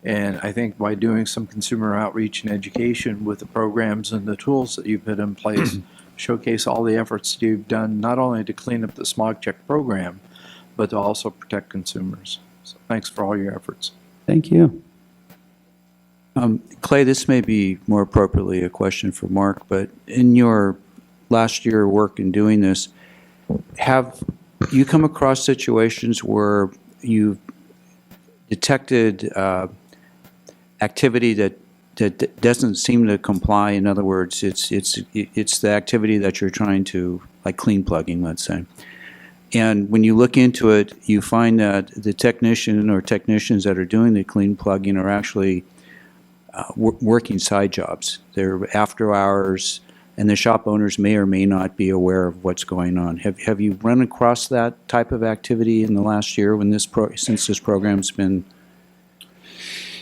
And I think by doing some consumer outreach and education with the programs and the tools that you've put in place, showcase all the efforts that you've done not only to clean up the smog check program, but to also protect consumers. So thanks for all your efforts. Thank you. Clay, this may be more appropriately a question for Mark, but in your last year work in doing this, have you come across situations where you've detected activity that doesn't seem to comply? In other words, it's the activity that you're trying to, like clean plugging, let's say. And when you look into it, you find that the technician or technicians that are doing the clean plugging are actually working side jobs. They're after hours, and the shop owners may or may not be aware of what's going on. Have you run across that type of activity in the last year when since this program's been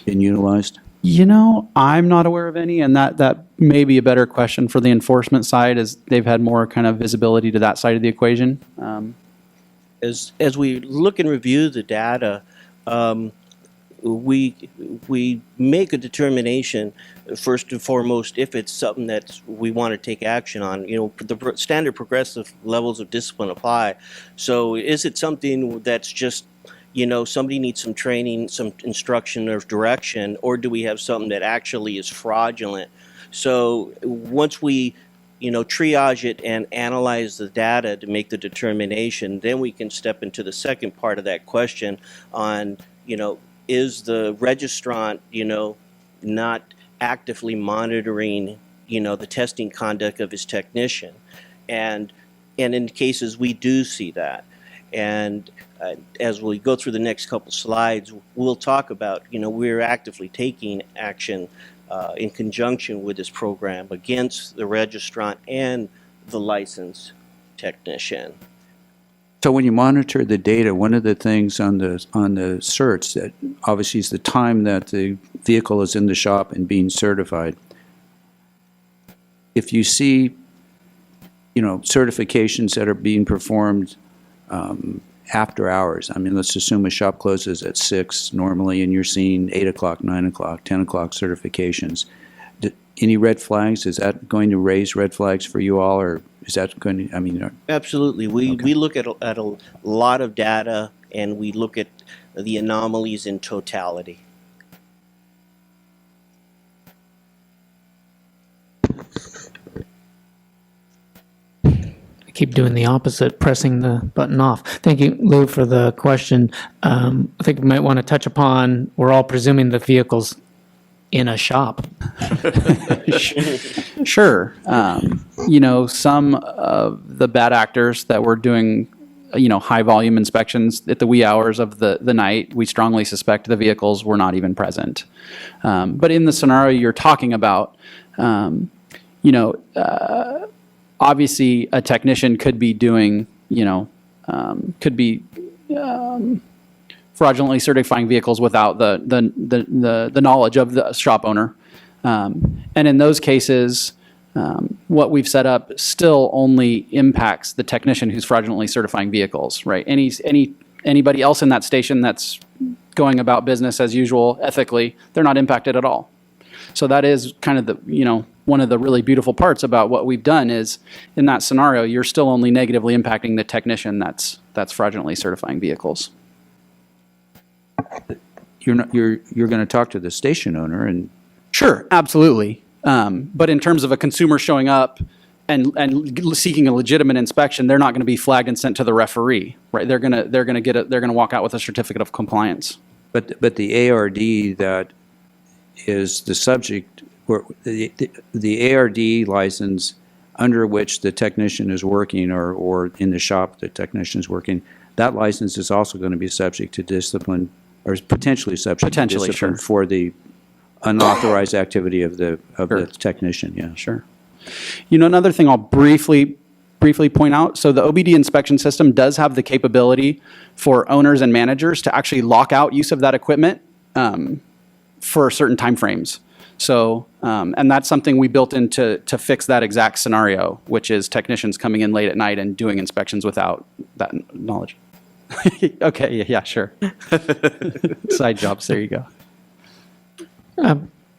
utilized? I'm not aware of any, and that may be a better question for the enforcement side, as they've had more kind of visibility to that side of the equation. As we look and review the data, we make a determination first and foremost if it's something that we want to take action on. The standard progressive levels of discipline apply. So is it something that's just somebody needs some training, some instruction or direction, or do we have something that actually is fraudulent? So once we triage it and analyze the data to make the determination, then we can step into the second part of that question on, is the registrant, not actively monitoring, the testing conduct of his technician? And in cases we do see that. And as we go through the next couple slides, we'll talk about, we're actively taking action in conjunction with this program against the registrant and the licensed technician. So when you monitor the data, one of the things on the certs that obviously is the time that the vehicle is in the shop and being certified. If you see, certifications that are being performed after hours. I mean, let's assume a shop closes at 6 normally, and you're seeing 8 o'clock, 9 o'clock, 10 o'clock certifications. Any red flags? Is that going to raise red flags for you all, or is that going to, Absolutely. We look at a lot of data, and we look at the anomalies in totality. Keep doing the opposite, pressing the button off. Thank you, Lou, for the question. I think we might want to touch upon, we're all presuming the vehicle's in a shop. Sure. Some of the bad actors that were doing, high volume inspections at the wee hours of the night, we strongly suspect the vehicles were not even present. But in the scenario you're talking about, obviously a technician could be doing, fraudulently certifying vehicles without the knowledge of the shop owner. And in those cases, what we've set up still only impacts the technician who's fraudulently certifying vehicles, right? Anybody else in that station that's going about business as usual ethically, they're not impacted at all. So that is kind of the, one of the really beautiful parts about what we've done is in that scenario, you're still only negatively impacting the technician that's fraudulently certifying vehicles. You're going to talk to the station owner and. Sure, absolutely. But in terms of a consumer showing up and seeking a legitimate inspection, they're not going to be flagged and sent to the referee, right? They're going to walk out with a certificate of compliance. But the ARD that is the subject, or the ARD license under which the technician is working, or in the shop the technician is working, that license is also going to be subject to discipline, or is potentially subject to discipline, sure, for the unauthorized activity of the technician. Yeah, sure. Another thing I'll briefly point out. So the OBD inspection system does have the capability for owners and managers to actually lock out use of that equipment for certain time frames. So, and that's something we built in to fix that exact scenario, which is technicians coming in late at night and doing inspections without that knowledge. Okay, yeah, sure. Side jobs, there you go.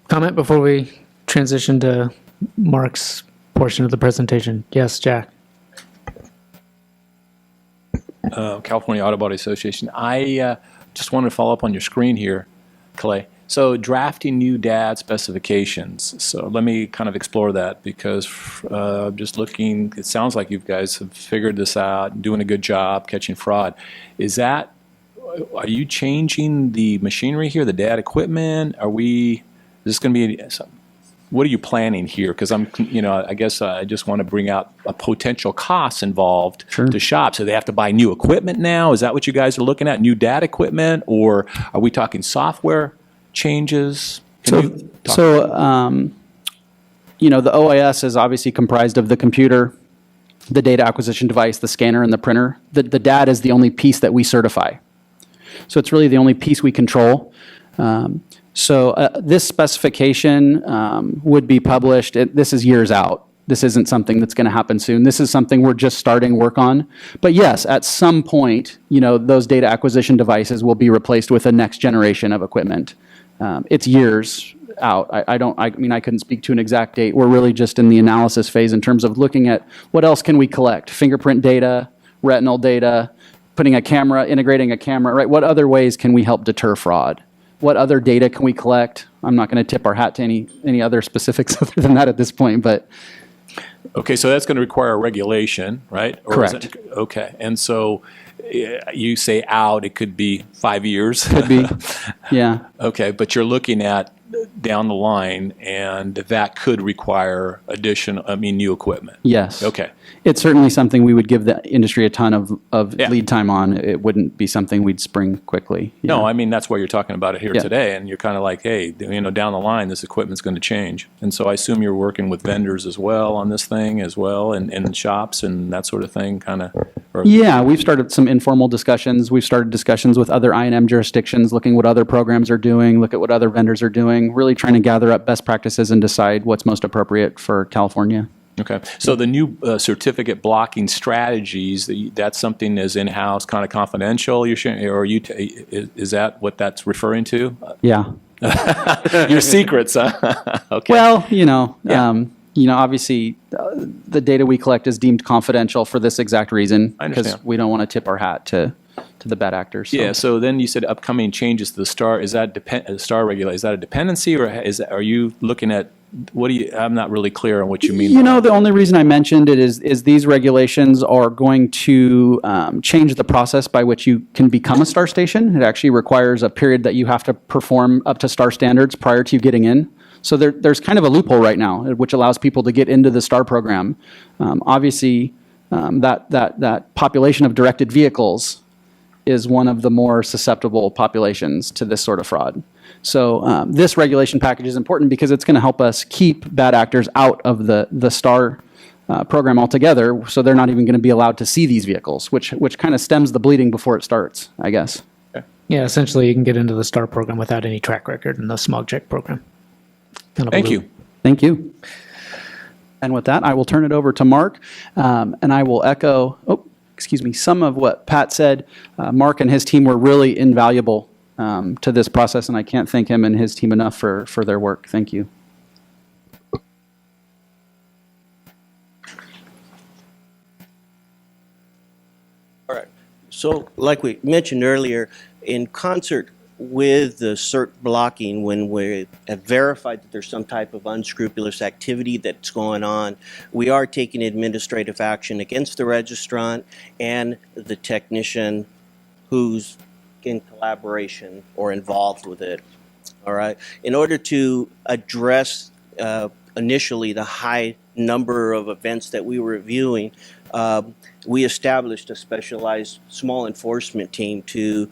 Comment before we transition to Mark's portion of the presentation. Yes, Jack. California Auto Body Association. I just wanted to follow up on your screen here, Clay. So drafting new DAD specifications. So let me kind of explore that, because just looking, it sounds like you guys have figured this out, doing a good job catching fraud. Are you changing the machinery here, the DAD equipment? Is this going to be, what are you planning here? Because I guess I just want to bring out a potential cost involved to shops. So they have to buy new equipment now? Is that what you guys are looking at, new DAD equipment? Or are we talking software changes? The OIS is obviously comprised of the computer, the data acquisition device, the scanner, and the printer. The DAD is the only piece that we certify. So it's really the only piece we control. So this specification would be published, this is years out. This isn't something that's going to happen soon. This is something we're just starting work on. But yes, at some point, those data acquisition devices will be replaced with a next generation of equipment. It's years out. I mean, I couldn't speak to an exact date. We're really just in the analysis phase in terms of looking at what else can we collect? Fingerprint data, retinal data, putting a camera, integrating a camera, right? What other ways can we help deter fraud? What other data can we collect? I'm not going to tip our hat to any other specifics other than that at this point, but. Okay, so that's going to require a regulation, right? Or is Correct. it- okay, and so you say out, it could be 5 years. Could be, yeah. Okay, but you're looking at down the line, and that could require new equipment. Yes. Okay. It's certainly something we would give the industry a ton of Yeah. lead time on. It wouldn't be something we'd spring quickly. No, I mean, that's why you're talking about it here Yeah. today, and you're kind of like, hey, down the line, this equipment's going to change. And so I assume you're working with vendors as well on this thing as well, and shops and that sort of thing, kind of. Yeah, we've started some informal discussions. We've started discussions with other I&M jurisdictions, looking what other programs are doing, look at what other vendors are doing, really trying to gather up best practices and decide what's most appropriate for California. Okay, so the new certificate blocking strategies, that's something that's in-house, kind of confidential, you're sharing, or is that what that's referring to? Yeah. Your secrets, huh? Okay. Well, Yeah. Obviously, the data we collect is deemed confidential for this exact reason. I Because understand. we don't want to tip our hat to the bad actors. So. Yeah, so then you said upcoming changes to the STAR, is that STAR regulation, is that a dependency, or are you looking at, I'm not really clear on what you mean. The only reason I mentioned it is these regulations are going to change the process by which you can become a STAR station. It actually requires a period that you have to perform up to STAR standards prior to you getting in. So there's kind of a loophole right now, which allows people to get into the STAR program. Obviously, that population of directed vehicles is one of the more susceptible populations to this sort of fraud. So this regulation package is important because it's going to help us keep bad actors out of the STAR program altogether, so they're not even going to be allowed to see these vehicles, which kind of stems the bleeding before it starts, I guess. Yeah, essentially you can get into the STAR program without any track record in the smog check program. Kind of Thank blue. you. Thank you. And with that, I will turn it over to Mark, and I will echo, some of what Pat said. Mark and his team were really invaluable to this process, and I can't thank him and his team enough for their work. Thank you. All right. So like we mentioned earlier, in concert with the cert blocking, when we have verified that there's some type of unscrupulous activity that's going on, we are taking administrative action against the registrant and the technician who's in collaboration or involved with it. All right. In order to address initially the high number of events that we were reviewing, we established a specialized small enforcement team to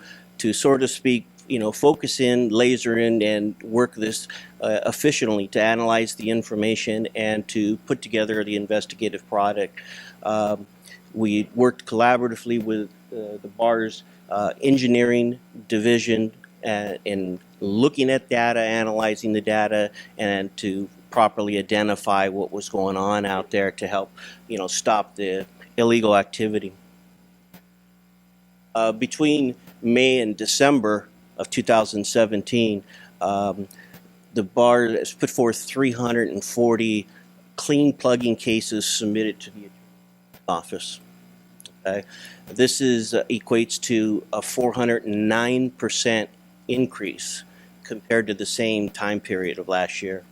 sort of speak, focus in, laser in, and work this efficiently to analyze the information and to put together the investigative product. We worked collaboratively with the bar's engineering division in looking at data, analyzing the data, and to properly identify what was going on out there to help, stop the illegal activity. Between May and December of 2017, the bar has put forth 340 clean plugging cases submitted to the office. Okay. This equates to a 409% increase compared to the same time period of last year.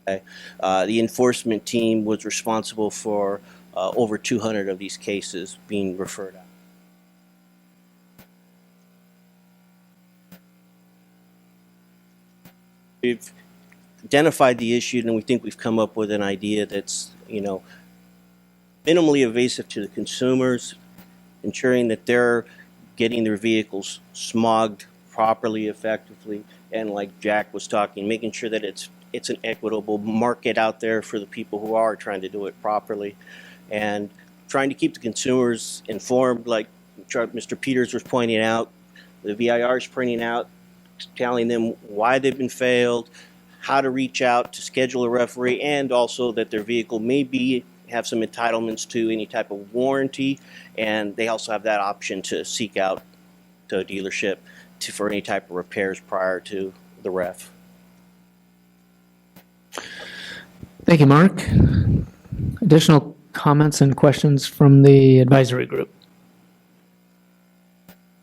Okay. The enforcement team was responsible for over 200 of these cases being referred out. We've identified the issue, and we think we've come up with an idea that's, minimally invasive to the consumers, ensuring that they're getting their vehicles smogged properly, effectively, and like Jack was talking, making sure that it's an equitable market out there for the people who are trying to do it properly, and trying to keep the consumers informed, like Mr. Peters was pointing out, the VIR is pointing out, telling them why they've been failed, how to reach out to schedule a referee, and also that their vehicle may have some entitlements to any type of warranty, and they also have that option to seek out to a dealership for any type of repairs prior to the ref. Thank you, Mark. Additional comments and questions from the advisory group?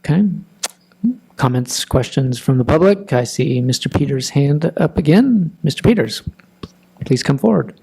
Okay. Comments, questions from the public? I see Mr. Peters' hand up again. Mr. Peters, please come forward.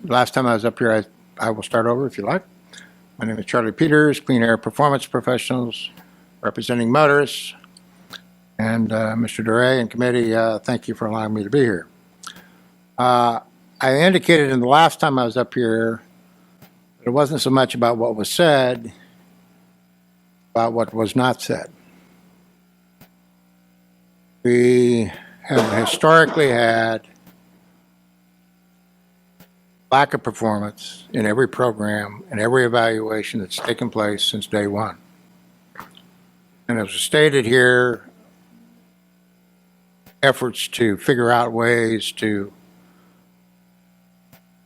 Last time I was up here, I will start over if you like. My name is Charlie Peters, Clean Air Performance Professionals, representing motorists. And Mr. Duray and committee, thank you for allowing me to be here. I indicated in the last time I was up here that it wasn't so much about what was said, about what was not said. We have historically had lack of performance in every program and every evaluation that's taken place since day one. And as was stated here, efforts to figure out ways to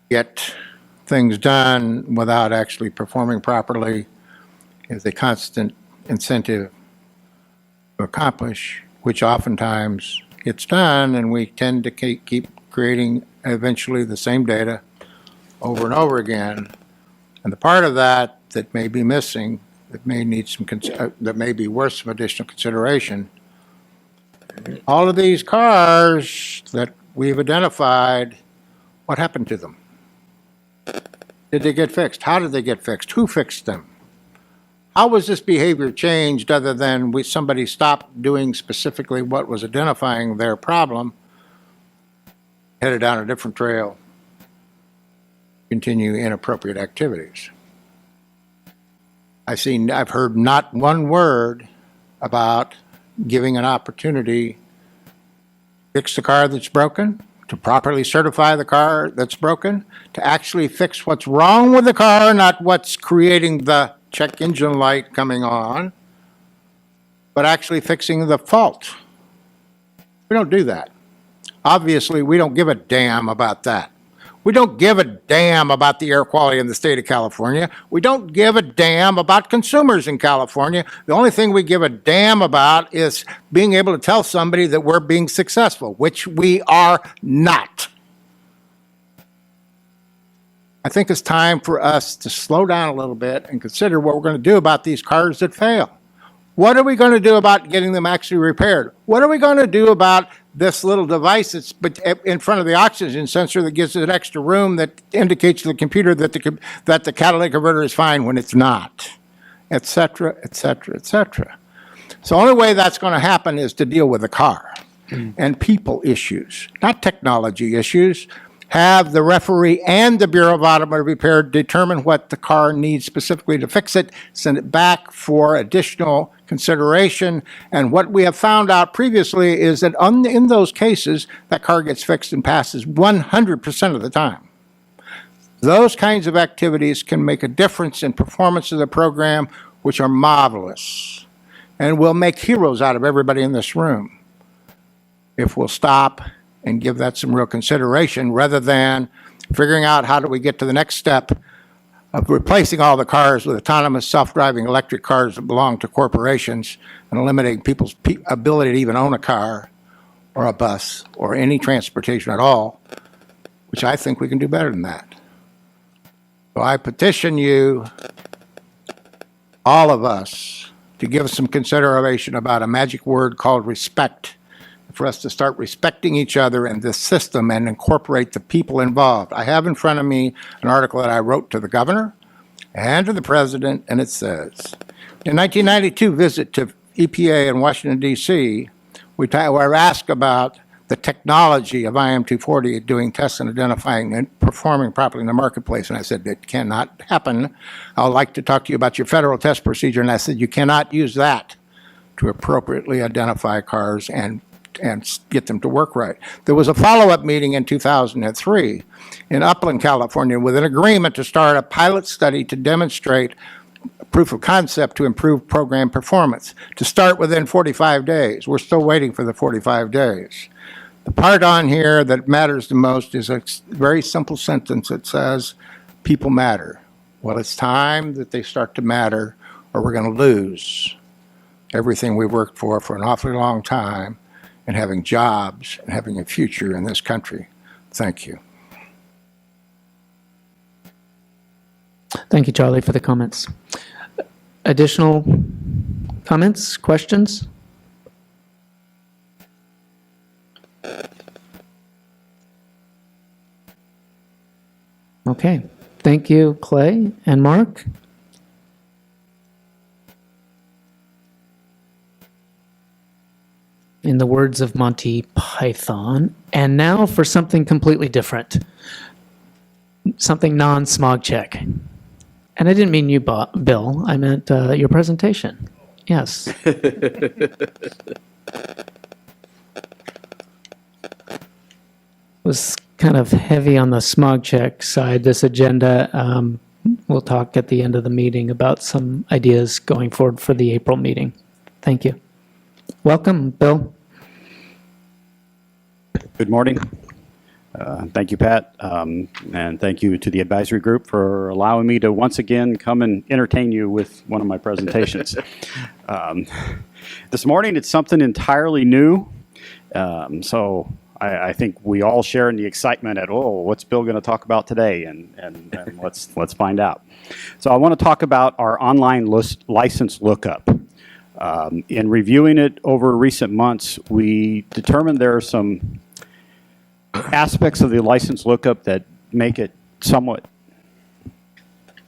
get things done without actually performing properly is a constant incentive to accomplish, which oftentimes gets done, and we tend to keep creating eventually the same data over and over again. And the part of that that may be missing, that may need some, that may be worth some additional consideration, all of these cars that we've identified, what happened to them? Did they get fixed? How did they get fixed? Who fixed them? How was this behavior changed other than somebody stopped doing specifically what was identifying their problem, headed down a different trail, continue inappropriate activities? I've heard not one word about giving an opportunity to fix the car that's broken, to properly certify the car that's broken, to actually fix what's wrong with the car, not what's creating the check engine light coming on, but actually fixing the fault. We don't do that. Obviously, we don't give a damn about that. We don't give a damn about the air quality in the state of California. We don't give a damn about consumers in California. The only thing we give a damn about is being able to tell somebody that we're being successful, which we are not. I think it's time for us to slow down a little bit and consider what we're going to do about these cars that fail. What are we going to do about getting them actually repaired? What are we going to do about this little device that's in front of the oxygen sensor that gives it extra room that indicates to the computer that the catalytic converter is fine when it's not, et cetera, et cetera, et cetera. So the only way that's going to happen is to deal with the car and people issues, not technology issues. Have the referee and the Bureau of Automotive Repair determine what the car needs specifically to fix it, send it back for additional consideration. And what we have found out previously is that in those cases, that car gets fixed and passes 100% of the time. Those kinds of activities can make a difference in performance of the program, which are marvelous, and will make heroes out of everybody in this room if we'll stop and give that some real consideration, rather than figuring out how do we get to the next step of replacing all the cars with autonomous self-driving electric cars that belong to corporations and eliminating people's ability to even own a car or a bus or any transportation at all, which I think we can do better than that. So I petition you, all of us, to give some consideration about a magic word called respect, for us to start respecting each other in this system and incorporate the people involved. I have in front of me an article that I wrote to the governor and to the president, and it says, in 1992 visit to EPA in Washington, D.C., we were asked about the technology of IM240 at doing tests and identifying and performing properly in the marketplace. And I said, it cannot happen. I'd like to talk to you about your federal test procedure. And I said, you cannot use that to appropriately identify cars and get them to work right. There was a follow-up meeting in 2003 in Upland, California, with an agreement to start a pilot study to demonstrate proof of concept to improve program performance, to start within 45 days. We're still waiting for the 45 days. The part on here that matters the most is a very simple sentence that says, people matter. Well, it's time that they start to matter, or we're going to lose everything we've worked for an awfully long time, and having jobs and having a future in this country. Thank you. Thank you, Charlie, for the comments. Additional comments, questions? Okay. Thank you, Clay and Mark. In the words of Monty Python. And now for something completely different. Something non-smog check. And I didn't mean you, Bill. I meant your presentation. Yes. It was kind of heavy on the smog check side, this agenda. We'll talk at the end of the meeting about some ideas going forward for the April meeting. Thank you. Welcome, Bill. Good morning. Thank you, Pat, and thank you to the advisory group for allowing me to once again come and entertain you with one of my presentations. This morning, it's something entirely new, so I think we all share in the excitement at, oh, what's Bill going to talk about today, and let's find out. So I want to talk about our online license lookup. In reviewing it over recent months, we determined there are some aspects of the license lookup that make it somewhat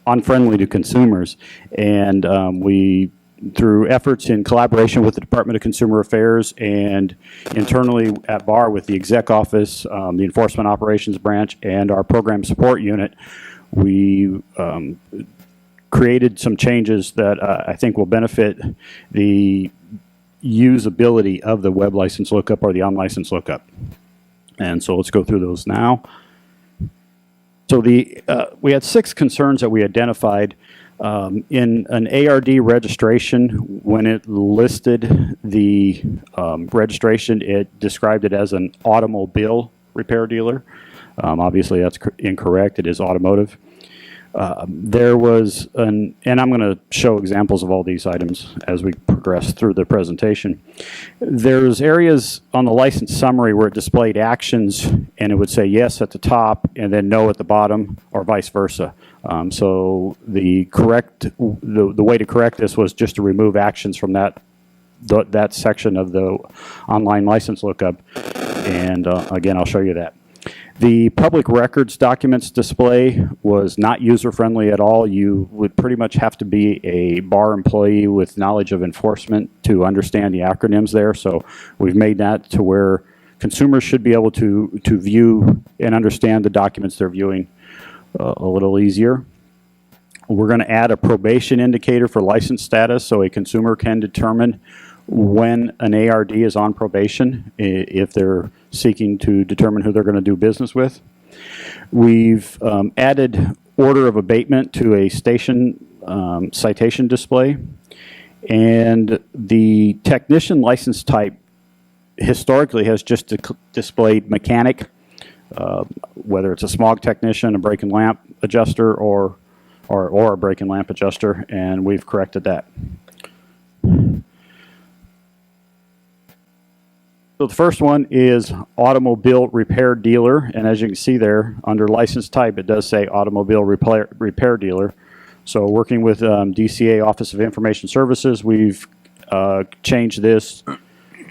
unfriendly to consumers. And we, through efforts in collaboration with the Department of Consumer Affairs and internally at BAR with the exec office, the Enforcement Operations Branch, and our program support unit, we created some changes that I think will benefit the usability of the web license lookup or the on-license lookup. And so let's go through those now. So we had 6 concerns that we identified. In an ARD registration, when it listed the registration, it described it as an automobile repair dealer. Obviously, that's incorrect. It is automotive. There was and I'm going to show examples of all these items as we progress through the presentation. There's areas on the license summary where it displayed actions and it would say yes at the top and then no at the bottom, or vice versa. So the way to correct this was just to remove actions from that section of the online license lookup. And again, I'll show you that. The public records documents display was not user-friendly at all. You would pretty much have to be a BAR employee with knowledge of enforcement to understand the acronyms there. So we've made that to where consumers should be able to view and understand the documents they're viewing a little easier. We're going to add a probation indicator for license status so a consumer can determine when an ARD is on probation if they're seeking to determine who they're going to do business with. We've added order of abatement to a station citation display. And the technician license type historically has just displayed mechanic, whether it's a smog technician, a brake and lamp adjuster, or a brake and lamp adjuster, and we've corrected that. So the first one is automobile repair dealer, and as you can see there, under license type, it does say automobile repair dealer. So working with DCA Office of Information Services, we've changed this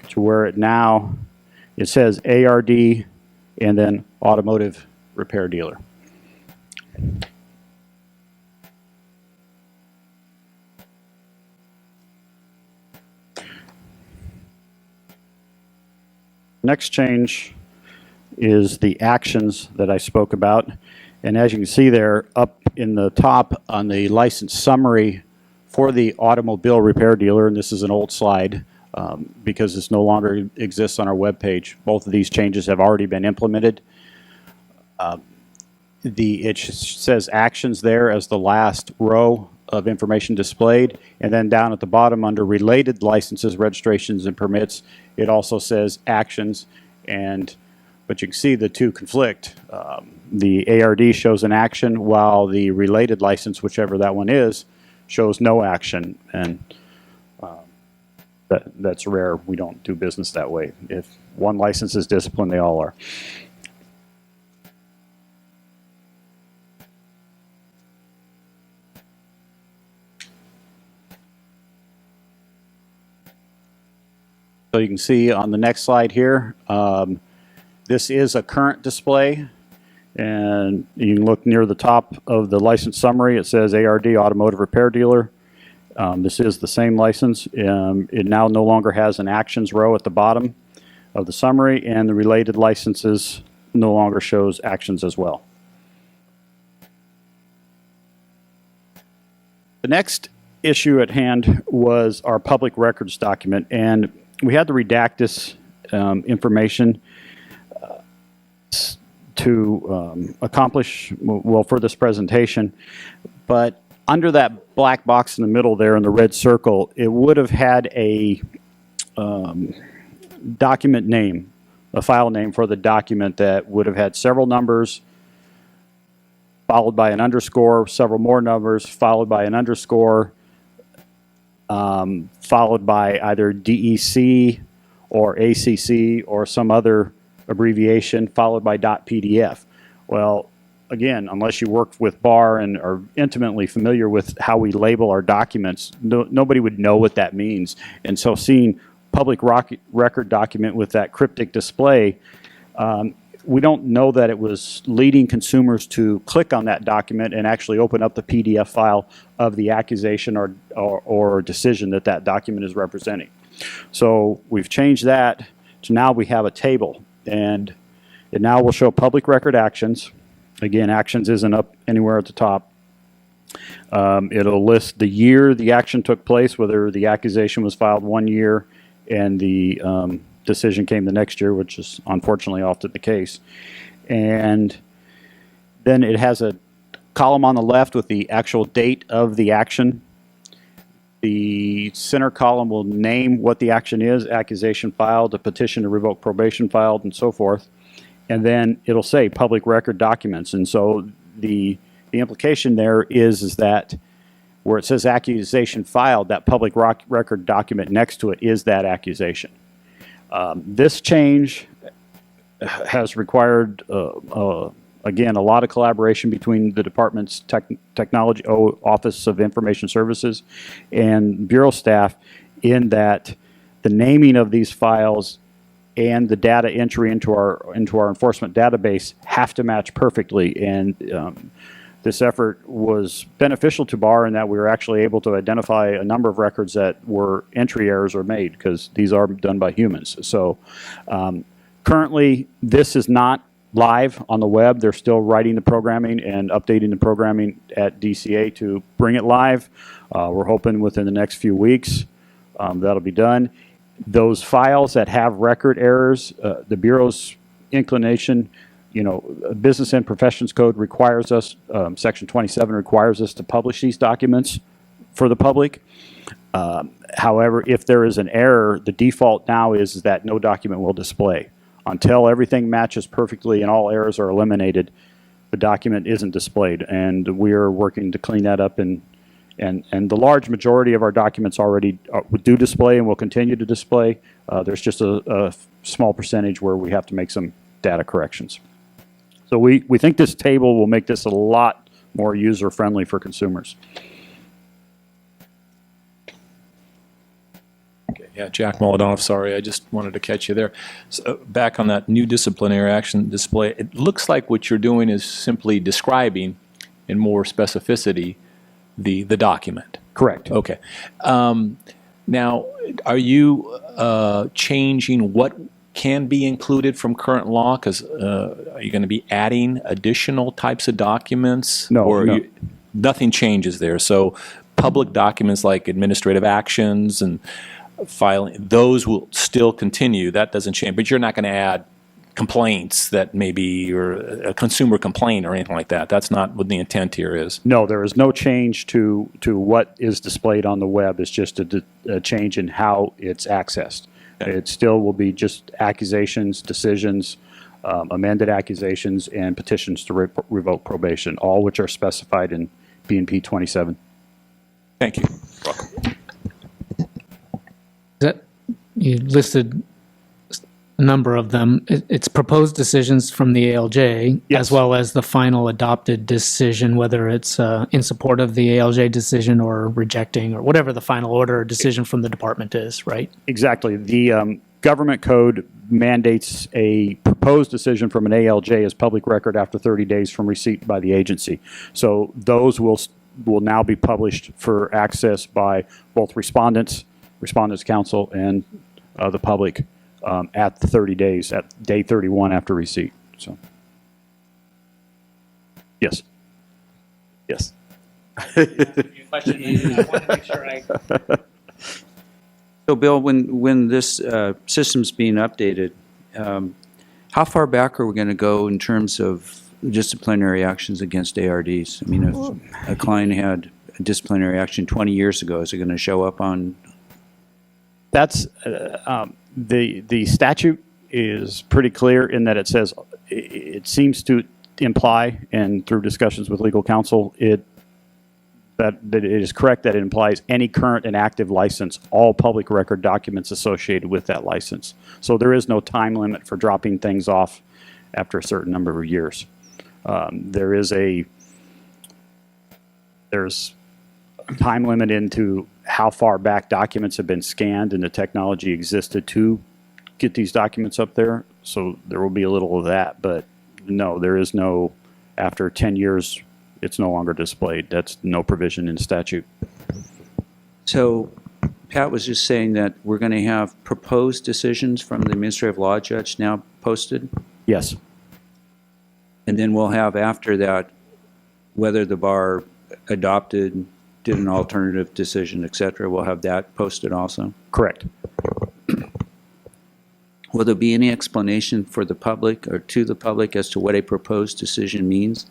to where it says ARD and then automotive repair dealer. Next change is the actions that I spoke about. And as you can see there, up in the top on the license summary for the automobile repair dealer, and this is an old slide because this no longer exists on our webpage. Both of these changes have already been implemented. It says actions there as the last row of information displayed, and then down at the bottom under related licenses, registrations, and permits, it also says actions, but you can see the two conflict. The ARD shows an action while the related license, whichever that one is, shows no action, and that's rare. We don't do business that way. If one license is disciplined, they all are. So you can see on the next slide here, this is a current display, and you can look near the top of the license summary. It says ARD Automotive Repair Dealer. This is the same license. It now no longer has an actions row at the bottom of the summary, and the related licenses no longer shows actions as well. The next issue at hand was our public records document, and we had to redact this information to accomplish, well, for this presentation. But under that black box in the middle there in the red circle, it would have had a document name, a file name for the document that would have had several numbers, followed by an underscore, several more numbers, followed by an underscore, followed by either DEC or ACC or some other abbreviation, followed by .pdf. Well, again, unless you work with BAR and are intimately familiar with how we label our documents, nobody would know what that means. And so seeing public record document with that cryptic display, we don't know that it was leading consumers to click on that document and actually open up the PDF file of the accusation or decision that that document is representing. So we've changed that to now we have a table, and it now will show public record actions. Again, actions isn't up anywhere at the top. It'll list the year the action took place, whether the accusation was filed 1 year and the decision came the next year, which is unfortunately often the case. And then it has a column on the left with the actual date of the action. The center column will name what the action is: accusation filed, a petition to revoke probation filed, and so forth. And then it'll say public record documents. And so the implication there is that where it says accusation filed, that public record document next to it is that accusation. This change has required, again, a lot of collaboration between the department's technology Office of Information Services and Bureau staff, in that the naming of these files and the data entry into our enforcement database have to match perfectly. And this effort was beneficial to BAR in that we were actually able to identify a number of records that were entry errors were made, because these are done by humans. So currently, this is not live on the web. They're still writing the programming and updating the programming at DCA to bring it live. We're hoping within the next few weeks that'll be done. Those files that have record errors, the Bureau's inclination, Business and Professions Code requires us, Section 27 requires us to publish these documents for the public. However, if there is an error, the default now is that no document will display. Until everything matches perfectly and all errors are eliminated, the document isn't displayed. And we are working to clean that up, and the large majority of our documents already do display and will continue to display. There's just a small percentage where we have to make some data corrections. So we think this table will make this a lot more user-friendly for consumers. Okay, yeah, Jack Molodonov, sorry, I just wanted to catch you there. So back on that new disciplinary action display, it looks like what you're doing is simply describing in more specificity the document. Correct. Okay. Now, are you changing what can be included from current law? Because are you going to be adding additional types of documents? No, Or no. Nothing changes there. So public documents like administrative actions and filing, those will still continue. That doesn't change. But you're not going to add complaints that maybe, or a consumer complaint or anything like that. That's not what the intent here is. No, there is no change to what is displayed on the web. It's just a change in how it's accessed. It still will be just accusations, decisions, amended accusations, and petitions to revoke probation, all which are specified in B&P 27. Thank you. You listed a number of them. It's proposed decisions from the ALJ, as well as the final adopted decision, whether it's in support of the ALJ decision or rejecting, or whatever the final order or decision from the department is, right? Exactly. The government code mandates a proposed decision from an ALJ as public record after 30 days from receipt by the agency. So those will now be published for access by both respondents counsel, and the public at the 30 days, at day 31 after receipt. So, yes. Yes. So, Bill, when this system's being updated, how far back are we going to go in terms of disciplinary actions against ARDs? I mean, if a client had a disciplinary action 20 years ago, is it going to show up on? That's the statute is pretty clear in that it says, it seems to imply, and through discussions with legal counsel, that it is correct that it implies any current and active license, all public record documents associated with that license. So there is no time limit for dropping things off after a certain number of years. There's a time limit into how far back documents have been scanned, and the technology existed to get these documents up there. So there will be a little of that, but no, there is no, after 10 years, it's no longer displayed. That's no provision in statute. So Pat was just saying that we're going to have proposed decisions from the administrative law judge now posted? Yes. And then we'll have after that, whether the bar adopted, did an alternative decision, et cetera, we'll have that posted also? Correct. Will there be any explanation for the public or to the public as to what a proposed decision means?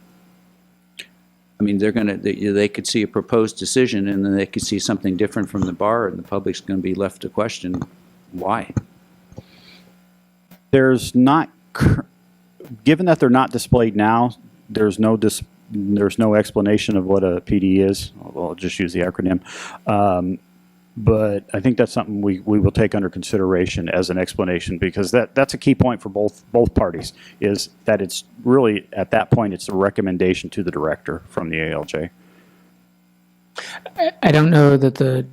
I mean, they could see a proposed decision and then they could see something different from the bar, and the public's going to be left to question why. There's not, given that they're not displayed now, there's no explanation of what a PD is. I'll just use the acronym. But I think that's something we will take under consideration as an explanation, because that's a key point for both parties, is that it's really, at that point, it's a recommendation to the director from the ALJ. I don't know that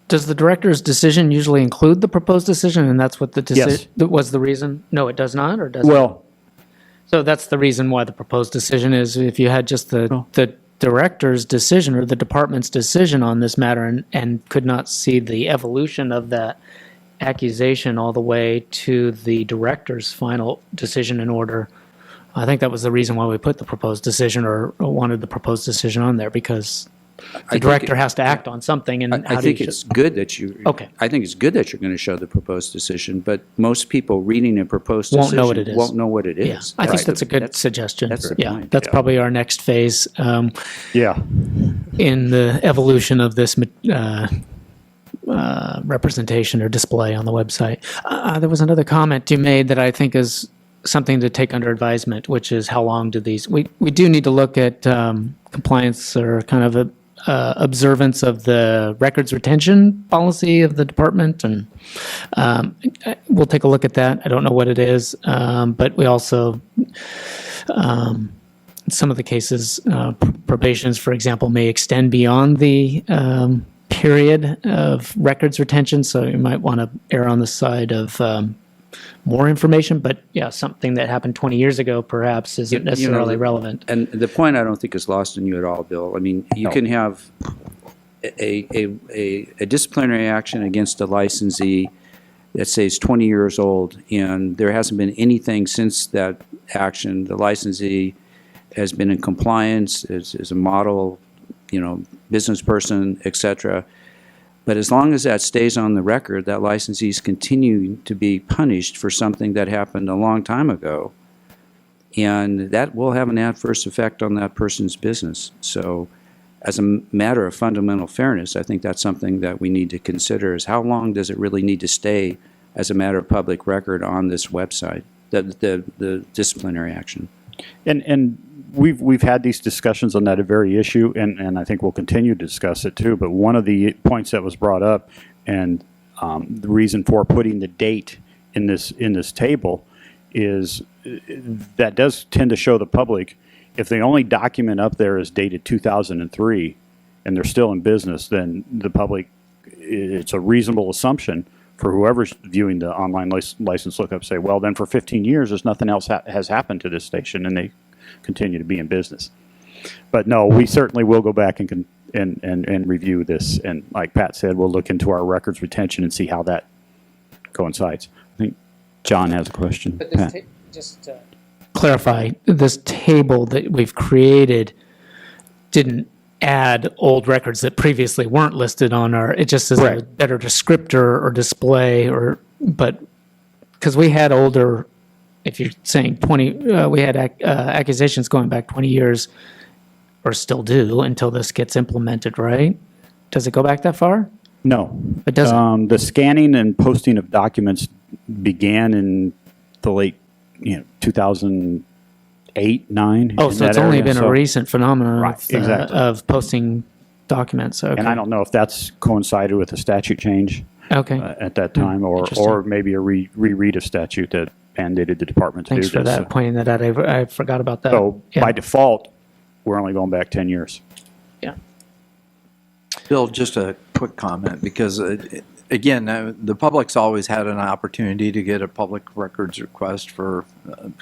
does the director's decision usually include the proposed decision, and that's what the decision was the reason? No, it does not, or does it? So that's the reason why the proposed decision is, if you had just the director's decision or the department's decision on this matter and could not see the evolution of that accusation all the way to the director's final decision and order. I think that was the reason why we put the proposed decision, or wanted the proposed decision on there, because the director has to act on something. And I think it's good that you. Okay. I think it's good that you're going to show the proposed decision, but most people reading a proposed decision won't know what it is. Won't know what it is. Yeah, I think that's a good suggestion. That's the point. That's probably our next phase. Yeah. In the evolution of this representation or display on the website. There was another comment you made that I think is something to take under advisement, which is how long do these, we do need to look at compliance or kind of observance of the records retention policy of the department, and we'll take a look at that. I don't know what it is, but we also, in some of the cases, probations, for example, may extend beyond the period of records retention, so you might want to err on the side of more information, but yeah, something that happened 20 years ago perhaps isn't necessarily relevant. And the point I don't think is lost on you at all, Bill. I mean, you can have a disciplinary action against a licensee let's say it's 20 years old, and there hasn't been anything since that action, the licensee has been in compliance, is a model, business person, et cetera. But as long as that stays on the record, that licensee is continuing to be punished for something that happened a long time ago. And that will have an adverse effect on that person's business. So as a matter of fundamental fairness, I think that's something that we need to consider, is how long does it really need to stay as a matter of public record on this website, the disciplinary action. And we've had these discussions on that very issue, and I think we'll continue to discuss it too. But one of the points that was brought up, and the reason for putting the date in this table, is that does tend to show the public, if the only document up there is dated 2003 and they're still in business, then the public, it's a reasonable assumption for whoever's viewing the online license lookup, say, well, then for 15 years, there's nothing else has happened to this station, and they continue to be in business. But no, we certainly will go back and review this. And like Pat said, we'll look into our records retention and see how that coincides. I think John has a question. But this just to clarify, this table that we've created didn't add old records that previously weren't listed on our, it just is a better descriptor or display, but because we had older, if you're saying 20, we had accusations going back 20 years, or still do until this gets implemented, right? Does it go back that far? No. It doesn't? The scanning and posting of documents began in the late 2008, 9. Oh, so it's only been a recent phenomenon of posting documents. Okay. And I don't know if that's coincided with a statute change at that time, or maybe a reread of statute that mandated the department to do this. Thanks for that, pointing that out. I forgot about that. So by default, we're only going back 10 years. Yeah. Bill, just a quick comment, because again, the public's always had an opportunity to get a public records request for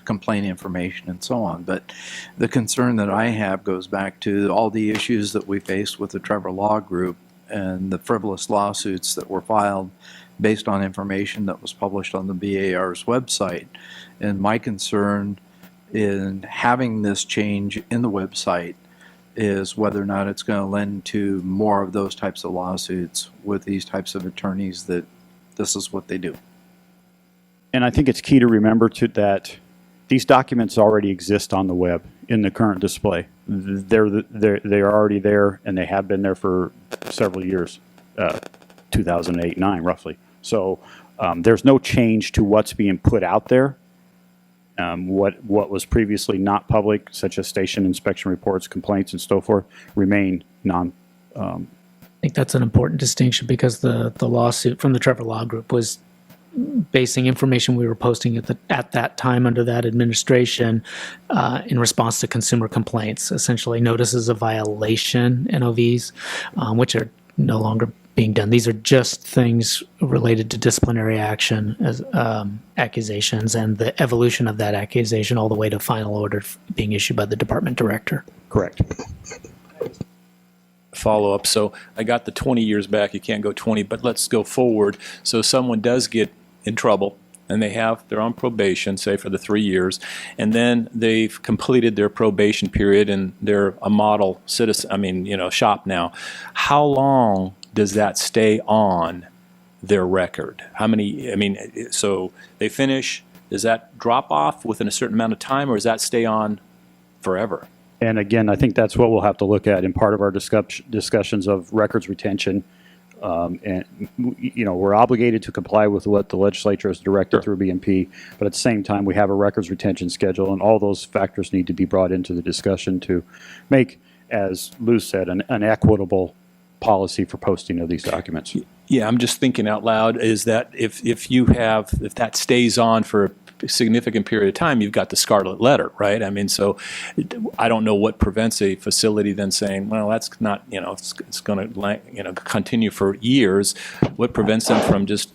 complaint information and so on. But the concern that I have goes back to all the issues that we faced with the Trevor Law Group and the frivolous lawsuits that were filed based on information that was published on the BAR's website. And my concern in having this change in the website is whether or not it's going to lend to more of those types of lawsuits with these types of attorneys that this is what they do. And I think it's key to remember that these documents already exist on the web in the current display. They're already there, and they have been there for several years, 2008, 9 roughly. So there's no change to what's being put out there. What was previously not public, such as station inspection reports, complaints, and so forth, remain I think that's an important distinction, because the lawsuit from the Trevor Law Group was basing information we were posting at that time under that administration in response to consumer complaints, essentially notices of violation, NOVs, which are no longer being done. These are just things related to disciplinary action, as accusations, and the evolution of that accusation all the way to final order being issued by the department director. Correct. Follow-up. So I got the 20 years back. You can't go 20, but let's go forward. So someone does get in trouble, and they're on probation, say for the 3 years, and then they've completed their probation period and they're a model citizen, shop now. How long does that stay on their record? How many, so they finish, does that drop off within a certain amount of time, or does that stay on forever? And again, I think that's what we'll have to look at in part of our discussions of records retention. And we're obligated to comply with what the legislature has directed through BMP, but at the same time, we have a records retention schedule, and all those factors need to be brought into the discussion to make, as Lou said, an equitable policy for posting of these documents. Yeah, I'm just thinking out loud, is that if that stays on for a significant period of time, you've got the scarlet letter, right? So I don't know what prevents a facility then saying, well, that's not, it's going to, continue for years. What prevents them from just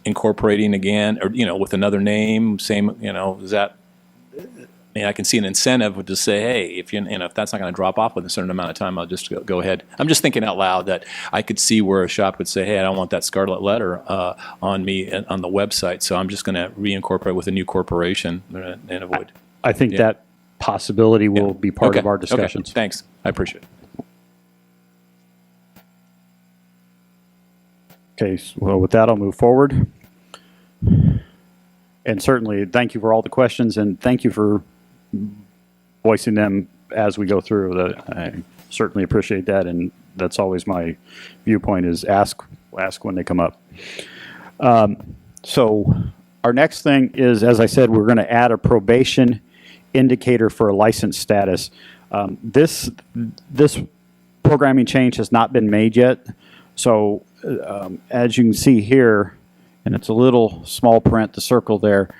incorporating again, or, with another name, same, is that? I can see an incentive would just say, hey, if if that's not going to drop off within a certain amount of time, I'll just go ahead. I'm just thinking out loud that I could see where a shop would say, hey, I don't want that scarlet letter on me on the website, so I'm just going to reincorporate with a new corporation and avoid. I think that possibility will be part of our discussions. Okay. Thanks. I appreciate it. Okay, well, with that, I'll move forward. And certainly, thank you for all the questions, and thank you for voicing them as we go through. I certainly appreciate that, and that's always my viewpoint is ask when they come up. So our next thing is, as I said, we're going to add a probation indicator for a license status. This programming change has not been made yet, so as you can see here, and it's a little small print, the circle there,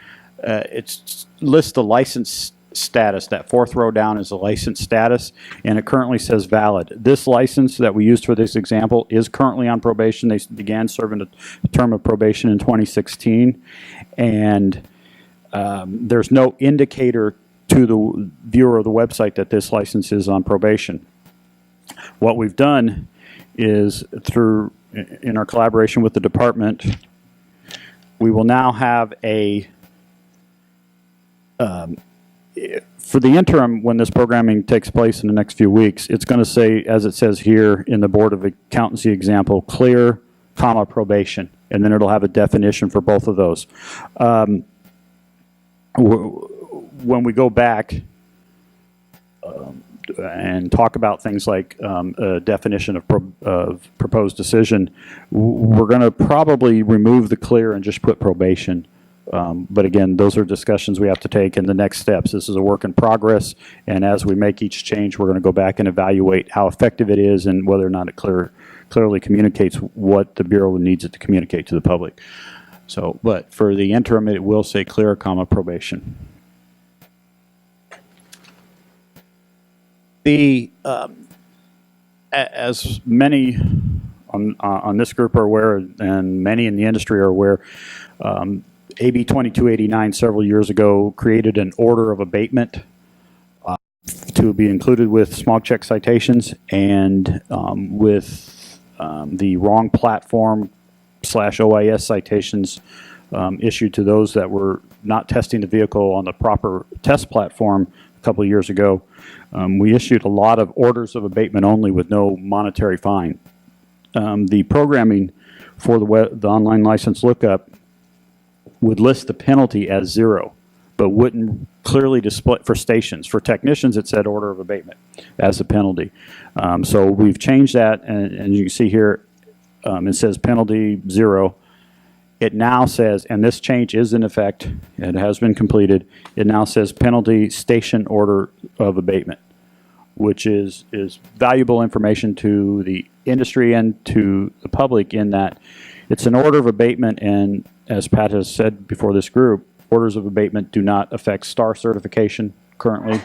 it lists the license status. That fourth row down is the license status, and it currently says valid. This license that we used for this example is currently on probation. They began serving a term of probation in 2016, and there's no indicator to the viewer of the website that this license is on probation. What we've done is in our collaboration with the department, we will now have for the interim, when this programming takes place in the next few weeks, it's going to say, as it says here in the Board of Accountancy example, clear, comma, probation, and then it'll have a definition for both of those. When we go back and talk about things like a definition of proposed decision, we're going to probably remove the clear and just put probation. But again, those are discussions we have to take in the next steps. This is a work in progress, and as we make each change, we're going to go back and evaluate how effective it is and whether or not it clearly communicates what the Bureau needs it to communicate to the public. So, but for the interim, it will say clear, comma, probation. As many on this group are aware, and many in the industry are aware, AB 2289 several years ago created an order of abatement to be included with smog check citations, and with the wrong platform / OIS citations issued to those that were not testing the vehicle on the proper test platform a couple of years ago. We issued a lot of orders of abatement only with no monetary fine. The programming for the online license lookup would list the penalty as 0, but wouldn't clearly display for stations. For technicians, it said order of abatement as a penalty. So we've changed that, and you can see here it says penalty 0. It now says, and this change is in effect, it has been completed, it now says penalty station order of abatement, which is valuable information to the industry and to the public in that it's an order of abatement, and as Pat has said before this group, orders of abatement do not affect STAR certification currently.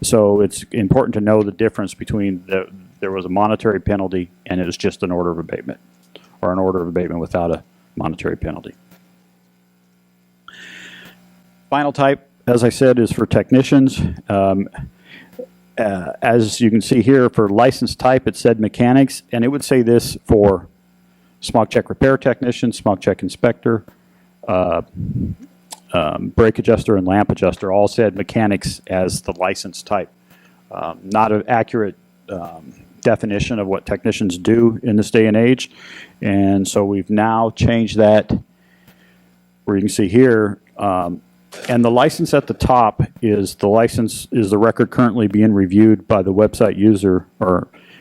So it's important to know the difference between there was a monetary penalty and it was just an order of abatement, or an order of abatement without a monetary penalty. Final type, as I said, is for technicians. As you can see here, for license type, it said mechanics, and it would say this for smog check repair technician, smog check inspector, brake adjuster, and lamp adjuster, all said mechanics as the license type. Not an accurate definition of what technicians do in this day and age, and so we've now changed that, where you can see here, and the license at the top is the record currently being reviewed by the website user,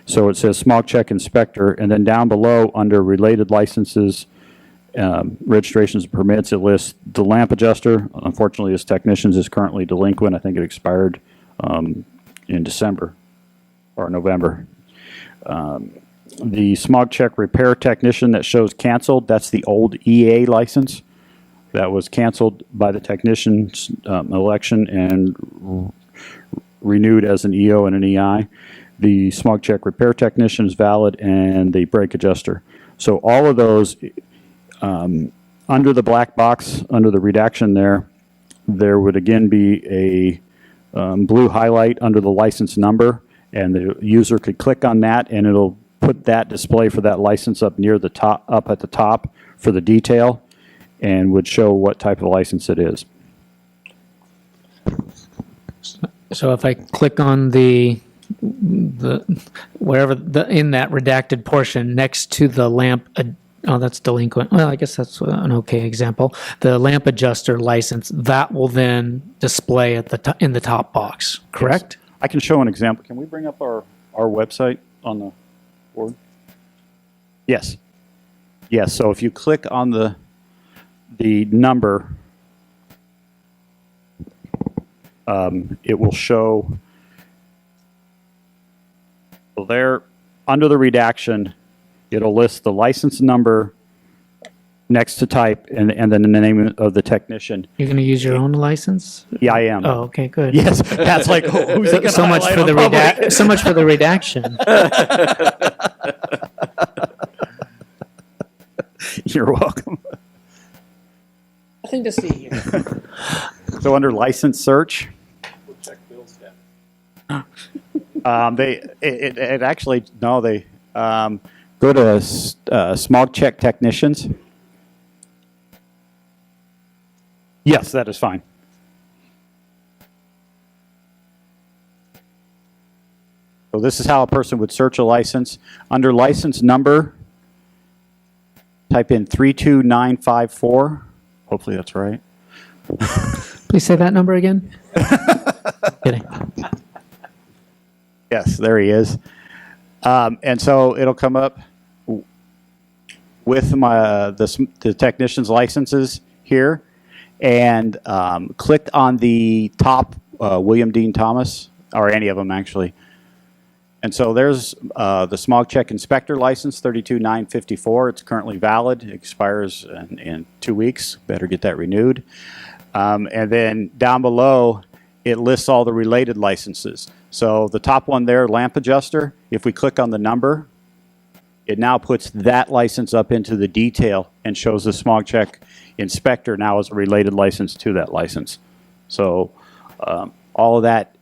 so it says smog check inspector, and then down below under related licenses, registrations and permits, it lists the lamp adjuster. Unfortunately, this technicians is currently delinquent. I think it expired in December or November. The smog check repair technician that shows canceled, that's the old EA license that was canceled by the technician's election and renewed as an EO and an EI. The smog check repair technician is valid, and the brake adjuster. So all of those, under the black box, under the redaction there would again be blue highlight under the license number, and the user could click on that, and it'll put that display for that license up near the top, up at the top for the detail, and would show what type of license it is. So if I click on the wherever in that redacted portion next to the lamp, oh, that's delinquent. Well, I guess that's an okay example. The lamp adjuster license, that will then display at the in the top box, correct? Yes. I can show an example. Can we bring up our website on the board? Yes. Yes. So if you click on the number, it will show. So there, under the redaction, it'll list the license number next to type and then the name of the technician. You're going to use your own license? Yeah, I am. Oh, okay, good. Yes, that's like, who's it gonna so much for highlight the so much for the redaction. You're welcome. Nothing to see here. So under license search, We'll check Bill's stat. it actually, no, they go to smog check technicians. Yes, that is fine. So this is how a person would search a license. Under license number, type in 32954. Hopefully that's right. Please say that number again. Kidding. Yes, there he is. And so it'll come up with the technician's licenses here, and click on the top William Dean Thomas, or any of them actually. And so there's the smog check inspector license 32954. It's currently valid. It expires in 2 weeks. Better get that renewed. And then down below, it lists all the related licenses. So the top one there, lamp adjuster, if we click on the number, it now puts that license up into the detail and shows the smog check inspector now as a related license to that license. So all of that,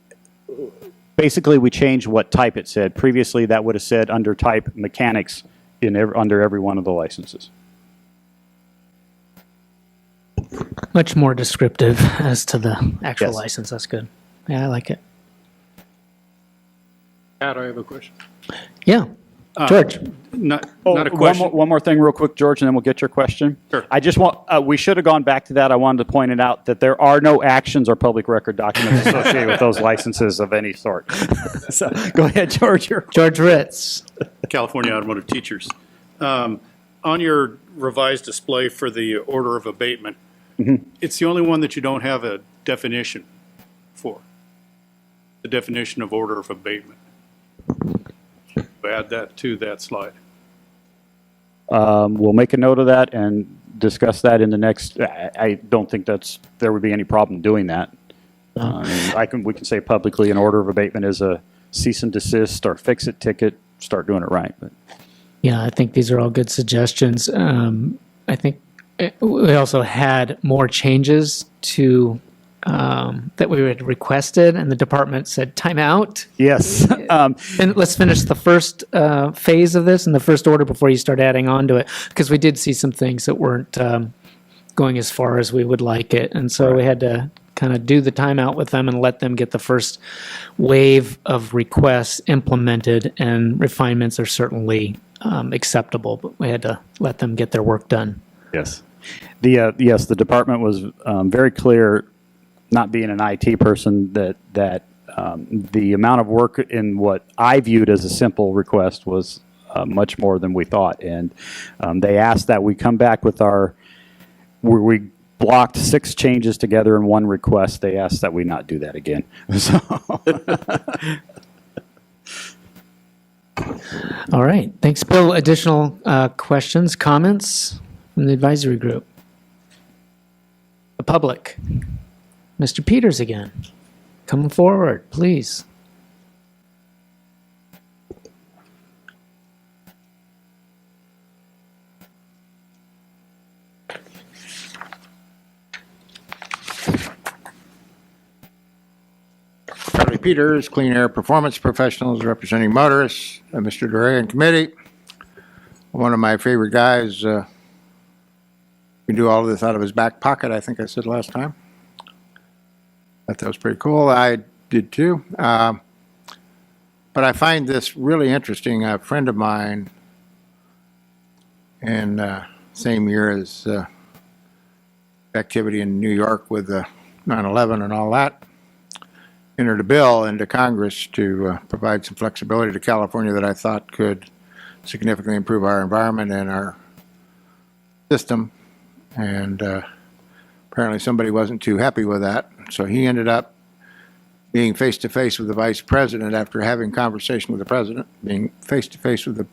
basically we changed what type it said. Previously that would have said under type mechanics under every one of the licenses. Much more descriptive as to the actual Yes. license. That's good. Yeah, I like it. Pat, I have a question. Yeah. George. Not a question. One more thing real quick, George, and then we'll get your question. Sure. I just want, we should have gone back to that. I wanted to point it out that there are no actions or public record documents associated with those licenses of any sort. So go ahead, George. George Ritz. California Automotive Teachers. On your revised display for the order of abatement, it's the only one that you don't have a definition for. The definition of order of abatement. Add that to that slide. We'll make a note of that and discuss that in the next, I don't think there would be any problem doing that. We can say publicly an order of abatement is a cease and desist or fix it ticket, start doing it right. But. Yeah, I think these are all good suggestions. I think we also had more changes to that we had requested, and the department said time out. Yes. And let's finish the first phase of this in the first order before you start adding on to it, because we did see some things that weren't going as far as we would like it, and so we had to kind of do the timeout with them and let them get the first wave of requests implemented, and refinements are certainly acceptable, but we had to let them get their work done. Yes. The department was very clear, not being an IT person, that the amount of work in what I viewed as a simple request was much more than we thought. And they asked that we come back with where we blocked 6 changes together in one request. They asked that we not do that again. So. All right. Thanks, Bill. Additional questions, comments from the advisory group? The public. Mr. Peters again. Come forward, please. Charlie Peters, Clean Air Performance Professionals, representing motorists, Mr. DeRay and committee. One of my favorite guys, can do all of this out of his back pocket, I think I said last time. Thought that was pretty cool. I did too. But I find this really interesting. A friend of mine in same year as activity in New York with 9/11 and all that, entered a bill into Congress to provide some flexibility to California that I thought could significantly improve our environment and our system. And apparently somebody wasn't too happy with that. So he ended up being face-to-face with the vice president after having conversation with the president, being face-to-face with the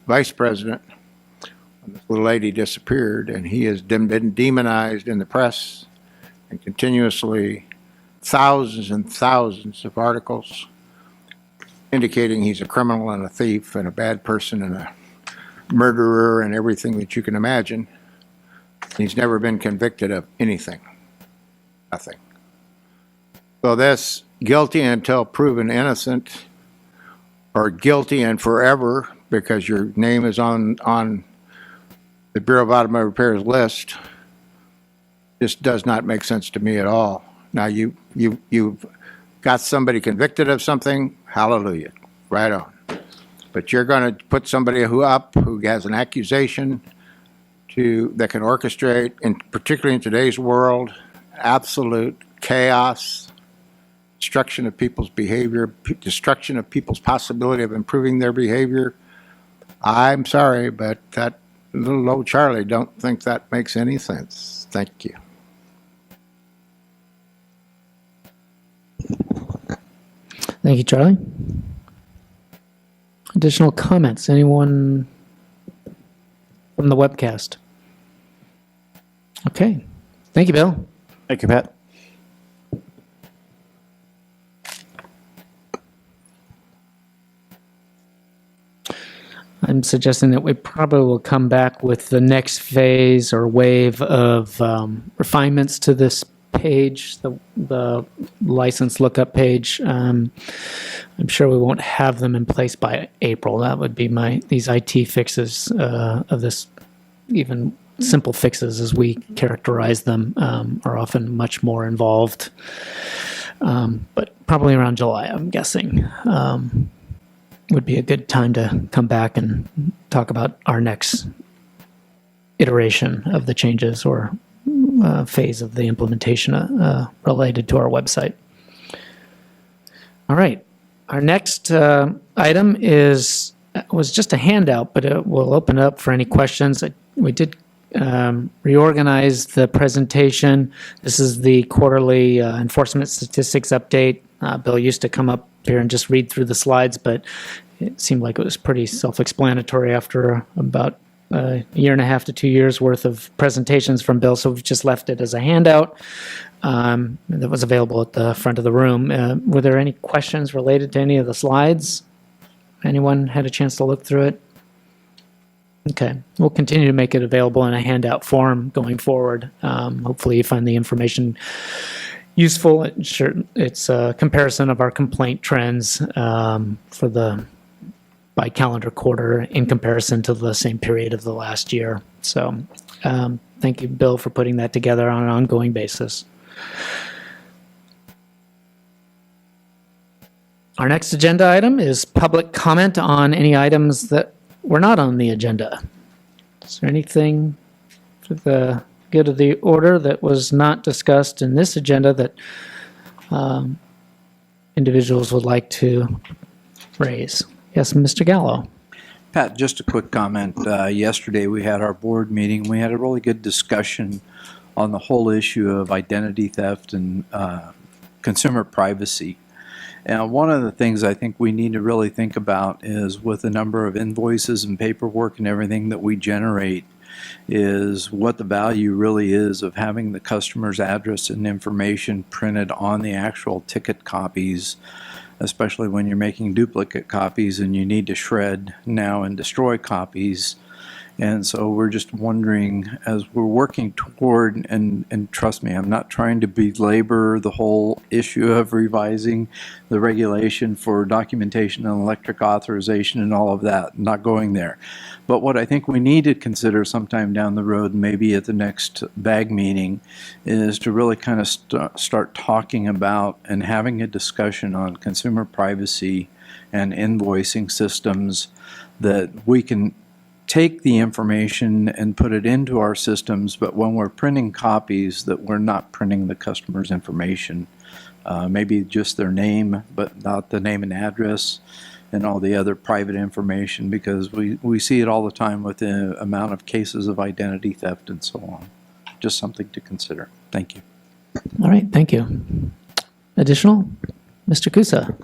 vice president. When this little lady disappeared, and he has been demonized in the press and continuously thousands and thousands of articles indicating he's a criminal and a thief and a bad person and a murderer and everything that you can imagine. He's never been convicted of anything. Nothing. So this guilty until proven innocent, or guilty and forever because your name is on the Bureau of Automotive Repairs list, just does not make sense to me at all. Now you've got somebody convicted of something, hallelujah, right on. But you're going to put somebody who has an accusation that can orchestrate, and particularly in today's world, absolute chaos, destruction of people's behavior, destruction of people's possibility of improving their behavior. I'm sorry, but that little old Charlie don't think that makes any sense. Thank you. Thank you, Charlie. Additional comments? Anyone from the webcast? Okay. Thank you, Bill. Thank you, Pat. I'm suggesting that we probably will come back with the next phase or wave of refinements to this page, the license lookup page. I'm sure we won't have them in place by April. That would be these IT fixes of this, even simple fixes as we characterize them, are often much more involved. But probably around July, I'm guessing, would be a good time to come back and talk about our next iteration of the changes or phase of the implementation related to our website. All right. Our next item was just a handout, but it will open up for any questions. We did reorganize the presentation. This is the quarterly enforcement statistics update. Bill used to come up here and just read through the slides, but it seemed like it was pretty self-explanatory after about a year and a half to 2 years worth of presentations from Bill, so we've just left it as a handout that was available at the front of the room. Were there any questions related to any of the slides? Anyone had a chance to look through it? Okay, we'll continue to make it available in a handout form going forward. Hopefully you find the information useful. It's a comparison of our complaint trends by calendar quarter in comparison to the same period of the last year. So thank you, Bill, for putting that together on an ongoing basis. Our next agenda item is public comment on any items that were not on the agenda. Is there anything for the good of the order that was not discussed in this agenda that individuals would like to raise? Yes, Mr. Gallo. Pat, just a quick comment. Yesterday we had our board meeting. We had a really good discussion on the whole issue of identity theft and consumer privacy. And one of the things I think we need to really think about is, with the number of invoices and paperwork and everything that we generate, is what the value really is of having the customer's address and information printed on the actual ticket copies, especially when you're making duplicate copies and you need to shred now and destroy copies. And so we're just wondering, as we're working toward, and trust me, I'm not trying to belabor the whole issue of revising the regulation for documentation and electric authorization and all of that, I'm not going there. But what I think we need to consider sometime down the road, maybe at the next BAG meeting, is to really kind of start talking about and having a discussion on consumer privacy and invoicing systems, that we can take the information and put it into our systems, but when we're printing copies, that we're not printing the customer's information. Maybe just their name, but not the name and address and all the other private information, because we see it all the time with the amount of cases of identity theft and so on. Just something to consider. Thank you. All right, thank you. Additional? Mr. Kusa?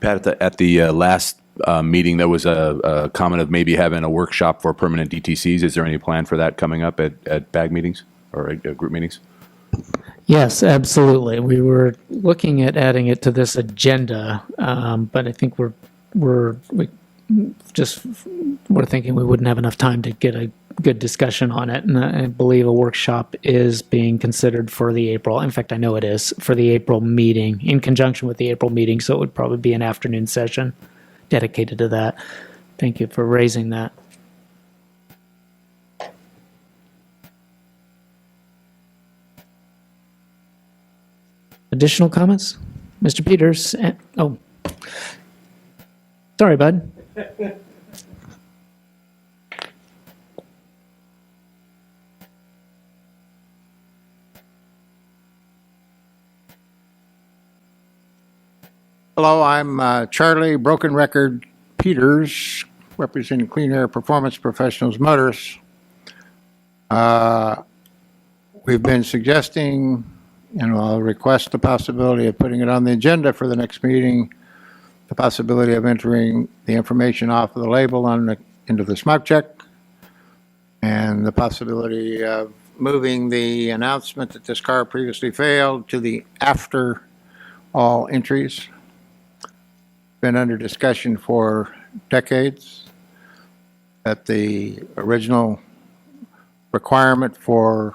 Pat, at the last meeting, there was a comment of maybe having a workshop for permanent DTCs. Is there any plan for that coming up at BAG meetings or at group meetings? Yes, absolutely. We were looking at adding it to this agenda, but I think we're thinking we wouldn't have enough time to get a good discussion on it. And I believe a workshop is being considered for the April. In fact, I know it is for the April meeting, in conjunction with the April meeting. So it would probably be an afternoon session dedicated to that. Thank you for raising that. Additional comments? Mr. Peters? Oh, sorry, bud. Hello, I'm Charlie Broken Record Peters, representing Clean Air Performance Professionals Motors. We've been suggesting, and I'll request the possibility of putting it on the agenda for the next meeting, the possibility of entering the information off of the label into the smog check, and the possibility of moving the announcement that this car previously failed to the after all entries. Been under discussion for decades that the original requirement for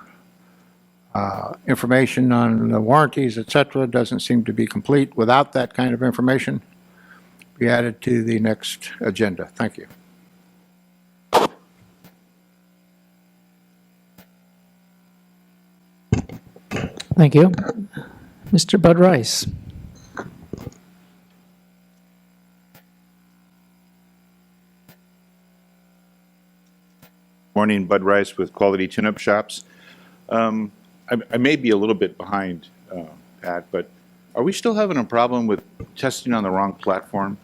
information on the warranties, etc., doesn't seem to be complete without that kind of information. Be added to the next agenda. Thank you. Thank you. Mr. Bud Rice. Morning, Bud Rice with Quality Tune-Up Shops. I may be a little bit behind, Pat, but are we still having a problem with testing on the wrong platform?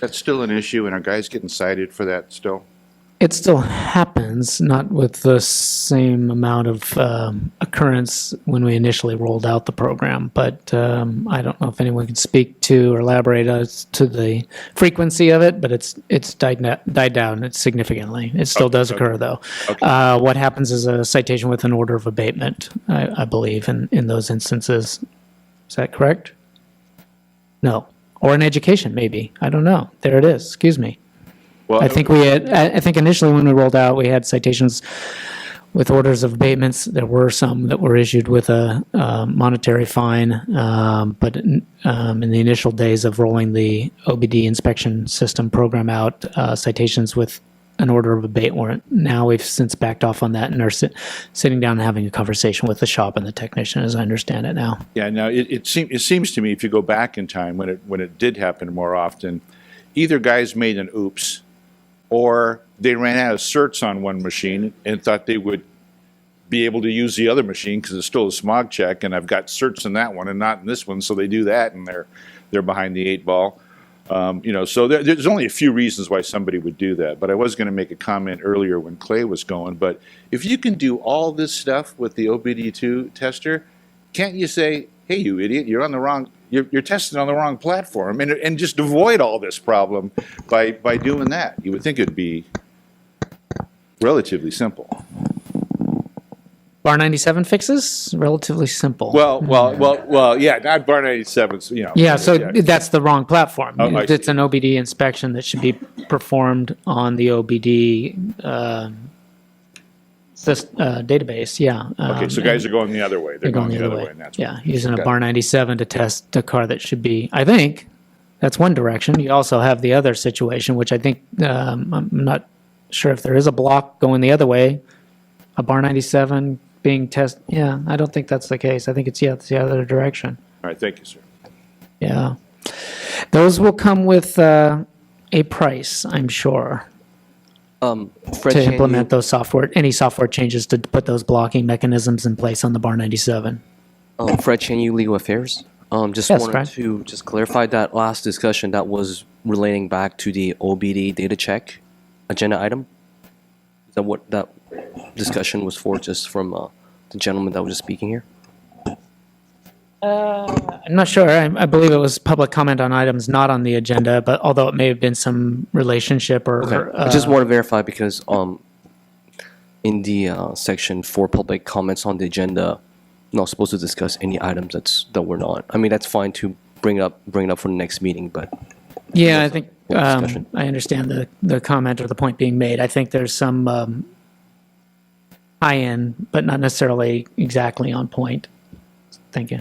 That's still an issue, and are guys getting cited for that still? It still happens, not with the same amount of occurrence when we initially rolled out the program, but I don't know if anyone can speak to or elaborate as to the frequency of it, but it's died down significantly. It still does occur, though. Okay. What happens is a citation with an order of abatement, I believe, in those instances. Is that correct? No. Or an education, maybe. I don't know. There it is. Excuse me. Well, I think initially when we rolled out, we had citations with orders of abatements. There were some that were issued with a monetary fine, but in the initial days of rolling the OBD inspection system program out, citations with an order of abate weren't. Now we've since backed off on that and are sitting down and having a conversation with the shop and the technician, as I understand it now. Yeah, now it seems to me, if you go back in time when it did happen more often, either guys made an oops, or they ran out of certs on one machine and thought they would be able to use the other machine because it's still a smog check, and I've got certs in that one and not in this one, so they do that, and they're behind the 8-ball. So there's only a few reasons why somebody would do that. But I was going to make a comment earlier when Clay was going. But if you can do all this stuff with the OBD2 tester, can't you say, hey, you idiot, you're on the wrong. You're testing on the wrong platform, and just avoid all this problem by doing that? You would think it'd be relatively simple. Bar 97 fixes, relatively simple. Yeah, not bar 97's, you know. Yeah, so that's the wrong platform. Oh, I It's an OBD inspection that should be performed on the OBD database, yeah. Okay, so guys are going the other way. They're going the other way, and that's what. Yeah, using a Okay. bar 97 to test a car that should be, I think, that's one direction. You also have the other situation, which I think, I'm not sure if there is a block going the other way, a bar 97 being tested. Yeah, I don't think that's the case. I think it's the other direction. All right, thank you, sir. Yeah. Those will come with a price, I'm sure, Fred, to can implement those any software changes to put those blocking mechanisms in place on the bar 97. Fred Chan, Legal Affairs. Just Yes, wanted Fred. to just clarify that last discussion that was relating back to the OBD data check agenda item. Is that what that discussion was for, just from the gentleman that was just speaking here? I'm not sure. I believe it was public comment on items not on the agenda, but although it may have been some relationship or. Okay. I just want to verify because in the section for public comments on the agenda, not supposed to discuss any items that we're not. I mean, that's fine to bring up for the next meeting, but. Yeah, I think discussion. I understand the comment or the point being made. I think there's some tie-in, but not necessarily exactly on point. Thank you.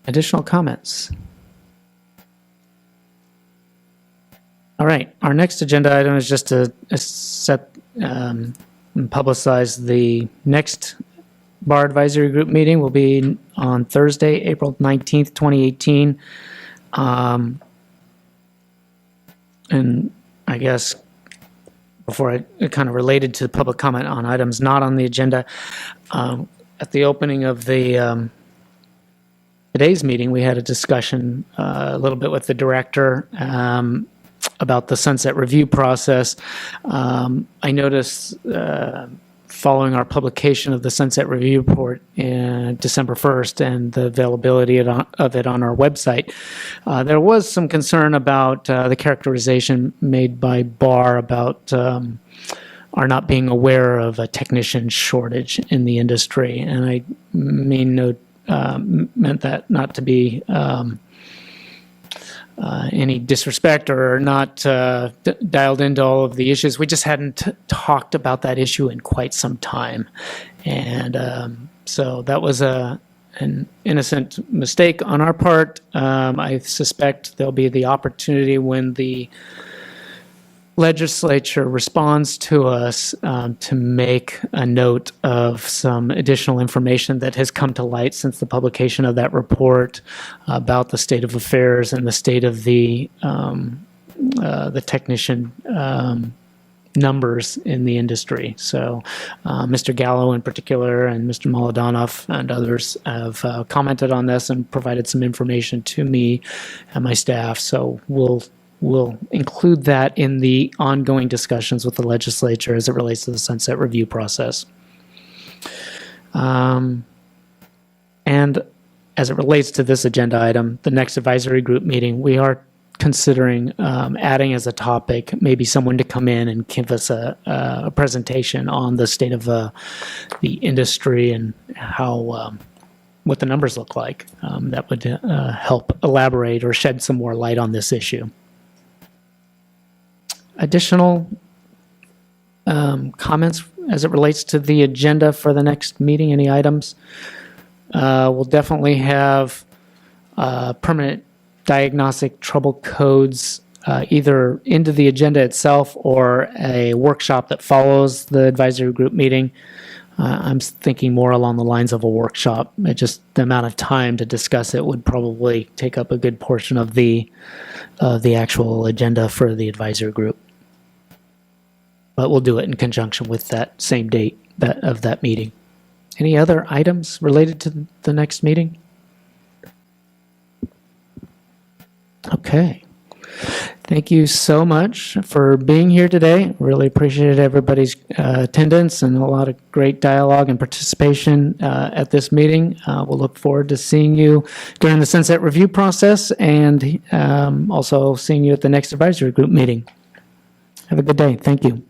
Additional comments? All right, our next agenda item is just to set and publicize the next Bar Advisory Group meeting will be on Thursday, April 19th, 2018. And I guess before I kind of related to public comment on items not on the agenda, at the opening of the today's meeting, we had a discussion a little bit with the director about the sunset review process. I noticed following our publication of the sunset review report in December 1st and the availability of it on our website, there was some concern about the characterization made by BAR about our not being aware of a technician shortage in the industry. And I meant that not to be any disrespect or not dialed into all of the issues. We just hadn't talked about that issue in quite some time. And so that was an innocent mistake on our part. I suspect there'll be the opportunity when the legislature responds to us to make a note of some additional information that has come to light since the publication of that report about the state of affairs and the state of the technician numbers in the industry. So Mr. Gallo in particular and Mr. Molodanoff and others have commented on this and provided some information to me and my staff. So we'll include that in the ongoing discussions with the legislature as it relates to the sunset review process. And as it relates to this agenda item, the next advisory group meeting, we are considering adding as a topic maybe someone to come in and give us a presentation on the state of the industry and how what the numbers look like. That would help elaborate or shed some more light on this issue. Additional comments as it relates to the agenda for the next meeting? Any items? We'll definitely have permanent diagnostic trouble codes either into the agenda itself or a workshop that follows the advisory group meeting. I'm thinking more along the lines of a workshop. Just the amount of time to discuss it would probably take up a good portion of the actual agenda for the advisory group. But we'll do it in conjunction with that same date of that meeting. Any other items related to the next meeting? Okay. Thank you so much for being here today. Really appreciated everybody's attendance and a lot of great dialogue and participation at this meeting. We'll look forward to seeing you during the sunset review process and also seeing you at the next advisory group meeting. Have a good day. Thank you.